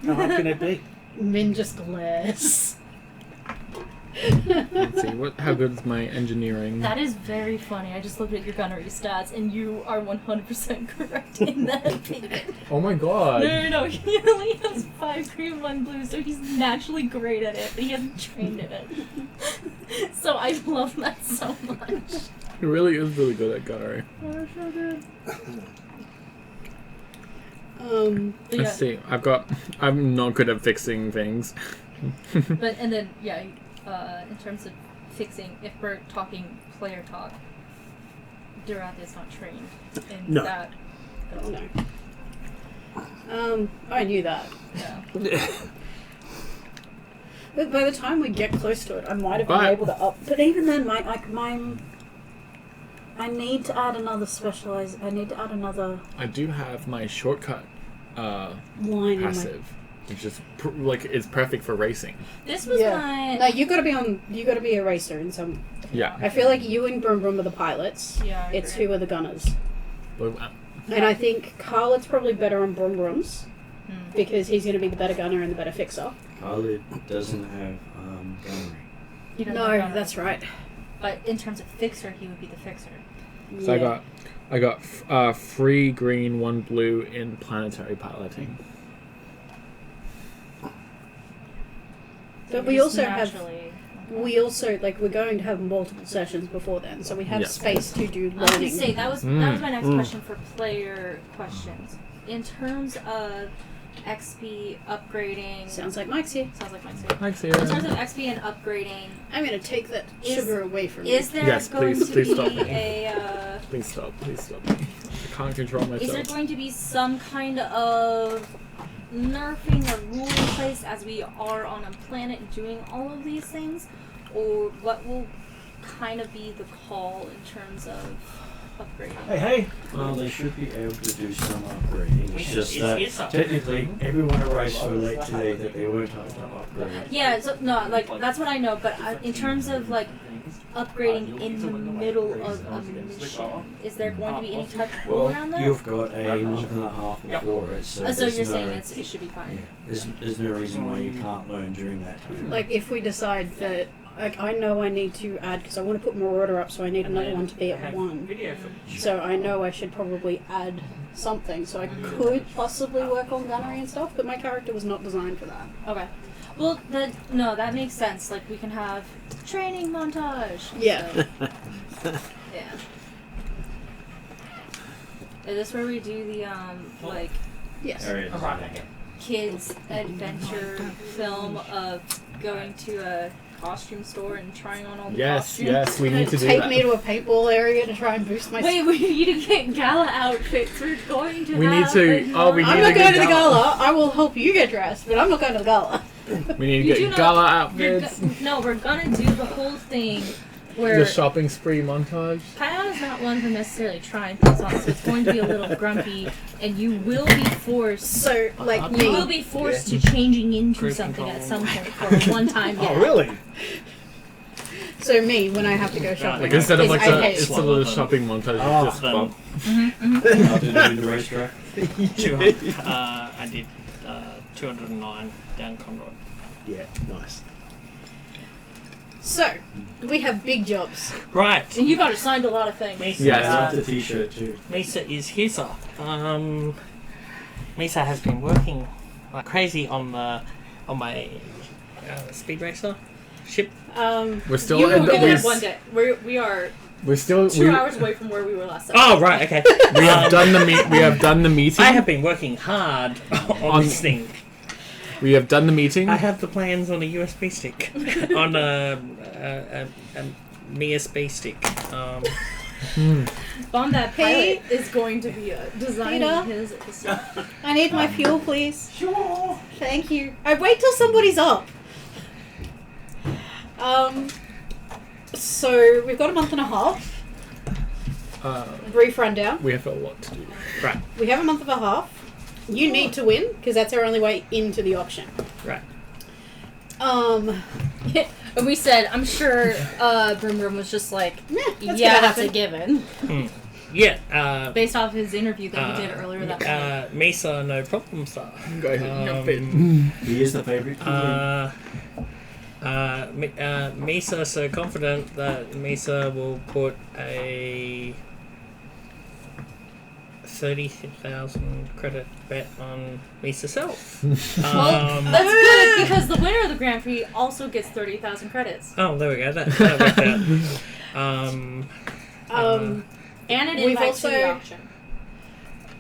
How hard can it be? Min just glares. Let's see, how good is my engineering? That is very funny. I just looked at your gunnery stats, and you are 100% correct in that opinion. Oh my god. No. He only has 5 green, 1 blue, so he's naturally great at it, but he hasn't trained in it. So I love that so much. He really is really good at gunnery. But yeah, Let's see, I'm not good at fixing things. but and then in terms of fixing, if we're talking player talk, Darth is not trained in No. that at all. No. I knew that. Yeah. But by the time we get close to it, I might have been But- able to up. But even then, I need to add another specialized. I need to add another I do have my shortcut line passive, which is it's perfect for racing. This in was my. Yeah. my No, you got to be on. You got to be a racer in some. Yeah. I feel like you and Brum Brum are the pilots. yeah. I It's agree. who are the gunners. But, And I think Khaled's probably better on Brum Brums Hmm. because he's going to be the better gunner and the better fixer. Khaled doesn't have gunnery. He doesn't No, have gunnery. that's right. But in terms of fixer, he would be the fixer. so Yeah. I got 3 green, 1 blue in planetary piloting. But we Just also have. naturally- We also we're going to have multiple sessions before then, so we have Yeah. space to do I was gonna learning. say that was Mm. my next Mm. question for player questions. In terms of XP upgrading, Sounds like Mike's here. sounds like mine too. Thanks, In terms Sierra. of XP and upgrading, I'm going to take that Is- sugar away from is there Yes, going please- to please be stop me. a Please stop. I can't control is there myself. going to be some kind of nerfing or rule in place as we are on a planet doing all of these things, or what will kind of be the call in terms of upgrading? Hey. Well, they should be able to do some upgrading. It's just that technically everyone arrived so late today that they weren't able to upgrade. Yeah, so no, that's what I know. But in terms of upgrading in the middle of a mission, is there going to be any type of rule around that? You've got a month and a half before it, so, So there's you're no, saying it should be fine. there's no reason why you can't learn during that time. Like if we decide that I know I need to add, because I want to put Marauder up, so I need another one to be at 1. Video footage. So I know I should probably add something. So I could possibly work on gunnery and stuff, but my character was not designed for that. Okay. Well, that makes sense. Like, we can have training montage. Yeah. So, yeah. Is this where we do the, like, Yes. kids' adventure film of going to a costume store and trying on all the costumes? Yes, we need to do Take that. me to a paintball area to try and boost my. Wait, we need to get gala outfits. We're going to We need have to- a oh, we I'm need not to going get to the gala. gala. I will help you get dressed, but I'm not going to the gala. We need to You do get not- gala You're outfits. no, we're gonna do the whole thing where The shopping spree montage. Kyle is not one for necessarily trying things on, so it's going to be a little grumpy, and you will be forced. So, like You will me. be forced to changing into Cruise something at control. some point for a one-time. Oh, really? So me, when I have to go shopping, Like instead of is like I a, hate it's a swap. little shopping montage. Oh, Just then- bump. After doing the racetrack. 200. I did 209 down Conroy. Yeah, nice. So, we have big jobs. Right. And you got assigned a lot of things. Misa, Yes. I love the t-shirt too. Misa is here, sir. Misa has been working like crazy on my speed racer ship. We're still You in will the, get We it have one day. We are we're still 2 hours away from where we were last time. Oh, right, okay. we have done the we have done the meeting. I have been working hard on this thing. We have done the meeting. I have the plans on a USB stick. On a USB stick. Bomb that Hey. pilot is going to be designing Peter? his stuff. I need my fuel, please. Sure. Thank you. I wait till somebody's up. So we've got a month and a half. Brief rundown. We have a lot to do. Right, We have a month and a half. You need to win because that's our only way into the auction. right. And we said, I'm sure Broom Broom was just like, That's yeah, gonna that's a happen. given. Yeah, Based off his interview that he did earlier that morning. Misa, no problem, sir. Go ahead. Jump in. He is the favourite. Misa so confident that Misa will put a 30,000 credit bet on Misa self. Well, that's good because the winner of the Grand Prix also gets 30,000 credits. Oh, there we go. That worked out. And an We've invite to the also- auction.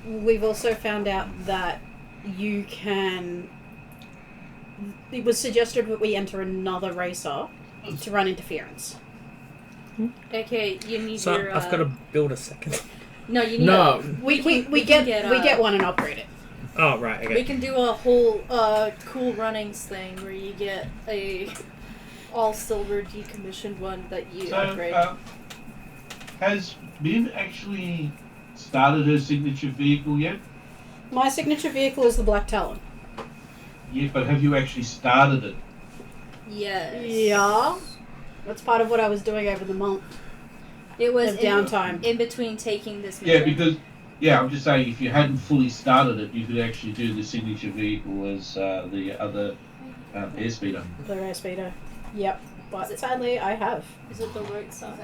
We've also found out that you can. It was suggested that we enter another racer to run interference. Okay, you need So your. I've got to build a second. No, you need. No. We can get one and upgrade it. Oh, right. Okay. We can do a whole cool runnings thing where you get a all silver decommissioned one that you upgrade. So, has Min actually started her signature vehicle yet? My signature vehicle is the Black Talon. Yeah, but have you actually started it? Yes. Yeah. That's part of what I was doing over the month It was of downtime. in between taking this. Yeah, mission. because I'm just saying if you hadn't fully started it, you could actually do the signature vehicle as the other airspeeder. The Rare Speeder. Yep. But Is it- sadly, I have. Is it the right side?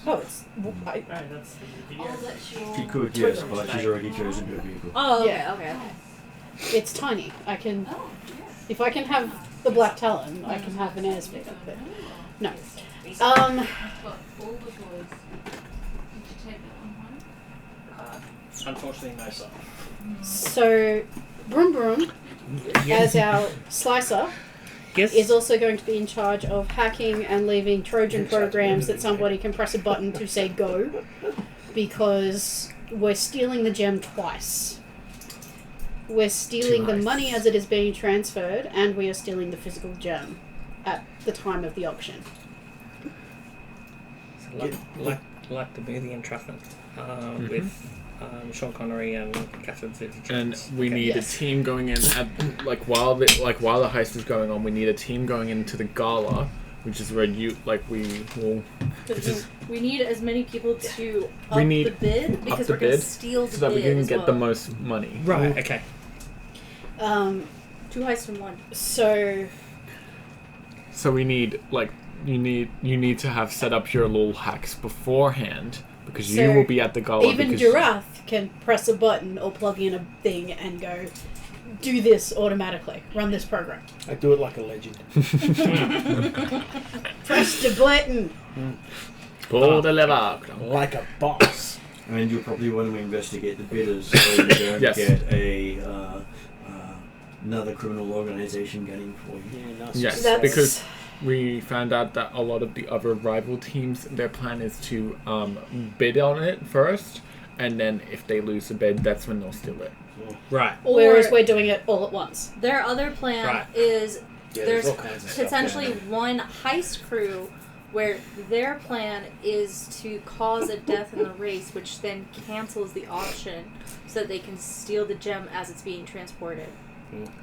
Oh, it's. I, Right, that's the video. Oh, that's your... She could, yes, but she's already chosen her vehicle. Oh, okay, Yeah. okay. it's tiny. I can. Oh, yes. If I can have the Black Talon, I can have an air speeder. But no. But all the toys. Did you take that one home? Unfortunately, no, sir. So, Broom Broom, as our slicer, Yes. is also going to be in charge of hacking and leaving Trojan programs that somebody can press a button to say go, because we're stealing the gem twice. We're stealing the money as it is being transferred, and we are stealing the physical gem at the time of the auction. So like the movie Entrapment with Sean Connery and Catherine Zeta-Jones. And we need Yes. a team going in at while the heist is going on. We need a team going into the gala, which is where We need as many people to up We need the bid because the we're going to bid steal the so that bid we can as get well. the most money. Right. Okay. Two heists in one. So So we need you need to have set up your little hacks beforehand because So, you will be at the gala. Even because Girath can press a button or plug in a thing and go, do this automatically. Run this program. I do it like a legend. Press the button. pull the lever. Like a boss. And you'll probably want to investigate the bidders so you don't Yes. get another criminal organization gunning for you. Yeah, nice. Yes, That's- because we found out that a lot of the other rival teams, their plan is to bid on it first, and then if they lose the bid, that's when they'll steal it. Right. Whereas we're doing it all at once. Their other plan Right. is Yeah, there's all kinds of stuff potentially down there. one heist crew where their plan is to cause a death in the race, which then cancels the auction so that they can steal the gem as it's being transported.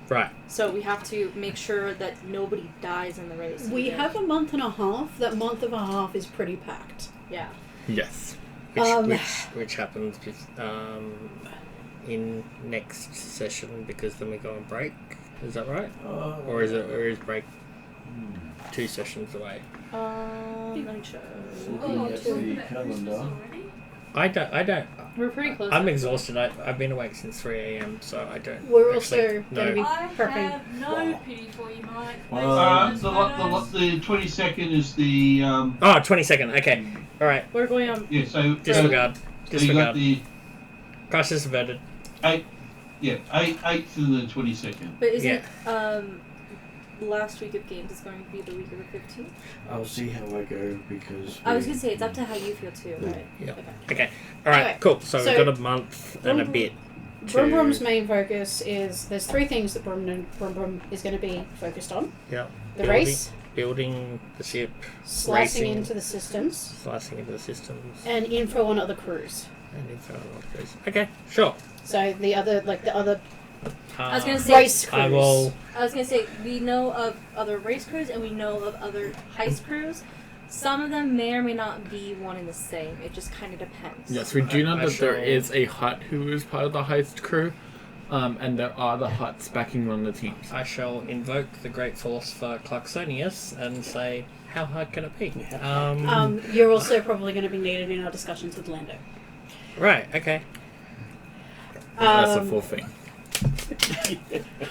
Right. So we have to make sure that nobody dies in the race. We either. have a month and a half. That month and a half is pretty packed. Yeah. Yes. Which happens in next session because then we go on break. Is that right? Or is break 2 sessions away? Let me check. Looking at the calendar. I don't. We're pretty close. I'm exhausted. I've been awake since 3 a.m. so I don't. We're actually also going to be I prepping. have no pity for you, Mike. The 22nd is the Oh, 22nd. Okay. All right. We're going on. yeah. So Disregard. so you got Disregard. the Crisis averted. 8th and the 22nd. But isn't last week of games is going to be the week of the 15th? I'll see how I go because. I was going to say it's up to how you feel too, right? Yeah. Okay. Okay. All right. Okay. Cool. So, So- we've got a month and a bit. Brum Brum's main focus is there's 3 things that Brum Brum is going to be focused on: Yeah. the race, Building the ship, slicing racing. into the systems, slicing into the systems, and info on other crews. and info on what goes. Okay. Sure. So the other I was going to say race crews. I will. I was going to say, we know of other race crews and we know of other heist crews. Some of them may or may not be one and the same. It just kind of depends. Yes, we do know I that there shall- is a Hutt who is part of the heist crew, and there are the Hutts backing one of the teams. I shall invoke the great philosopher Clarksonius and say, how hard can it be? You're also probably going to be needed in our discussions with Lando. Right. Okay. That's a full thing.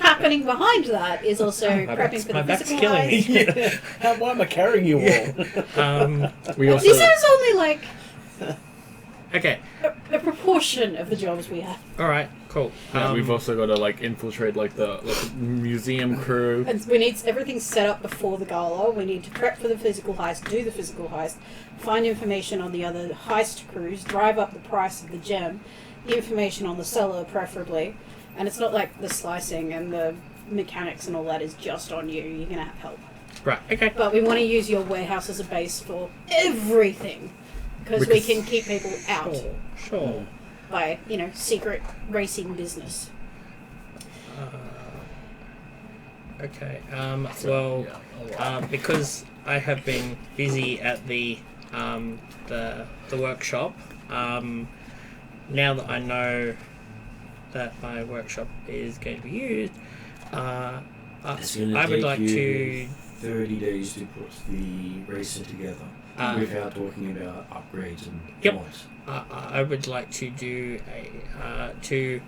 Happening behind that is also My prepping back's, for my the back's physical killing me. heist. Why am I carrying you all? We also This is only like Okay. a proportion of the jobs we have. All right. Cool. we've also got to infiltrate the museum crew. And we need everything set up before the gala. We need to prep for the physical heist, do the physical heist, find information on the other heist crews, drive up the price of the gem, information on the seller preferably. And it's not like the slicing and the mechanics and all that is just on you. You're going to have help. Right. Okay. But we want to use your warehouse as a base for everything. Because we can keep people out Sure. by, secret racing business. Okay. Because I have been busy at the workshop. Now that I know that my workshop is going to be used, It's going to I would take like you to. 30 days to put the racer together without talking about upgrades and Yep. mods. I would like to do to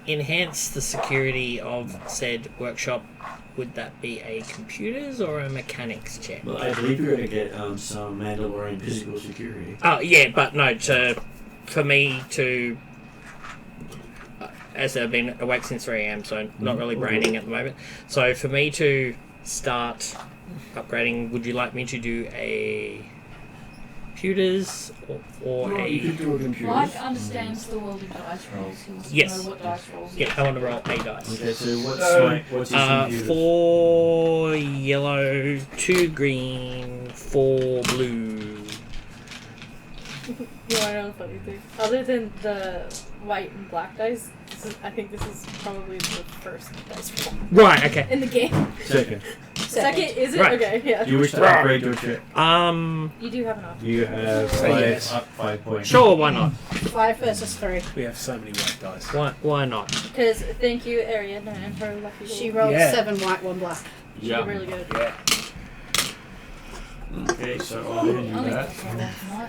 enhance the security of said workshop. Would that be a computers or a mechanics check? Well, I believe you're going to get some Mandalorian physical security. Oh yeah, but no. For me to, as I've been awake since 3 a.m., so not really braining at the moment. So for me to start upgrading, would you like me to do a computers or Well, you could do a computer. Mike understands the world of dice rolls. He wants Yes. to know what dice rolls. Yeah, I want to roll a dice. Okay, so what's his computer? 4 yellow, 2 green, 4 blue. You want to know the funny thing? Other than the white and black dice, I think this is probably the first dice roll Right. Okay. in the game. Second. Second, is it? Right. Okay, yeah. Do you wish to upgrade your ship? You do have an option. You have yes. up 5 points. Sure. Why not? 5 versus 3. We have so many white dice. Why not? Because thank you, Ariana, and her lucky She roll. rolled Yeah. 7 white, 1 black. She did really good. Yeah. Okay, so I'll do that.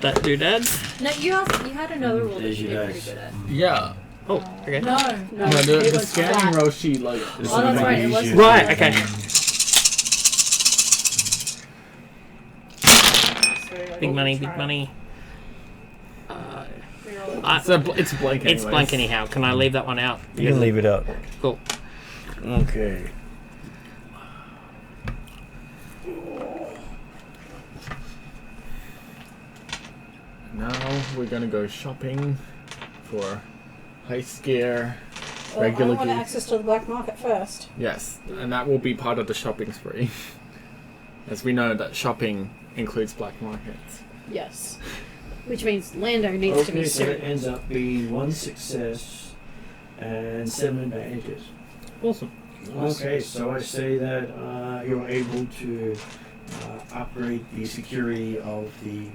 That doodad. No, you had another rule that There's you your did pretty dice. good at. Yeah. Oh, okay. No. No, No, the it was scanning flat. roll sheet, like. This Oh, will that's make right, it was easier Right, to- okay. Big money, big money. It's blank. It's blank anyhow. Can I leave that one out? You can leave it out. Cool. Okay. Now we're gonna go shopping for high scare, Well, I regular want gear. access to the black market first. Yes, and that will be part of the shopping spree. As we know that shopping includes black markets. Yes. Which means Lando needs to be Okay, so it sued. ends up being 1 success and 7 advantages. Awesome. Okay, so I say that you're able to upgrade the security of the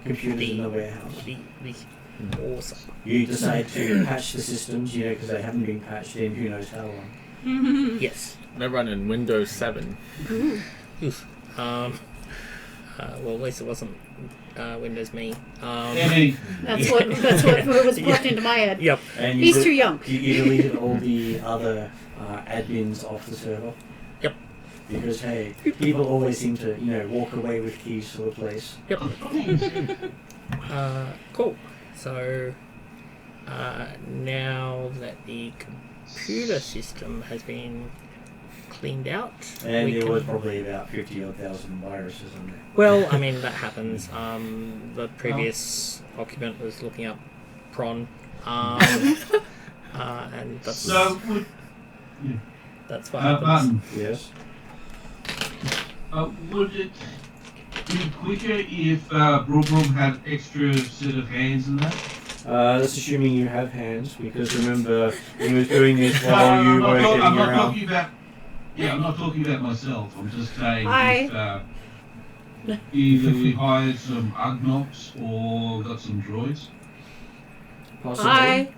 computers in the warehouse. Awesome. You decide to patch the systems, because they haven't been patched in who knows how long. Yes. They're running Windows 7. Oof. Well, at least it wasn't Windows Me. Any That's what was popped into my head. Yep. And He's too young. You deleted all the other admins off the server. Yep. Because hey, people always seem to walk away with keys to the place. Yep. Cool. So now that the computer system has been cleaned out, And we there can- was probably about 50,000 viruses on there. Well, I mean that happens. The previous occupant was looking up prawn, and that's so would that's what happens. Martin, Yes. would it be quicker if Broom had extra set of hands in that? That's assuming you have hands, because remember, he was doing this while you were getting I'm not around. talking about. Yeah, I'm not talking about myself. I'm just saying if either we hired some Ugnox or got some droids. Possibly. I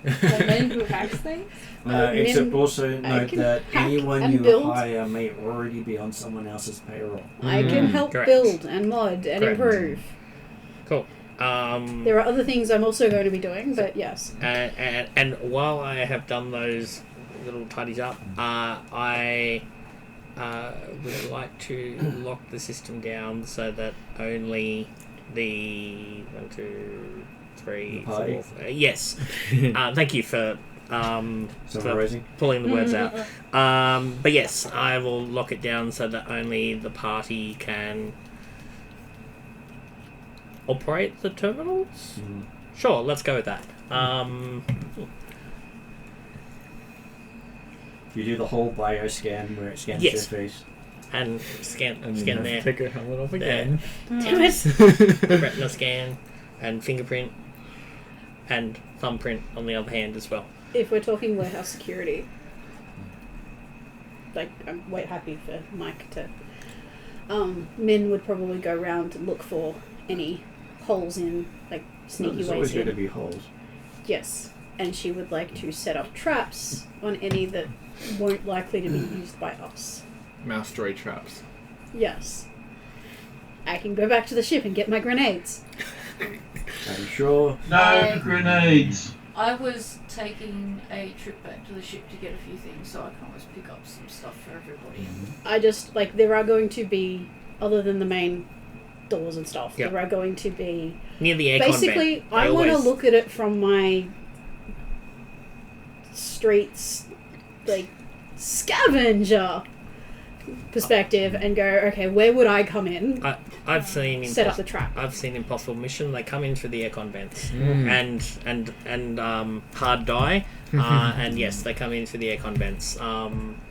The men who hacks things? Except also note can that hack anyone and you build. hire may already be on someone else's payroll. I can help Correct. build and mod and Correct. improve. Cool. There are other things I'm also going to be doing, but yes. And while I have done those little tidies up, I would like to lock the system down so that only the 1, 2, 3, The party? 4. Yes. Thank you for Summarizing. pulling the words out. But yes, I will lock it down so that only the party can operate the terminals. Sure, let's go with that. You do the whole bio scan where it scans Yes. your face. And scan And scan then there. take her helmet off There. again. Damn it. Retina scan and fingerprint and thumbprint on the other hand as well. If we're talking warehouse security, I'm quite happy for Mike to. Min would probably go around and look for any holes in, sneaky There's ways always going to in. be holes. Yes, and she would like to set up traps on any that weren't likely to be used by us. Mouse droid traps. Yes. I can go back to the ship and get my grenades. I'm sure. No grenades. I was taking a trip back to the ship to get a few things, so I can always pick up some stuff for everybody. I just, there are going to be, other than the main doors and stuff, Yep. there are going to be... Near the aircon Basically, vent. I They want to always- look at it from my streets, scavenger perspective and go, okay, where would I come in? I've seen Set up the trap. I've seen Impossible Mission. They come in through the aircon vents Mm. and hard die, and yes, they come in through the aircon vents.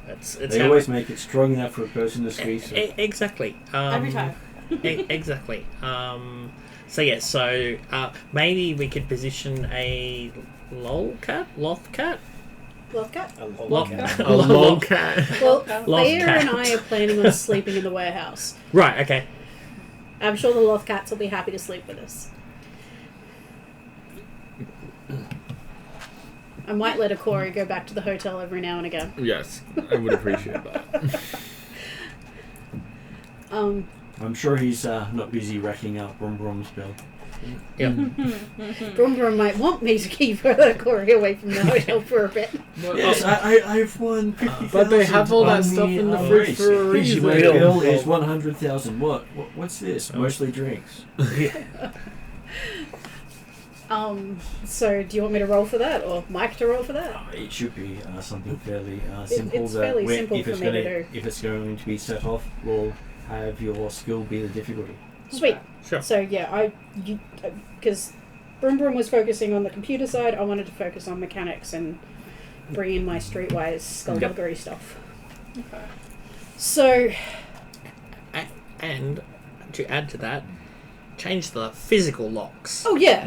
It's They how- always make it strong enough for a person to squeeze through. Exactly. Every time. Exactly. So yes, so maybe we could position a lothcat. Lolcat? A lolcat. Well, Lost Thea and cat. I are planning on sleeping in the warehouse. Right. Okay. I'm sure the Lothcats will be happy to sleep with us. I might let a Corey go back to the hotel every now and again. Yes, I would appreciate that. I'm sure he's not busy racking up Brum Brum's bill. Yep. Brum Brum might want me to keep Corey away from the hotel for a bit. Yes, I've won 50,000. But they have all that stuff in the fridge for a reason. My bill is 100,000. What's this? Mostly drinks. So do you want me to roll for that, or Mike to roll for that? It should be something fairly simple. It's fairly simple if for it's me to gonna, do. If it's going to be set off, we'll have your skill be the difficulty. Sweet. Sure. So yeah, because Brum Brum was focusing on the computer side, I wanted to focus on mechanics and bring in my streetwise skullduggery stuff. Okay. So, And to add to that, change the physical locks. oh yeah,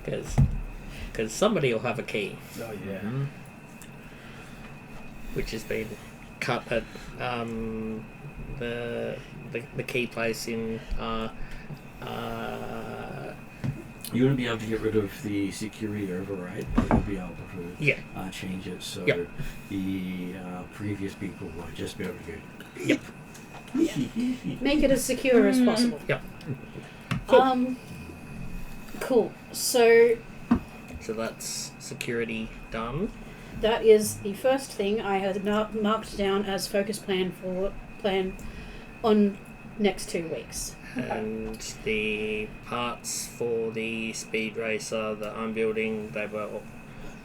Because somebody will have a key, Oh yeah. which has been cut at the key place in You're going to be able to get rid of the security override, but you'll be able to change it so the previous people will just be able to go. Yep. make it as secure as possible. Yep. Cool. So So that's security done. that is the first thing I had marked down as focus plan on next 2 weeks. And the parts for the speed racer that I'm building,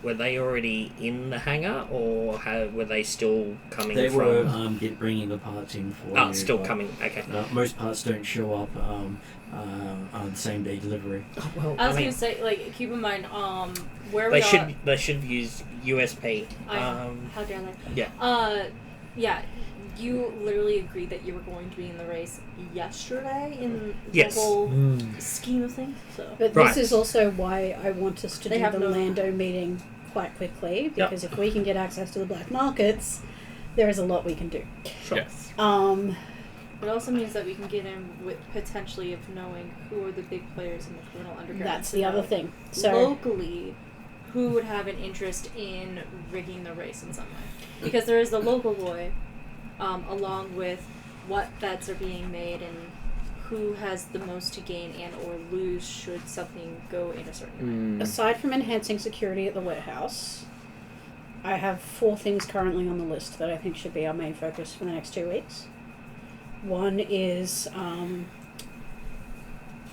were they already in the hangar, or were they still coming They from? were bringing the parts in for you. Still but, coming. Okay. most parts don't show up on the same day delivery. Oh, well, I was mean, gonna say, like, keep in mind, where they we should are. they should use USP. How dare they? Yeah. Yeah. You literally agreed that you were going to be in the race yesterday in Yes. the whole scheme of things. So But Right. this is also why I want us to They do have the no- Lando meeting quite quickly, because if we can get access to the black markets, there is a lot we can do. Sure. Yes. it also means that we can get in with potentially of knowing who are the big players in the criminal underground. That's to the other know thing. So locally, who would have an interest in rigging the race in some way? Because there is the local boy, along with what bets are being made and who has the most to gain and or lose should something go in a certain way. aside from enhancing security at the warehouse, I have 4 things currently on the list that I think should be our main focus for the next 2 weeks. One is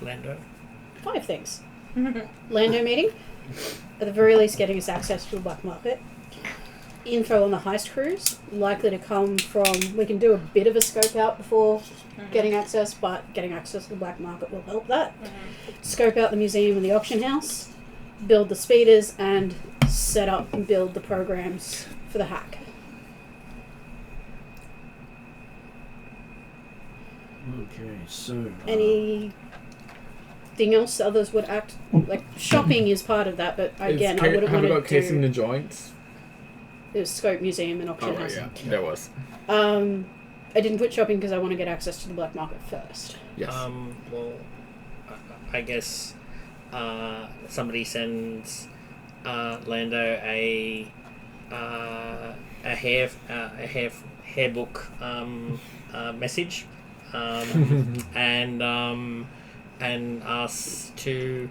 Lando. 5 things. Lando meeting, at the very least getting us access to the black market. Info on the heist crews, likely to come from, we can do a bit of a scope out before getting access, but getting access to the black market will help that. Scope out the museum and the auction house, build the speeders, and set up and build the programs for the hack. Okay, so Anything else others would act like? Shopping is part of that, but again, I wouldn't have want we got to casing do the joints? the scope museum and auction Oh, right, house. yeah, there was. I didn't put shopping because I want to get access to the black market first. Yes. Well, I guess somebody sends Lando a hair book message, and asks to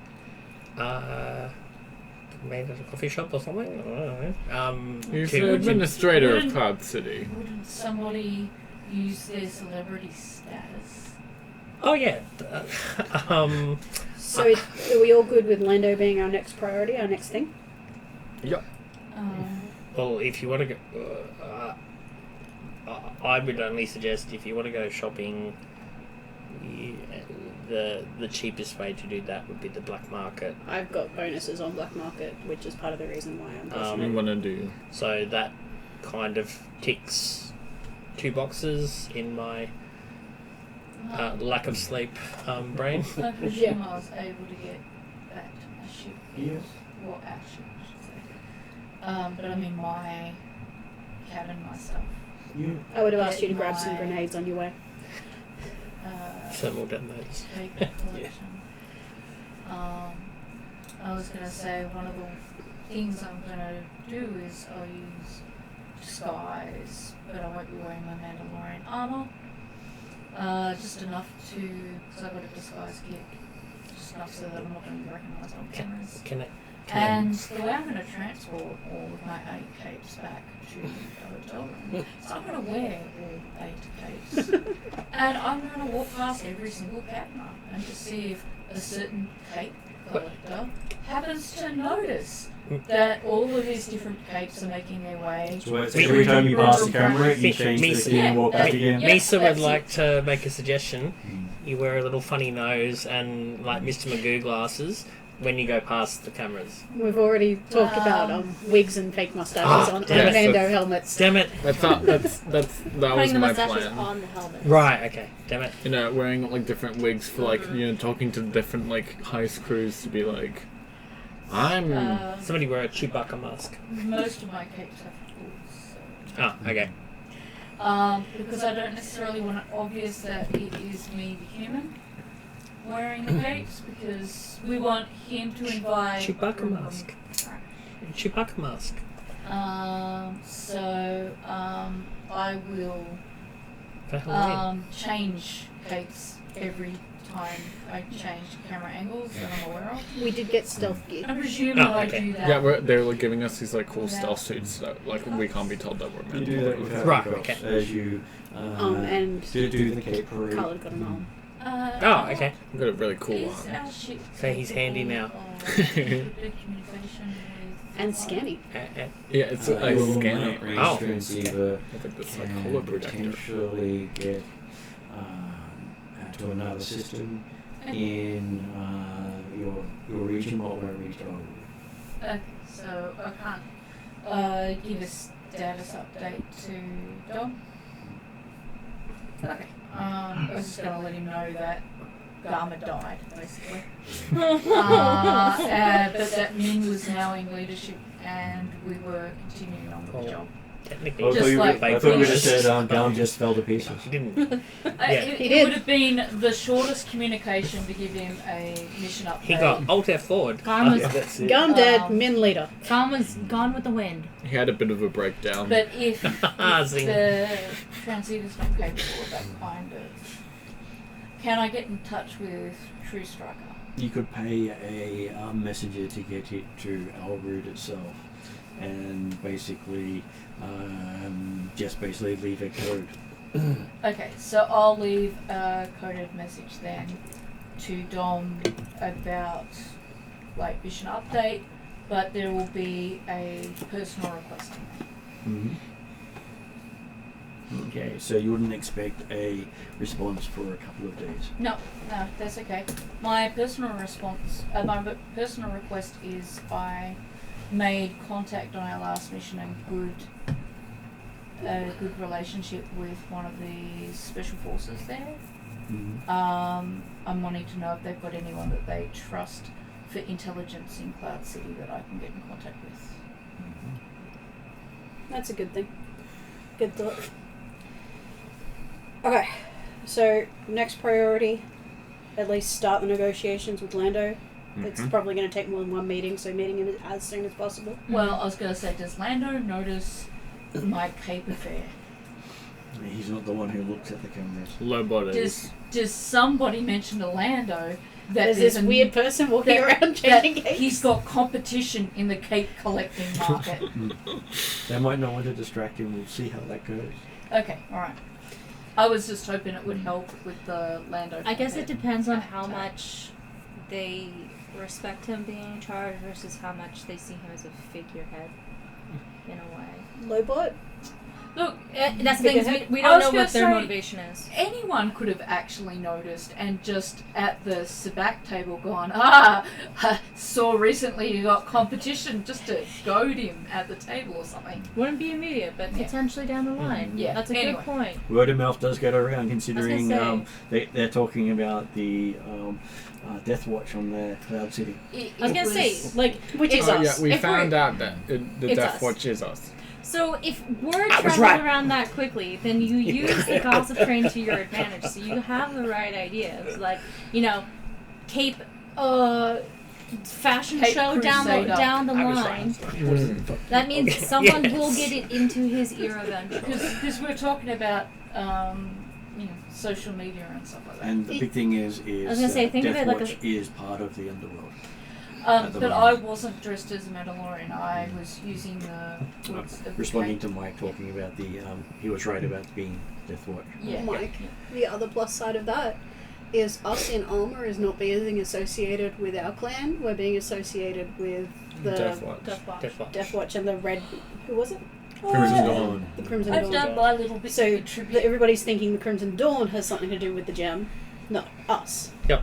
maybe at a coffee shop or something. I don't know. He's to- the administrator of wouldn't- Cloud City. Wouldn't somebody use their celebrity status? Oh yeah. So are we all good with Lando being our next priority, our next thing? Yep. Well, if you want to go, I would only suggest if you want to go shopping, the cheapest way to do that would be the black market. I've got bonuses on black market, which is part of the reason why I'm pushing We it. want to do. So that kind of ticks 2 boxes in my lack of sleep brain. I presume I was able to get back to my ship. Yes. Well, actually, I should say. But I mean, my cabin, my stuff. yeah. I would have asked you to Get grab some my- grenades on your way. Thermal detonators. Take the collection. I was gonna say one of the things I'm gonna do is I'll use disguise, but I won't be wearing my Mandalorian armor. Just enough to, because I've got a disguise kit, just enough so that I'm not going to be recognised on cameras. And the way I'm going to transport all of my 8 capes back to the hotel room, so I'm going to wear all 8 capes. And I'm going to walk past every single camera and to see if a certain cape collector happens to notice that all of these different capes are making their way. So every time you pass the camera, you change the scene and walk back again. Misa would like to make a suggestion. You wear a little funny nose and like Mr. Magoo glasses when you go past the cameras. We've already talked about wigs and fake mustaches on Mando helmets. Damn it! That was Putting my the mustaches plan. on the helmet. Right. Okay. Damn it. You know, wearing like different wigs for like talking to different like heist crews to be like, I'm. Somebody wear a Chewbacca mask. Most of my capes have hoods. So. Oh, okay. Because I don't necessarily want it obvious that it is me, the human, wearing the capes, because we want him to invite Chewbacca mask. Chewbacca mask. So I will For Halloween. change capes every time I change camera angles that I'm aware of. We did get stealth gear. I presume that I okay. do that. Yeah, they're like giving us these like cool stealth suits that like we can't be told that we're meant You to do that with Right, outcast okay. as you And do the cape parade. Khaled got an arm. Oh, okay. We've got a really cool Is one. our ship So he's handy capable now. of communication with And scanning. Yeah, it's Your a scanner. range Oh. transceiver I think that's like can color projector. potentially get to another system in your region while we're region. Okay, so I can't give a status update to Dom. Okay. I was just gonna let him know that Garma died, basically. But that Min was now in leadership and we were continuing on with the job. Technically, I Just thought you like- I thought you would have said Gum just fell to pieces. he didn't. It He did. would have been the shortest communication to give him a mission update. He got Alt F4'd. Karma's, That's it. Gum dead, Min leader. Karma's gone with the wind. He had a bit of a breakdown. But if Zing. the transceiver's not capable of that kind of... Can I get in touch with True Striker? You could pay a messenger to get it to Elrood itself, and basically just basically leave a code. Okay, so I'll leave a coded message then to Dom about like mission update, but there will be a personal request in there. Okay, so you wouldn't expect a response for a couple of days. No, that's okay. My personal response, my personal request is I made contact on our last mission and a good relationship with one of the special forces there. I'm wanting to know if they've got anyone that they trust for intelligence in Cloud City that I can get in contact with. That's a good thing. Good thought. Okay, so next priority, at least start the negotiations with Lando. It's probably going to take more than one meeting, so meeting him as soon as possible. Well, I was going to say, does Lando notice my cape affair? He's not the one who looks at the cameras. Low bodies. Does somebody mention to Lando that There's this weird person walking around changing that capes. he's got competition in the cape collecting market? They might not want to distract him. We'll see how that goes. Okay, alright. I was just hoping it would help with the Lando. I guess it depends on how attack. much they respect him being in charge versus how much they see him as a figurehead, in a way. Lobot? Look, That's the thing, is Figurehead? we I don't was know gonna what their say- motivation is. anyone could have actually noticed and just at the sabacc table gone, saw recently you got competition, just to goad him at the table or something. Wouldn't be immediate, but Yeah. potentially down the line. Yeah, That's a anyway. good point. Word of mouth does get around, considering say. they're talking about the Death Watch on the Cloud City. I was gonna say, like, Which is Oh us. yeah, we If found we're- out that the It's Death us. Watch is us. so if word I was travels right. around that quickly, then you use the gossip train to your advantage. So you have the right ideas, like, cape. fashion Hate show down the I was line. right. That means Okay. someone Yes. will get it into his ear eventually. Because we're talking about social media and stuff like that. And the big thing is I was gonna say, think of Death it like Watch is part of the underworld. But I wasn't dressed as a Mandalorian. I was using the Responding to Mike talking about the, he was right about being Death Watch. Yeah. Mike, the other plus side of that is us in armor is not being associated with our clan. We're being associated with the Death Watch. Death Watch and the red. Who was it? Crimson Dawn. The Crimson I've Dawn. done my little bit. So everybody's thinking the Crimson Dawn has something to do with the gem. No, us. Yep.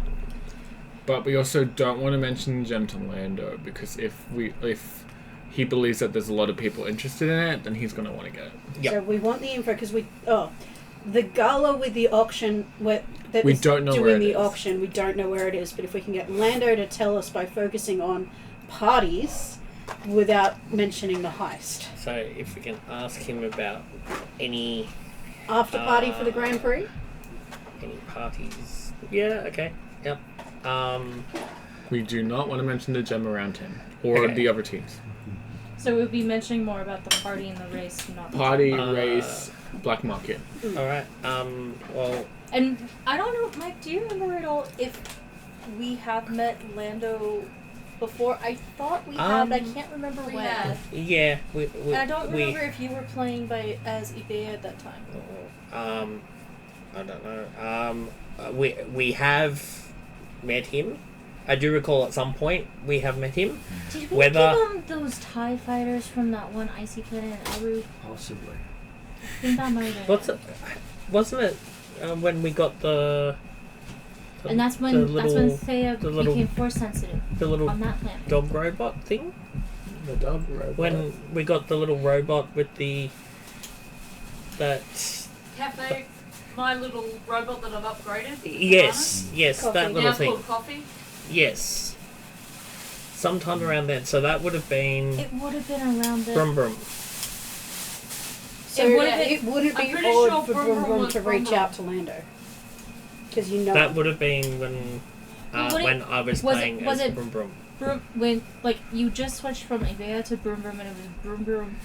But we also don't want to mention the gem to Lando because if he believes that there's a lot of people interested in it, then he's going to want to get it. Yep. So we want the info because the gala with the auction We is don't know doing where it the is. auction. We don't know where it is, but if we can get Lando to tell us by focusing on parties without mentioning the heist. So if we can ask him about any After party for the Grand Prix? parties. Yeah, okay. Yep. We do not want to mention the gem around him or Okay. the other teams. So we'll be mentioning more about the party and the race, not the Party, race, black market. Alright. Well, And I don't know, Mike, do you remember at all if we have met Lando before? I thought we had, but I can't remember We when. had. yeah, we And I don't remember if you were playing as Ibea at that time. I don't know. We have met him. I do recall at some point we have met him. Did we Whether- give him those TIE fighters from that one icy planet in Elrood? Possibly. I think that might have What's it? Wasn't it when we got the And that's when the little, Thea the little- became force sensitive the little on that planet. dog robot thing? The dog robot. When we got the little robot with that Cafe, my little robot that I've upgraded. yes, Coffee. that little Now thing. called Coffee. Yes. Sometime around then. So that would have been It would have been around the. Brum Brum. So It would've been- it wouldn't I'm be pretty odd sure for Brum Brum Brum Brum was to Brum reach Brum. out to Lando. Because you know That would have been when I was playing was as it- Brum Brum. When you just switched from Ibea to Broom Broom and it was Broom Broom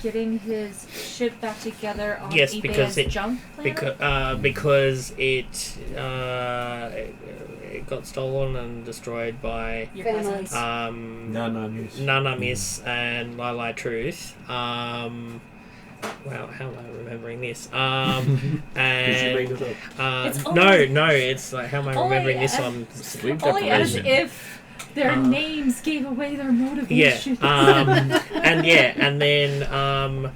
getting his ship back together on Yes, Ibea's because it- junk planet? Because it got stolen and destroyed by Your Families. cousins. No news. Nana Miss and Lili Truth. Wow, how am I remembering this? Did you And make it up? It's no, only- it's like how am I only remembering this as- one? Sleep Only as deprivation. if their Uh, names gave away their Yeah, motivation. and then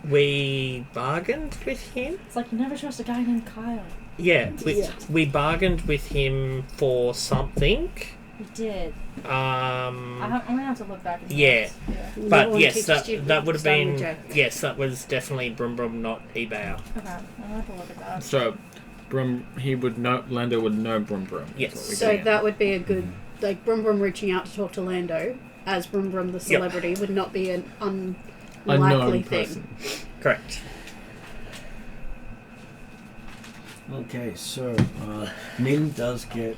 we bargained with him. It's like you never trust a guy named Kyle. Yeah, Yeah. we bargained with him for something. We did. Um, I'm gonna have to look back. At yeah. notes. Yeah. no but one yes, teaches you that would have starting been with J. yes, that was definitely Brum Brum, not eBay. Okay, I'll have to look at that. So, Lando would know Brum Brum. is Yes. what we're So getting at. that would be a good, like Brum Brum reaching out to talk to Lando as Brum Brum the celebrity would not be an unlikely unknown thing. person. Correct. Okay, so Min does get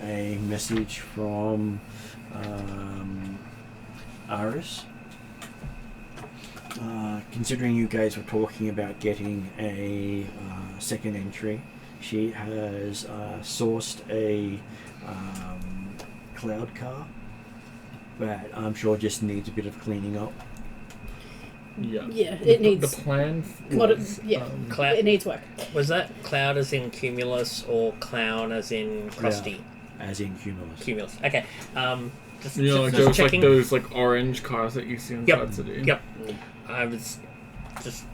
a message from Aris. Considering you guys were talking about getting a second entry, she has sourced a cloud car, but I'm sure just needs a bit of cleaning up. Yeah. Yeah, it The needs. plan What it- was, yeah. Cloud It needs work. was that Cloud as in Cumulus or Clown as in Krusty? As in Cumulus. Cumulus. Okay. Just, you know, like just those checking. orange cars that you see inside Yep. City. Yep. I was just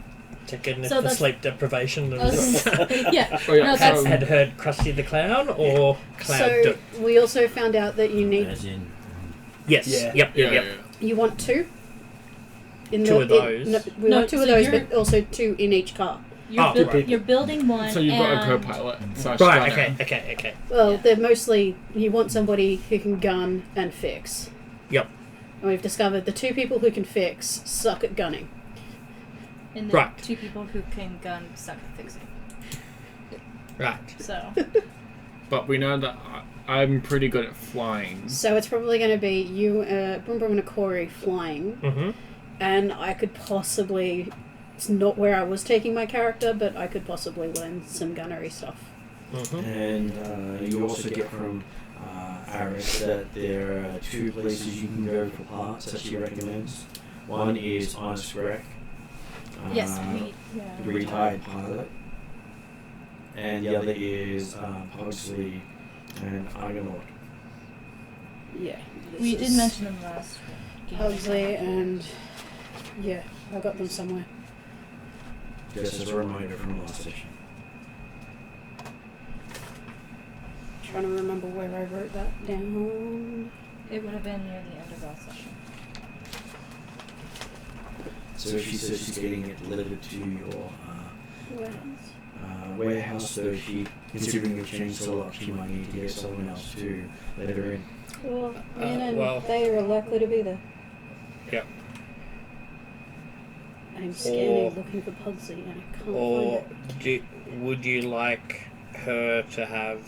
checking if So the that's- sleep deprivation I was gonna say, yeah. Oh, yeah, No, that's so- had heard Krusty the Clown or Cloud. So we also found out that you need As in. Yes. Yeah. Yep. Yeah, Yep. yeah. you want two. In Two of those. we No, want two so of those, you're- but also two in each car. You're, Oh, buil- right. you're building one. So you've got a and co-pilot. / Right. gunner. Okay. Well, Yeah. they're mostly you want somebody who can gun and fix. Yep. And we've discovered the two people who can fix suck at gunning. And the Right. two people who can gun suck at fixing. Right. So But we know that I'm pretty good at flying. So it's probably going to be you, Brum Brum and a Corey flying. Mm-hmm. And I could possibly... It's not where I was taking my character, but I could possibly learn some gunnery stuff. Mm-hmm. And you also get from Aris that there are 2 places you can go for parts that she recommends. One is Honest Wreck. Yes, the retired pilot. And the other is Pugsley and Argonaut. Yeah. We did mention them last game. Pugsley and... Yeah, I got them somewhere. Just as a reminder from last session. Trying to remember where I wrote that down. It would have been near the end of last session. So she says she's getting it delivered to your Warehouse. warehouse, so she, considering you've changed so lot, she might need to get someone else to let her in. Well, and well- they are likely to be there. Yep. I'm scanning, Or- looking for Pugsley, and I can't Or find it. would you like her to have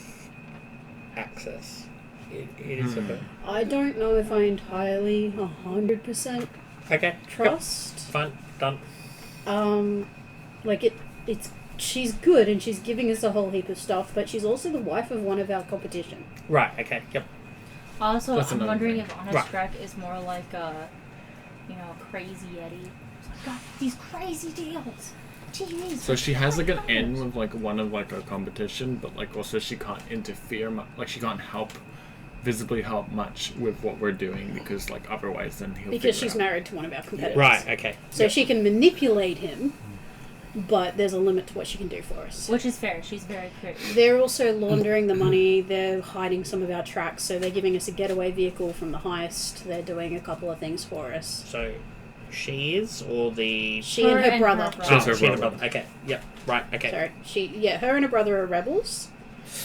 access? It is a bit. I don't know if I entirely 100% Okay. trust. Fine. Done. Like it's she's good and she's giving us a whole heap of stuff, but she's also the wife of one of our competition. Right. Okay. Yep. Also, That's I'm another wondering thing. if Honest Right. Wreck is more like a, crazy Eddie. Got these crazy deals. Jeez. So she has like an N with like one of like a competition, but like also she can't interfere, like she can't visibly help much with what we're doing because like otherwise then he'll Because figure she's out. married to one of our competitors. Right. Okay. So Yep. she can manipulate him, but there's a limit to what she can do for us. Which is fair. She's very creative. They're also laundering the money, they're hiding some of our tracks, so they're giving us a getaway vehicle from the heist, they're doing a couple of things for us. So, she is, or the... She and her brother. She's her she and brother. Okay, yep, right, okay. Sorry, her and her brother are rebels.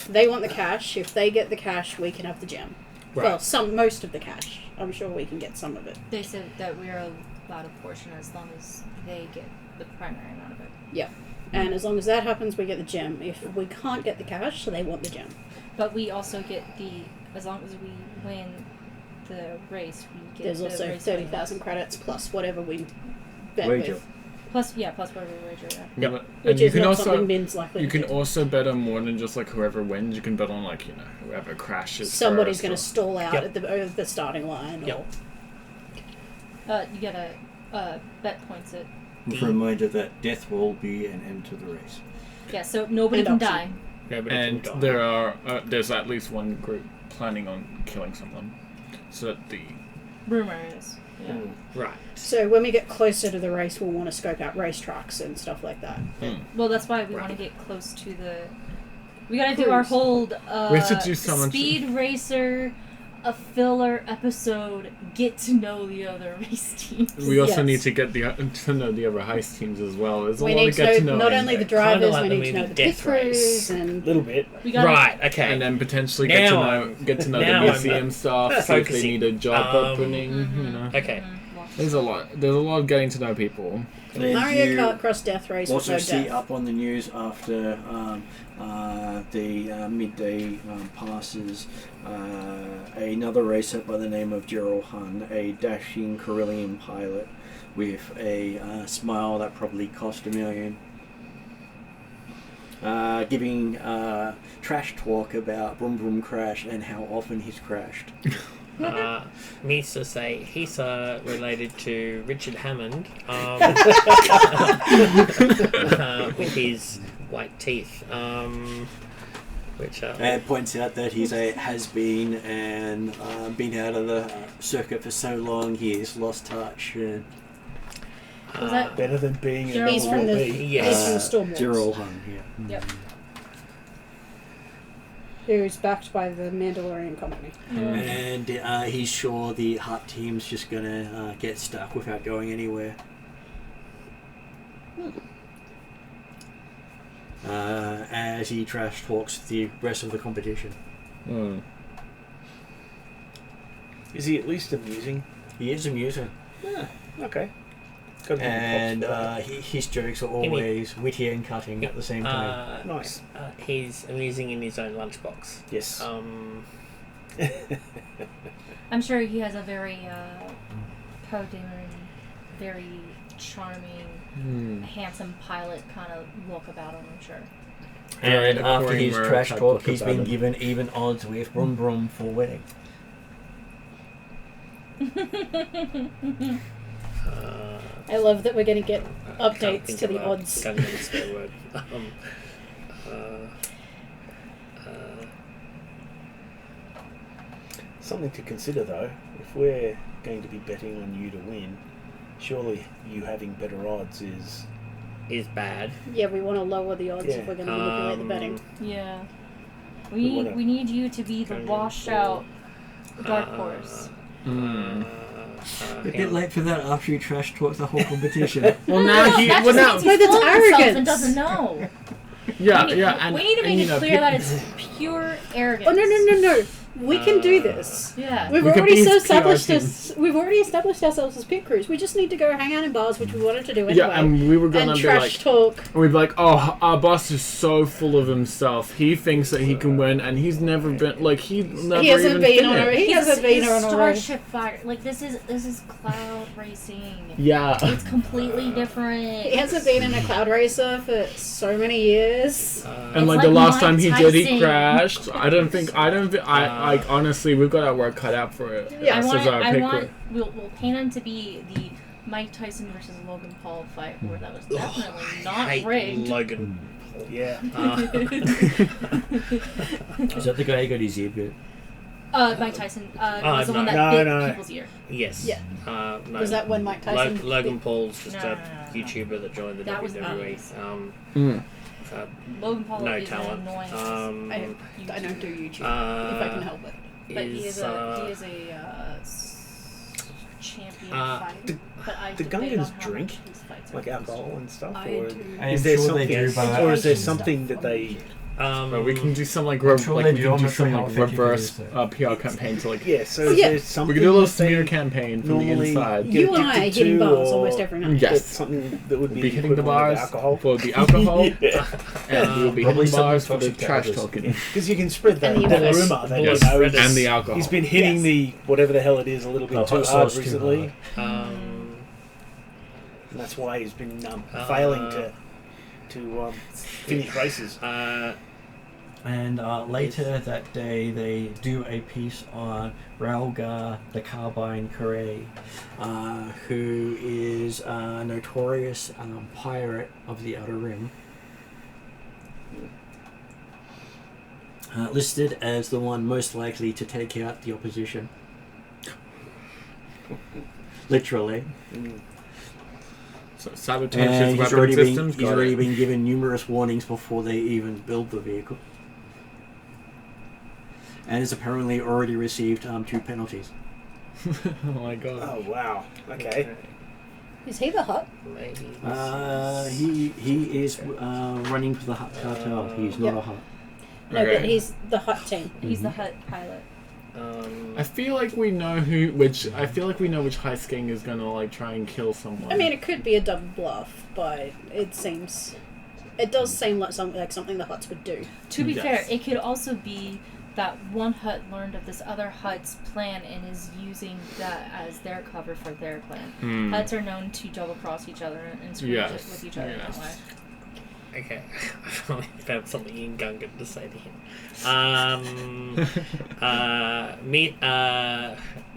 They want the cash. If they get the cash, we can have the gem. Right. Well, most of the cash. I'm sure we can get some of it. They said that we are allowed a portion as long as they get the primary amount of it. Yep. And as long as that happens, we get the gem. If we can't get the cash, they want the gem. But we also get as long as we win the race, we get There's the also race 30,000 winnings. credits plus whatever we bet Wager. with. Plus whatever we wager. Yeah. Yeah, Yep. and Which you is can not also something Min's likely you to can do. also bet on more than just like whoever wins. You can bet on like whoever crashes. Somebody's first going or- to stall out Yep. at the starting line. Yep. Or You get a bet points it. With a reminder that death will be an end to the race. Yeah, so nobody And can option. die. Nobody And can die. there are there's at least one group planning on killing someone, so that the Rumor is. Yeah. Right. So when we get closer to the race, we'll want to scope out racetracks and stuff like that. Well, that's why we want to get close to the. We gotta do our Cruise. whole We have to do so much- speed racer, a filler episode. Get to know the other race teams. we also Yes. need to get to know the other heist teams as well. There's a We lot need to get to know. not in only the there. drivers, like we the need to know movie the pit Death Race. crews and A little bit. We gotta, Right, okay. And then potentially Now get to know now the I'm museum staff, see if they focusing. need a job opening. Mm-hmm. You know, Okay. there's a lot of getting to know people. And Mario you Kart Cross Death Race with also no see death. up on the news after the midday passes another racer by the name of Gerald Hun, a dashing Carillion pilot with a smile that probably cost $1 million. Giving trash talk about Brum Brum Crash and how often he's crashed. Means to say he's related to Richard Hammond with his white teeth. Which And points out that he's a has-been and been out of the circuit for so long he's lost touch. And Was that- Better than being Gerald He's a from the Yes. he's from the Stormwatch, Gerald Hun, yeah. Yep. who's backed by the Mandalorian company. And he's sure the Hut team's just gonna get stuck without going anywhere. As he trash talks the rest of the competition. Is he at least amusing? He is amusing. Yeah, okay. Gotta give him And props for his jokes are always witty and cutting at the same time. that. Nice. He's amusing in his own lunchbox. Yes. I'm sure he has a very pro-demon, very charming, handsome pilot kind of look about him, I'm sure. And a after his Corey trash type talk, look he's about been him. given even odds with Brum Brum for wedding. I love that we're going to get I can't updates think to of the a odds. Gungan swear word. Something to consider though, if we're going to be betting on you to win, surely you having better odds is... Is bad. Yeah, we want to lower the odds Yeah. if we're going to be looking at the betting. Yeah. We wanna- We need you to be the washed out dark horse. A bit late for that after you trash talk the whole competition. Well, now he. That Well, just now. means No, he's that's full of himself arrogance. and doesn't know. Yeah, we need, yeah. And, we need to make and, it you know, clear that it's pure arrogance. Oh, no. We can do this. Yeah. We've We could already be his established PR team. us. We've already established ourselves as pit crews. We just need to go hang out in bars, which we wanted to do anyway. Yeah, and we were gonna and be trash like, talk. and we'd be like, oh, our boss is so full of himself. He thinks that he can win, and he's never been like he never He hasn't even been been on it. a. He hasn't been He's on a roll. Starship Fighter. Like this is cloud racing. Yeah. It's completely different. He hasn't been in a cloud racer for so many years. And like It's the like last Mike time he did, he Tyson. crashed. I like honestly, we've got our work cut out for it. Yeah, Us as our pit crew. we'll paint him to be the Mike Tyson versus Logan Paul fight where that was definitely I not hate rigged. Logan. Yeah. Is that the guy who got his ear bit? Mike Tyson was the one that no. bit No. people's ear. Yes. Yeah. No. Was that when Mike Tyson? Logan Paul's just No, a no. YouTuber that joined the That was WWE. Logan Paul No is talent. an annoying I don't do YouTube if Uh, I can help it. but he is, is a champion fighter. But I the debate Gungans on how drink, much his fights are like alcohol and stuff, I or do. I am is there sure something, they do, but or is there Stuff something that on they? But we can do some like I'm sure they we do. can I'm do not sure some how like effective it reverse is, though. PR campaign to like. Yeah, so Oh, is yeah. there something We can do a little that they smear campaign from the normally inside. get You and I are addicted hitting to, bars or almost every night. Yes. that's something that would be, Hitting the equivalent of bars alcohol. for the alcohol, Yeah. and we will be Probably hitting bars for something the toxic trash to others. talking. Because you can spread that And the rumor others. that Yes, you know, and the alcohol. he's been hitting Yes. the whatever the hell it is a little bit Oh, too hot hard sauce too recently, hard. and that's why he's been failing to finish races. And later that day, they do a piece on Raulgar the Carbine Curé, who is a notorious pirate of the Outer Rim. Listed as the one most likely to take out the opposition. Literally. So sabotage And his he's weapon already systems. been, he's already been given numerous warnings before they even build the vehicle. And has apparently already received 2 penalties. Oh my god. Oh wow! Okay. Is he the hut? Maybe. He is running for the Hut cartel. He's not Yep. a Hut. No, Okay. but he's the hut team. He's the hut pilot. I feel like we know which heist gang is gonna like try and kill someone. I mean, it could be a double bluff, but it does seem like something the huts would do. To be Yes. fair, it could also be that one hut learned of this other hut's plan and is using that as their cover for their plan. Huts are known to double cross each other and screw Yes, with each other yes. that way. Okay, I finally found something in Gungan to say to him.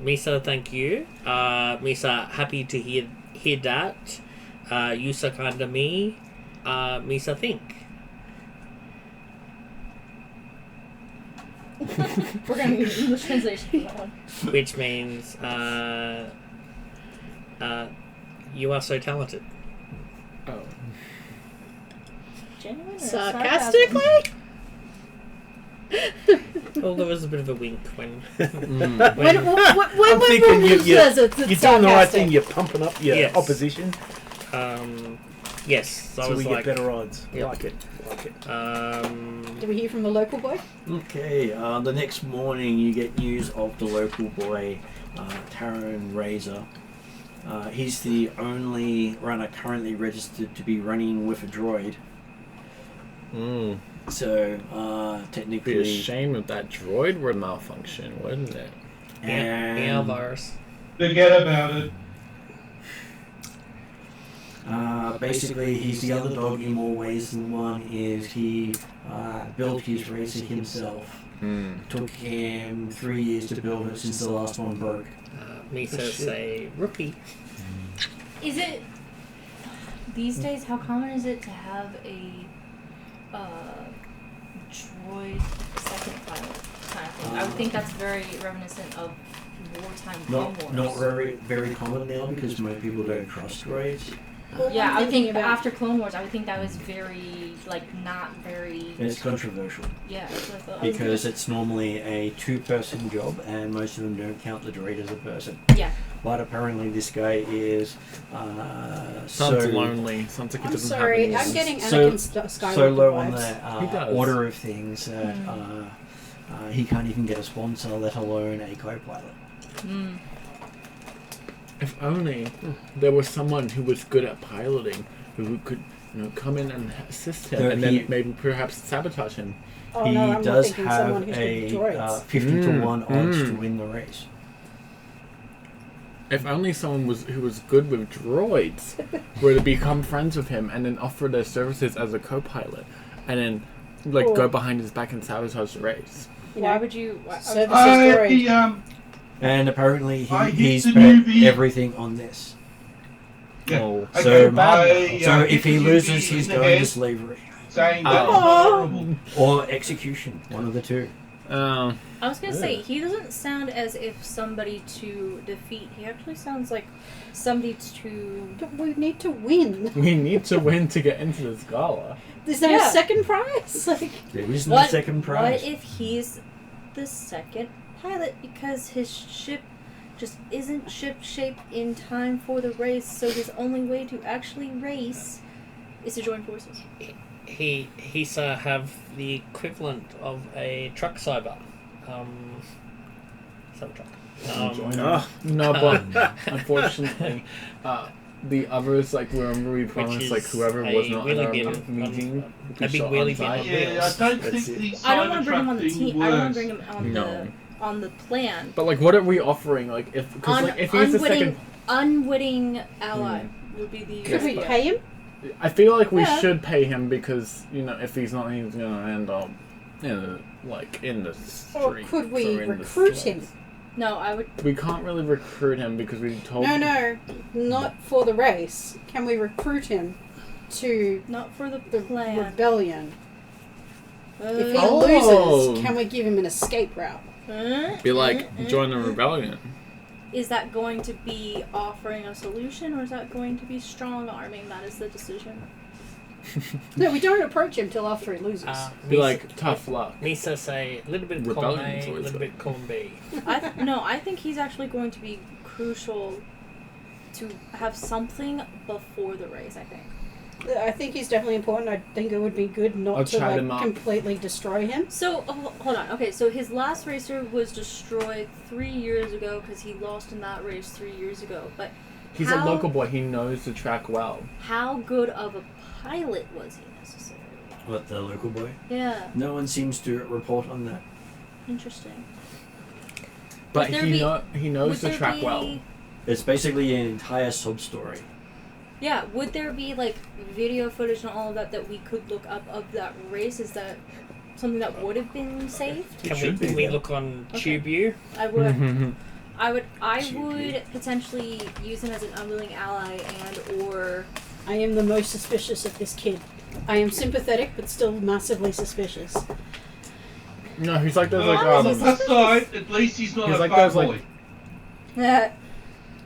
Misa, thank you. Misa, happy to hear that. Yusa kinda me. Misa, think. We're going to use English translation for that one. Which means, you are so talented. Oh. Genuine or Sarcastically? Well, there was a bit of a wink when. When I'm thinking says it's you're doing the right sarcastic. thing. You're pumping up your Yes. opposition, Yes, so I so was we like. get better odds. Yep. Like it. Do we hear from the local boy? Okay, the next morning you get news of the local boy, Taron Razor, He's the only runner currently registered to be running with a droid. So, technically... It'd be a shame if that droid would malfunction, wouldn't it? Yeah, virus. Forget about it. Basically, he's the underdog in more ways than one. Is he built his racer himself. Took him 3 years to build it since the last one broke. Misa say rookie. Is it these days? How common is it to have a droid second pilot kind of thing? I would think that's very reminiscent of wartime Clone Wars. Not very, very common now because most people don't trust droids. Yeah, I would think after Clone Wars, I would think that was very, not very... It's controversial. Yeah, that's what I thought. Because it's normally a 2-person job and most of them don't count the droid as a person. Yeah. But apparently this guy is Sounds lonely. Sounds like he I'm doesn't sorry, have any. I'm getting So- Anakin Skywalker so low vibes. on He the does. order of things that he can't even get a sponsor, let alone a co-pilot. If only there was someone who was good at piloting, who could come in and assist him, There and he- then maybe perhaps sabotage him. Oh, He no, I'm not does thinking have someone who's a good with droids. 50-to-1 odds to win the race. If only someone who was good with droids were to become friends with him and then offer their services as a co-pilot, and then go behind his back and sabotage the race. Why would you... Services droid. And apparently I hit he's the bet movie. everything on this. Yeah. Oh. I So- go by, So hit if he the loses, movie he's in the going to head, slavery. saying that Oh. was horrible. Or execution, one of the two. I was gonna say, Yeah. he doesn't sound as if somebody to defeat. He actually sounds like somebody to... But we need to win. We need to win to get into this gala. Is there Yeah. a second prize? There is no What- second prize. What if he's the second pilot because his ship just isn't ship-shaped in time for the race, so his only way to actually race is to join forces? He's have the equivalent of a truck cyber. Cybertruck. No, but unfortunately, the others, remember we Which promised, is whoever a was not at wheelie our bin meeting, on- would be a big shot wheelie on bin sight. on Yeah, I wheels. don't That's think it. the I don't want to bring him on the Cybertruck team. thing I don't want works. to bring him No. on the plan. But what are we offering? If he's the second, Unwitting ally would be the Could we idea. pay him? I feel like we Yeah. should pay him because if he's not, he's gonna end up in the street. Or could we or in the recruit slums. him? No, I would. We can't really recruit him because we told. No, not for the race. Can we recruit him to Not for the the plan. rebellion? If he Oh. loses, can we give him an escape route? Be join the rebellion. Is that going to be offering a solution, or is that going to be strong arming? That is the decision. No, we don't approach him till after he loses. Be tough luck. Misa say a little bit of column Rebellion's A, a always little good. bit column B. I think he's actually going to be crucial to have something before the race. I think. I think he's definitely important. I think it would be good not I'll to chat him up. completely destroy him. So hold on. Okay, so his last racer was destroyed 3 years ago because he lost in that race 3 years ago. But He's a local boy. He knows the track well. how good of a pilot was he necessarily? What, the local boy? Yeah, No one seems to report on that. interesting. But Would there he be- he knows Would the there track be- well. It's basically an entire sub-story. Yeah, would there be video footage and all of that we could look up of that race? Is that something that would have been saved? Can we look on Okay. TubeView? I would. Mm-hmm. I would potentially use him as an unwilling ally or I am the most suspicious of this kid. I am sympathetic, but still massively suspicious. No, he's like those On the plus side, at least he's not He's a like bad those, boy.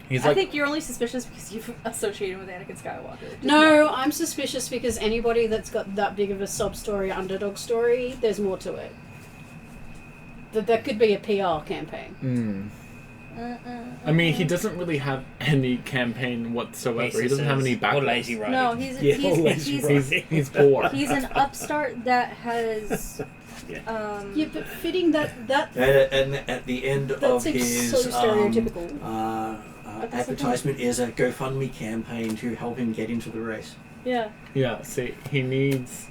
he's I like think you're only suspicious because you've associated with Anakin Skywalker. Just No, I'm suspicious because anybody that's got that big of a sub-story, underdog story, there's more to it. That could be a PR campaign. I mean, he doesn't really have any campaign whatsoever. He doesn't have any Or background. lazy writing. No, he's Yeah, he's, lazy he's, writing. He's poor. he's an upstart that has Yeah, but fitting that And at the end that of seems his so stereotypical. advertisement is a GoFundMe campaign to help him get into the race. Yeah. Yeah, see, he needs...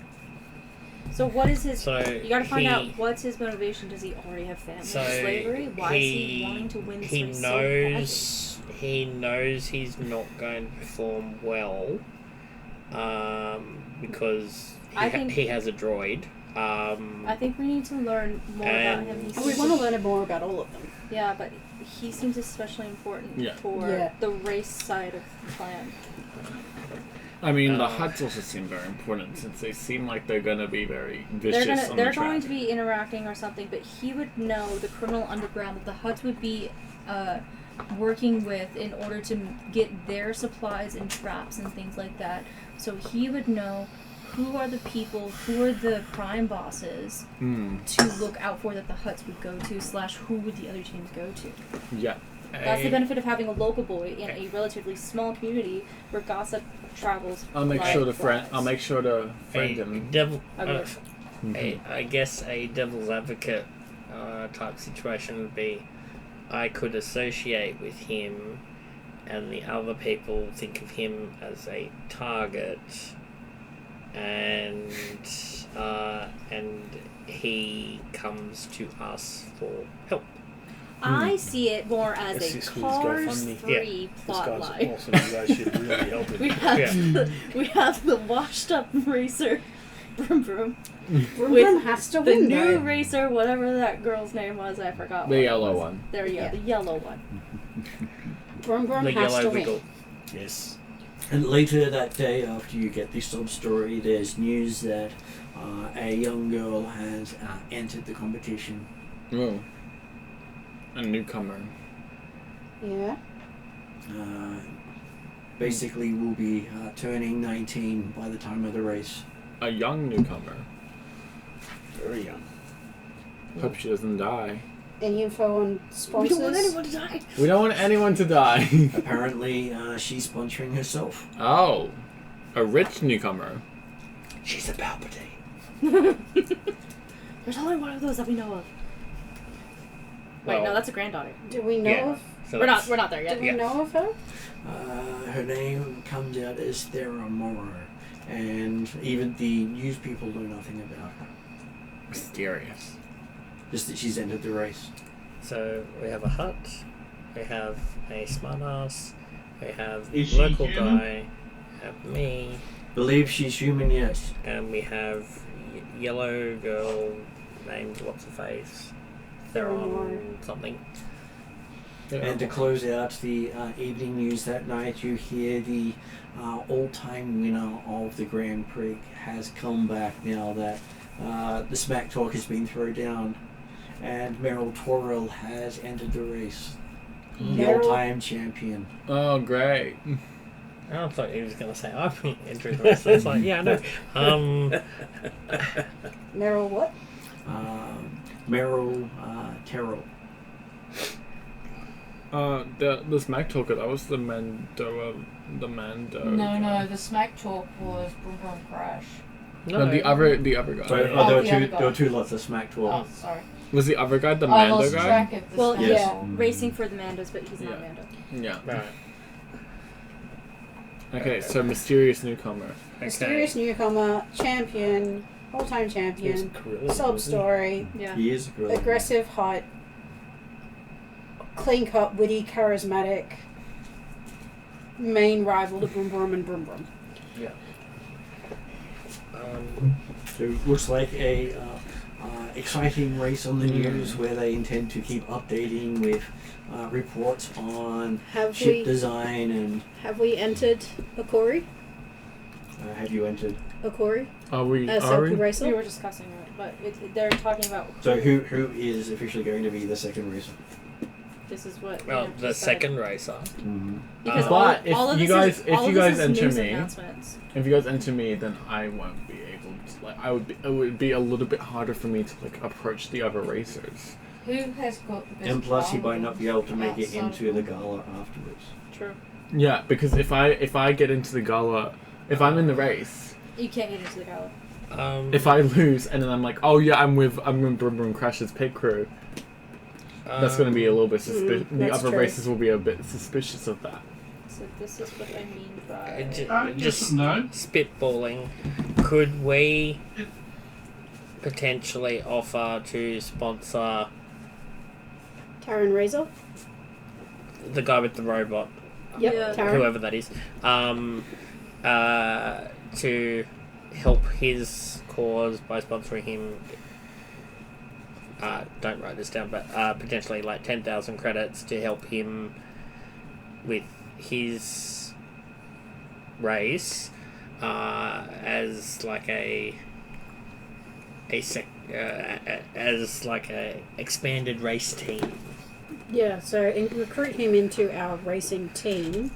So what is his... So you gotta find out what's his motivation. Does he already have family in slavery? Why is he wanting to win this race so badly? He knows he's not going to perform well because he has a droid. I think we need to learn more about him. We want to learn more about all of them. Yeah, but he seems especially important for the race side of the clan. I mean, the Hutts also seem very important since they seem like they're going to be very vicious They're going to be interacting or something, but he would know the criminal underground that the Hutts would be working with in order to get their supplies and traps and things like that. So he would know who are the people, who are the crime bosses to look out for that the Hutts would go to, / who would the other teams go to. Yeah. That's the benefit of having a local boy in a relatively small community where gossip travels. I'll make sure to friend him. I guess a devil's advocate type situation would be, I could associate with him, and the other people think of him as a target, and he comes to us for help. I see it more as a Cars 3 plot line. Awesome. You guys should really help him. We have the washed up racer, Broom Broom. Broom Broom has to win. The new racer, whatever that girl's name was, I forgot. The yellow one. There you go, the yellow one. Broom Broom has to win. Yes. And later that day, after you get the sub-story, there's news that a young girl has entered the competition. Oh. A newcomer. Yeah. Basically will be turning 19 by the time of the race. A young newcomer. Very young. Hope she doesn't die. Any info on sponsors? We don't want anyone to die. We don't want anyone to die. Apparently, she's sponsoring herself. Oh. A rich newcomer. She's a Palpatine. There's only one of those that we know of. Wait, no, that's a granddaughter. Do we know of? So we're not there yet. Do we know of her? Her name comes out as Terrinoth, and even the news people know nothing about her. Mysterious. Just that she's entered the race. So we have a Hutt, we have a smartass, we have Is the she local human? guy, we have me, Believe she's human, yes. and we have yellow girl named what's her face, Theron something. And to close out the evening news that night, you hear the all-time winner of the Grand Prix has come back now that the smack talk has been thrown down, and Meryl Torrell has entered the race. The all-time champion. Oh, great. I thought he was going to say I've been entering the rest. It's like, yeah, I know. Meryl what? Meryl Terrell. The smack talker, that was the Mando. No, the smack talk was Boom Boom Crash. No, the other guy. So, there were two lots of smack talk. Oh, sorry. Was the other guy the I Mando lost guy? track of the Well, smack Yes. yeah, talk. racing for the Mandos, but he's not Mando. Yeah. Right. Okay, so mysterious newcomer. Mysterious newcomer, champion, all-time champion, sub-story, Yeah. He is a girl. aggressive, hot, clean-cut, witty, charismatic, main rival to Broom Broom and Broom Broom. Yeah. So it looks like a exciting race on the news where they intend to keep updating with reports on Have ship we design and have we entered Okori? have you entered? Okori? Are we? Soku We Racer? were discussing it, but they're talking about. So who is officially going to be the second racer? This is what. Well, the second racer. Mm-hmm. Because But all of if you this guys is, all of this is enter news me, announcements. if you guys enter me, then I won't be able to. Like, it would be a little bit harder for me to approach the other racers. Who has got the best And plus, he rival might not be able to make it outside into of the gala afterwards. True. Yeah, because if I get into the gala, if I'm in the race, You can't get into the gala. if I lose and then I'm like, oh yeah, I'm with Broom Broom Crash's pit crew, That's going to be a little bit suspicious. The that's other true. races will be a bit suspicious of that. So this is what I mean by... Just no. Spitballing. Could we potentially offer to sponsor Taran Razor? the guy with the robot, Yep, Yeah. Taran. whoever that is, to help his cause by sponsoring him? Don't write this down, but potentially like 10,000 credits to help him with his race as like a expanded race team. Yeah, so recruit him into our racing team.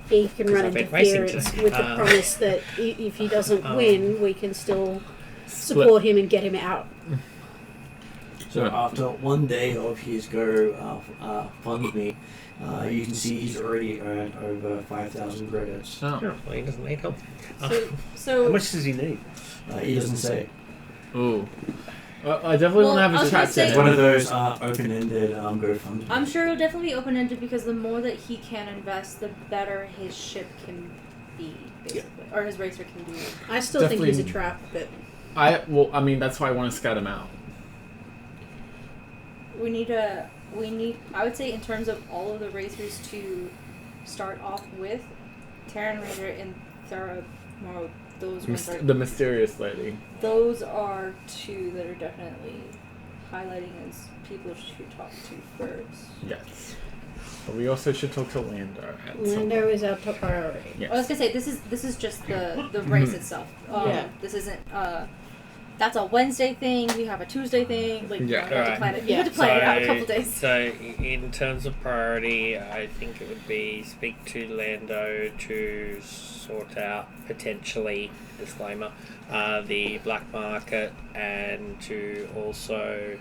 He can 'Cause run I've been racing interference today. with the promise that if he doesn't win, we can still Split. support him and get him out. So after one day of his fund me, you can see he's already earned over 5,000 credits. Oh. Well, he doesn't need help. So How much does he need? He doesn't say. Ooh. I definitely Well, want to have I his was gonna chat say- It's one of those open-ended GoFundMe. I'm sure it'll definitely be open-ended because the more that he can invest, the better his ship can be, basically. Or his racer can do. I still think he's a Definitely- trap, but that's why I want to scout him out. I would say in terms of all of the racers to start off with, Terran Raider and Thera Morrow, those ones are, The mysterious lady. those are two that are definitely highlighting as people to talk to first. Yes. But we also should talk to Lando. At some Lando point. is our top priority. Yes. I was gonna say this is just the race itself. Yeah. This isn't that's a Wednesday thing. We have a Tuesday thing. Like Yeah. you have to Alright. plan it. You Yeah. have to plan it out a couple days. So, in terms of priority, I think it would be speak to Lando to sort out potentially, disclaimer, the black market, and to also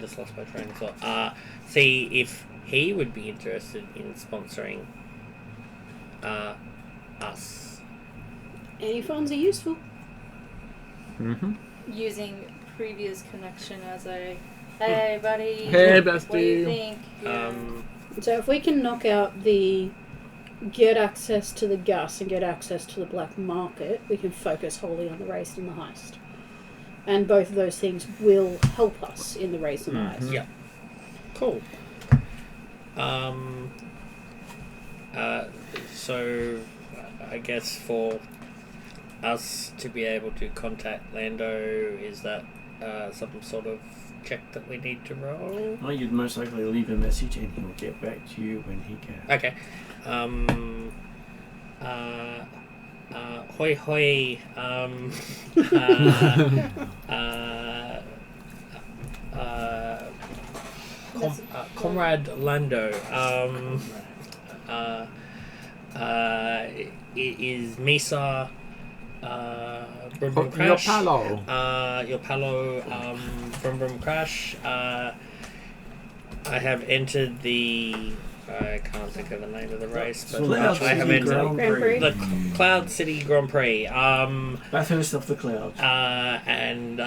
just lost my train of thought. See if he would be interested in sponsoring us. Any funds are useful. Mm-hmm. Using previous connection as a hey buddy. Hey, What do you bestie. think? Yeah. So if we can knock out the get access to the Gus and get access to the black market, we can focus wholly on the race and the heist. And both of those things will help us in the race and the heist. Yeah. Cool. So I guess for us to be able to contact Lando, is that some sort of check that we need to roll? Well, you'd most likely leave a message and he'll get back to you when he can. Okay. Hoi hoi. Comrade Lando. It is Misa. Brum Brum Crash. Your palo. Brum Brum Crash. I have entered the. I can't think of the name of the race, but Cloud I have City entered Grand Grand Prix. the Cloud City Grand Prix. Bathurst of the Clouds. And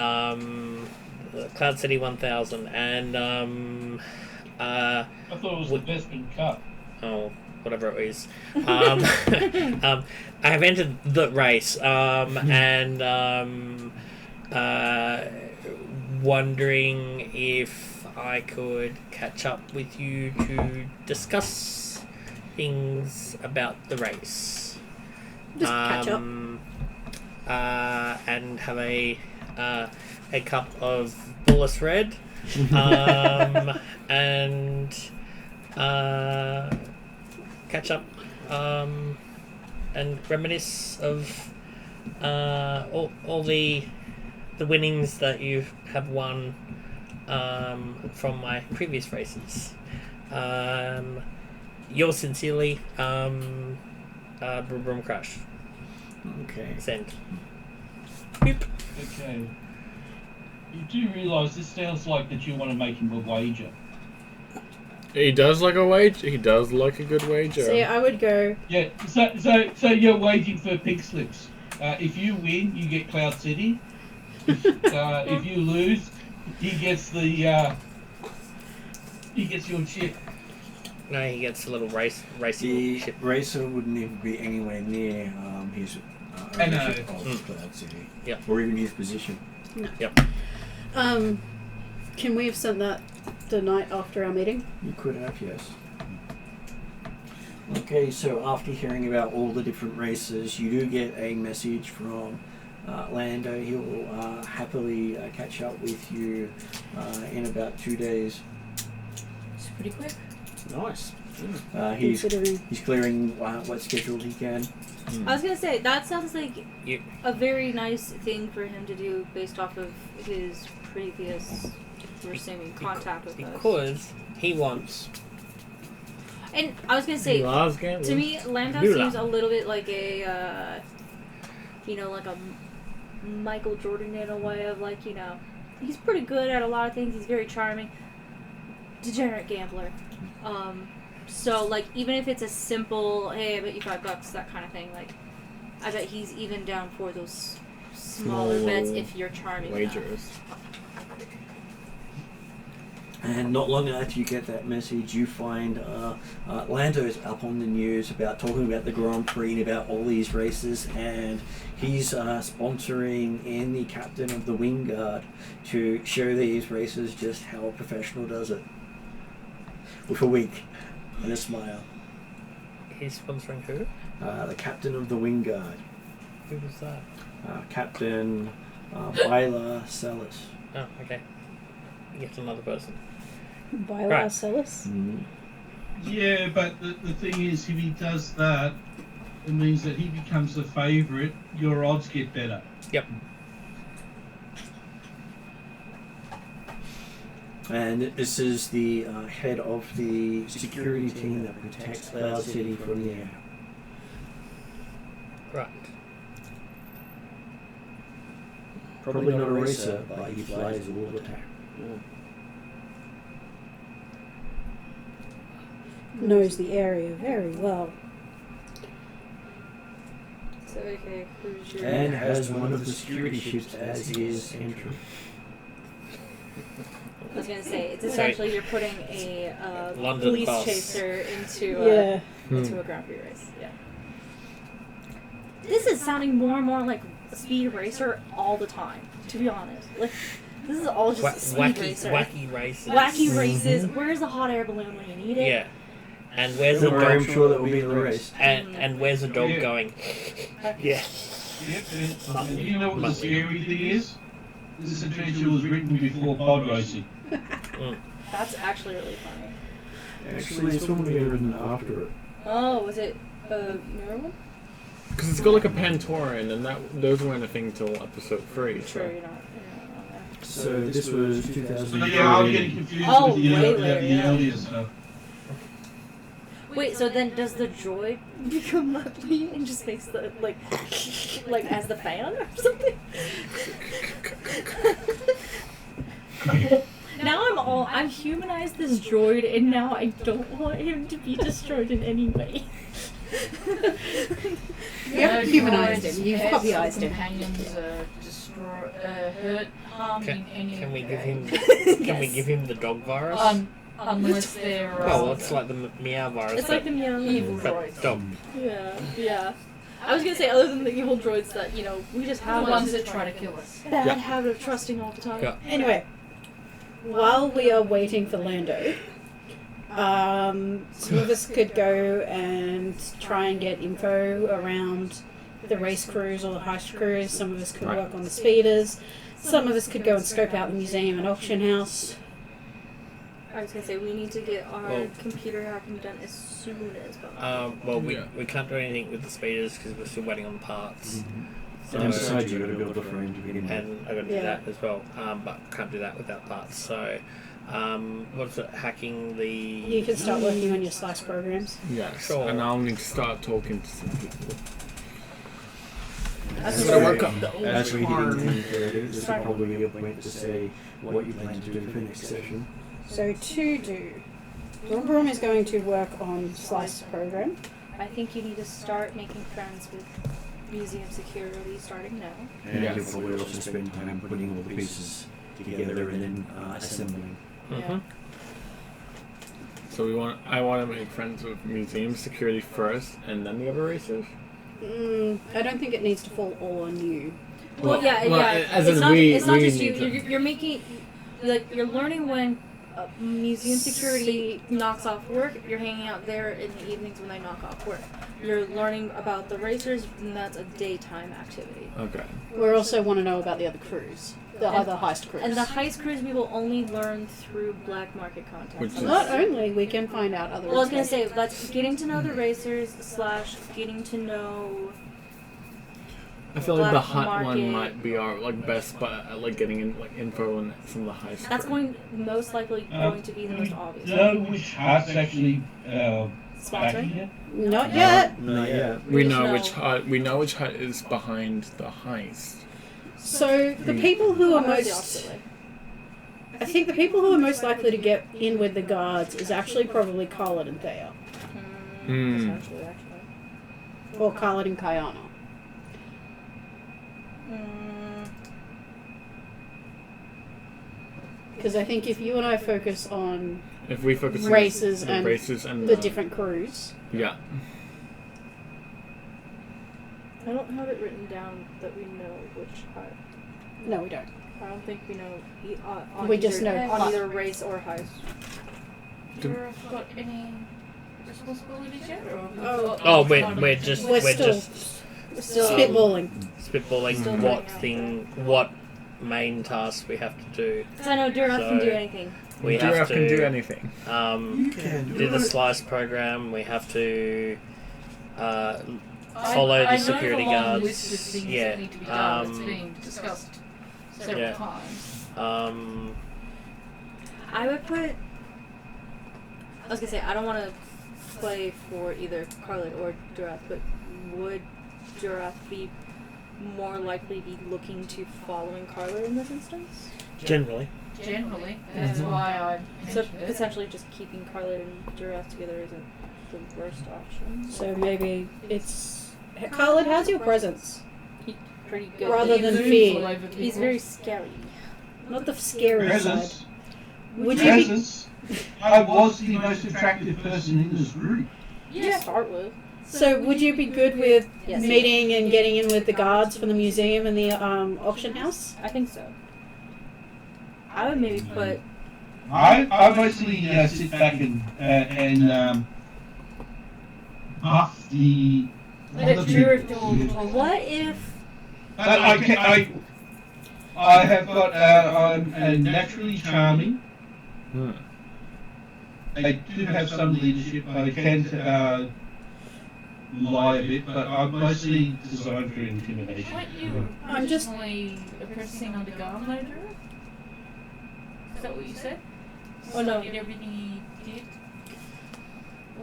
Cloud City 1000, and I thought it was the Bespin Cup. oh, whatever it is. I have entered the race, and wondering if I could catch up with you to discuss things about the race. Just catch up. And have a cup of Bullis Red, and catch up, and reminisce of all the winnings that you have won from my previous races. Yours sincerely, Brum Brum Crash. Okay. Send. Boop. Okay. You do realise this sounds like that you want to make him a wager. He does like a wage. He does like a good wager. So I would go. Yeah, so you're waging for pink slips. If you win, you get Cloud City. If you lose, He gets the he gets your chip. No, he gets a little racing The ship. racer wouldn't even be anywhere near his I know. ownership of Cloud City. Yep. Or even his position. Can we have sent that the night after our meeting? You could have, yes. Okay, so after hearing about all the different races, you do get a message from Lando. He will happily catch up with you in about 2 days. It's pretty quick. Nice. He's Considering. clearing what schedule he can. I was gonna say that sounds like You- a very nice thing for him to do based off of his previous, we're saying, contact with us. Because he wants. And I was gonna say, Glasgow. to me, Lando Mula. seems a little bit like a, like a Michael Jordan in a way of like, he's pretty good at a lot of things. He's very charming. Degenerate gambler. So like, even if it's a simple, hey, I bet you $5, that kind of thing, like, I bet he's even down for those smaller Small bets if you're charming enough. Wagers. And not long after you get that message, you find Lando's up on the news talking about the Grand Prix and about all these races, and he's sponsoring in the captain of the Wing Guard to show these races just how a professional does it. With a wink and a smile. He's sponsoring who? The captain of the Wing Guard. Who was that? Captain Byla Salas. Oh, okay. Yet another person. By Right. Marcellus? Yeah, but the thing is, if he does that, it means that he becomes the favourite. Your odds get better. Yep. And this is the head of the security team that protects Cloud City from the air. Right. Probably not a racer, but he flies a wall attack. Knows the area very well. So, okay, who's your... And has one of the security ships as his entry. I was gonna say, it's essentially you're putting a London police bus. chaser into a Grand Prix race. Yeah. This is sounding more and more like a speed racer all the time, to be honest. Like, this is all just a speed racer. Wacky races. Wacky races. Where's the hot air balloon when you need it? Yeah. And where's the I'm dog? sure that will be in the race. And where's the dog Yeah. going? Yeah. Yep, and you know what the scary thing is? This adventure was written before pod racing. That's actually really funny. Actually, it's normally written after it. Oh, was it a mirror one? Because it's got like a Pantoran, and those weren't a thing till episode 3. Sure, So. you're not on that. So this was So 2003. yeah, I'm getting confused Oh, with the, way the later, yeah. earlier stuff. Wait, so then does the droid become lovely and just makes the, like as the fan or something? Now I've humanized this droid and now I don't want him to be destroyed in any way. You haven't humanized him, you've Pets or puppyized him. companions hurt, harmed in any Can we way. give him? Can we give him the dog virus? Unless they're Well, it's like the meow virus. It's like the meow. evil but droids. dog. Yeah. I was gonna say, other than the evil droids that, we just The have ones a that try to kill us. bad Yeah. habit of trusting all the time. Yeah. Anyway, while we are waiting for Lando, some of us could go and try and get info around the race crews or the heist crews. Some of us could work on the speeders. Some of us could go and scope out the museum and auction house. I was gonna say, we need to get our Well- computer hacking done as soon as possible. Well, we Yeah. can't do anything with the speeders because we're still waiting on the parts. So, And besides, you've got to build a frame to get in. and I got to do Yeah. that as well. But can't do that without parts. So, what's it? Hacking the. You can start working on your slice programs. Yes. Sure. And I'll need to start talking to some people. That's So work up the As we old get into farm. this is probably a point to say what you plan to do for the next session. So to do, Broom is going to work on slice program. I think you need to start making friends with museum security starting now. And Yes. you'll probably also spend time putting all the pieces together and then assembling. Mm-hmm. So I want to make friends with museum security first, and then the other races. I don't think it needs to fall all on you. Well, yeah. As It's in not, we it's not we just you. need to- You're making, like, you're learning when museum security knocks off work. You're hanging out there in the evenings when they knock off work. You're learning about the racers, and that's a daytime activity. Okay. We also want to know about the other crews, the other heist crews. And the heist crews we will only learn through black market contacts. Which is- Not only we can find out other. Well, I was gonna say that's getting to know the racers / getting to know. I feel like the Black hot one market. might be our best bet at like getting in like info on some of the high That's going most likely going to be the most obvious. Do you know which heart's actually Sponsor? backing it? Not yet. Not yet. We just know know- which hut is behind the heist. So the people who are Or the most, opposite way. I think the people who are most likely to get in with the guards is actually probably Khalid and Thea, Essentially, actually. or Khalid and Kayana. Because I think if you and I focus on If we focus Races on the and races and the different crews, yeah. I don't have it written down that we know which hut. no, we don't. I don't think we know on We just either, know on hut. either race or heist. Do you got any responsibilities yet? Or have we Oh. got Oh, kind of- we're just We're still Still spitballing. spitballing Still what main tasks we have to do. Because I know Darth can So- do anything. We Giraffe have to can do anything. do the slice program. We have to follow I the know security the long guards. list of things Yeah. that need to be done. It's been discussed several Yeah. times. I would put. I was gonna say I don't want to play for either Carlin or Durath, but would Durath be more likely be looking to following Carlin in this instance? Generally. Generally, that's why I So mentioned it. potentially just keeping Carlin and Durath together isn't the worst option. So maybe it's Khalid has your presence, He's pretty good. rather He's- than Moves fear. all over He's people. very scary. Not the scary side. Presence. Would you be? Presence. I was the most attractive person in this group. To Yeah. start with. So would you be good with Yes. meeting and getting in with the guards from the museum and the auction house? I think so. I would maybe put. I mostly sit back and buff the. Let other Jurith people. do all the talking. What if? I have got. I'm naturally charming. I do have some leadership. I can lie a bit, but I'm mostly designed for intimidation. Weren't you I'm just- originally apprenticing under Garmo, Jurith? Is that what you said? Oh, no. He did everything he did?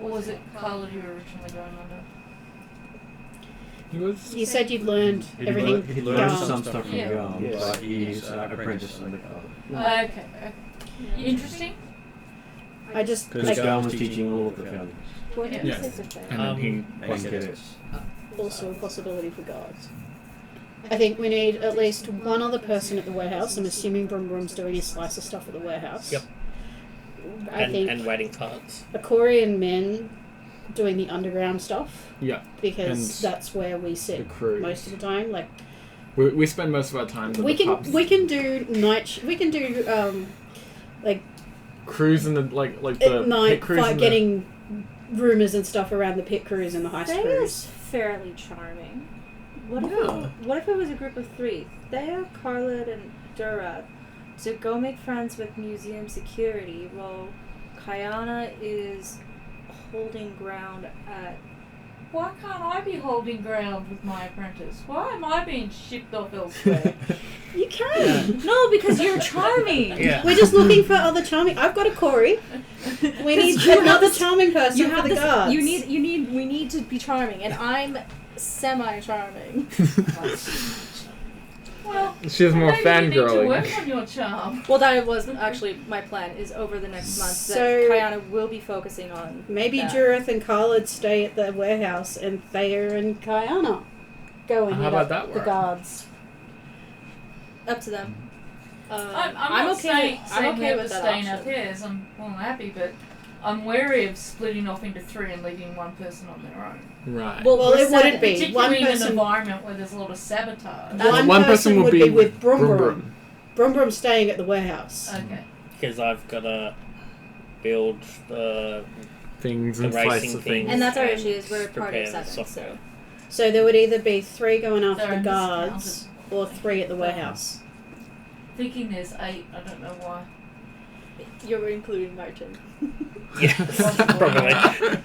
Or was it Carla you were originally going under? He was. You said you'd learned everything. He learned Garm. some stuff from Yeah. Garm, Yes. but he's apprentice under Garm. Okay. Interesting. I just Because like Garm was teaching all of the founders. What Yeah. is it? And then he And busted it. cadets. also a possibility for guards. I think we need at least one other person at the warehouse. I'm assuming Brum Brum's doing his slice of stuff at the warehouse. Yep. I think and waiting cards. Akori and Min doing the underground stuff Yeah. because And that's where we the sit crews. most of the time. Like We spend most of our time at we the can pubs. we can do we can do like cruise in the like at the night pit cruise in the- getting rumors and stuff around the pit crews and the heist Thea crews. is fairly charming. What Yeah. if it was a group of three? Thea, Carlin, and Durath to go make friends with museum security while Kayana is holding ground at. Why can't I be holding ground with my apprentice? Why am I being shipped off elsewhere? You can. No, because you're charming. Yeah. We're just looking for other charming. I've got a Corey. We need you have another this- charming person You for have the this. guards. We need to be charming, and I'm semi-charming. Well, She has more maybe you need to fangirling. work on your charm. Well, that was actually my plan. Is over the next month So- that Kayana will be focusing on. Maybe that. Jurith and Khalid stay at the warehouse, and Thea and Kayana go and How hit about up that the work? guards. Up to them. I'm not okay. saying I'm okay never with that stay in our option. pairs. I'm more than happy, but I'm wary of splitting off into 3 and leaving one person on their own. Right. Well, we're it wouldn't be. Particularly One in an person, environment where there's a lot of sabotage. one person would be with Brum Brum Brum. Brum Brum's staying at the warehouse. Okay. Because I've got to build Things the and racing flights of things. things. And that's our and issue, is we're a party of prepare the 7, software. So there would either be 3 going after They're the guards, or 3 at the warehouse. Thinking there's 8, I don't know why. You're including Martin. Yes, probably.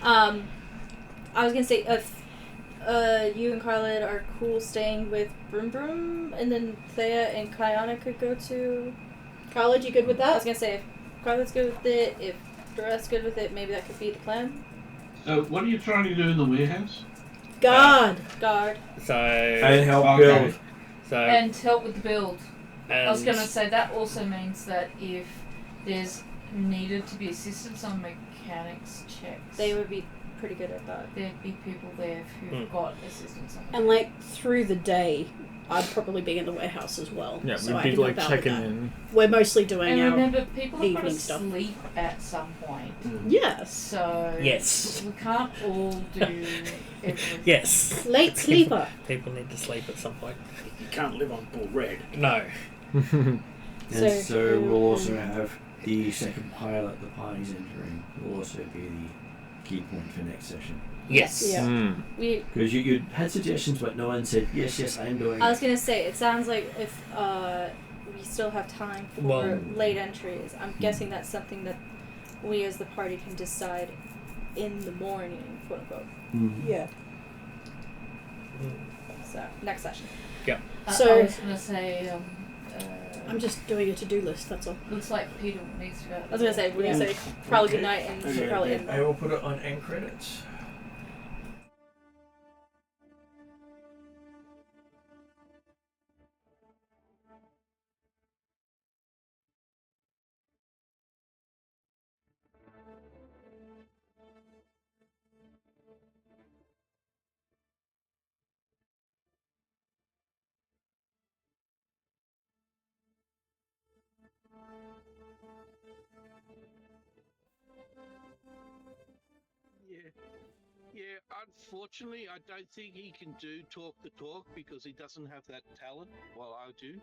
I was gonna say, if you and Carlin are cool staying with Broom Broom, and then Thea and Kayana could go to... College, you good with I was that? gonna say, if Carlin's good with it, if Dora's good with it, maybe that could be the plan. So, what are you trying to do in the warehouse? Guard! Guard. So, And help Okay. build. And help with the build. I was and going to say that also means that if there's needed to be assistance on mechanics checks, They would be pretty good at that. there'd be people there who've got assistance on And like through the day, I'd probably be in the warehouse as well. Yeah, so I we'd be can like help out with checking that. in. We're mostly doing And our remember, people have got to evening stuff. sleep at some point. Yes. So Yes. we can't all do everything. yes, Late sleeper. people need to sleep at some point. You can't live on bull red. No. And So, so we'll also have the second pilot the party's entering will also be the key point for next session. Yes. Yeah. Mm. Because you had suggestions, but no one said, yes, I am doing I was it. gonna say, it sounds like if we still have time for Well- late entries, I'm guessing that's something that we as the party can decide in the morning, quote unquote. Mhm. Yeah. So, next session. So- I was going to say, I'm just doing a to-do list, that's all. looks like Peter needs to go. I was gonna say, we're gonna say probably good night and she'll probably end. I will put it on end credits. Yeah, unfortunately, I don't think he can do talk the talk because he doesn't have that talent, while I do.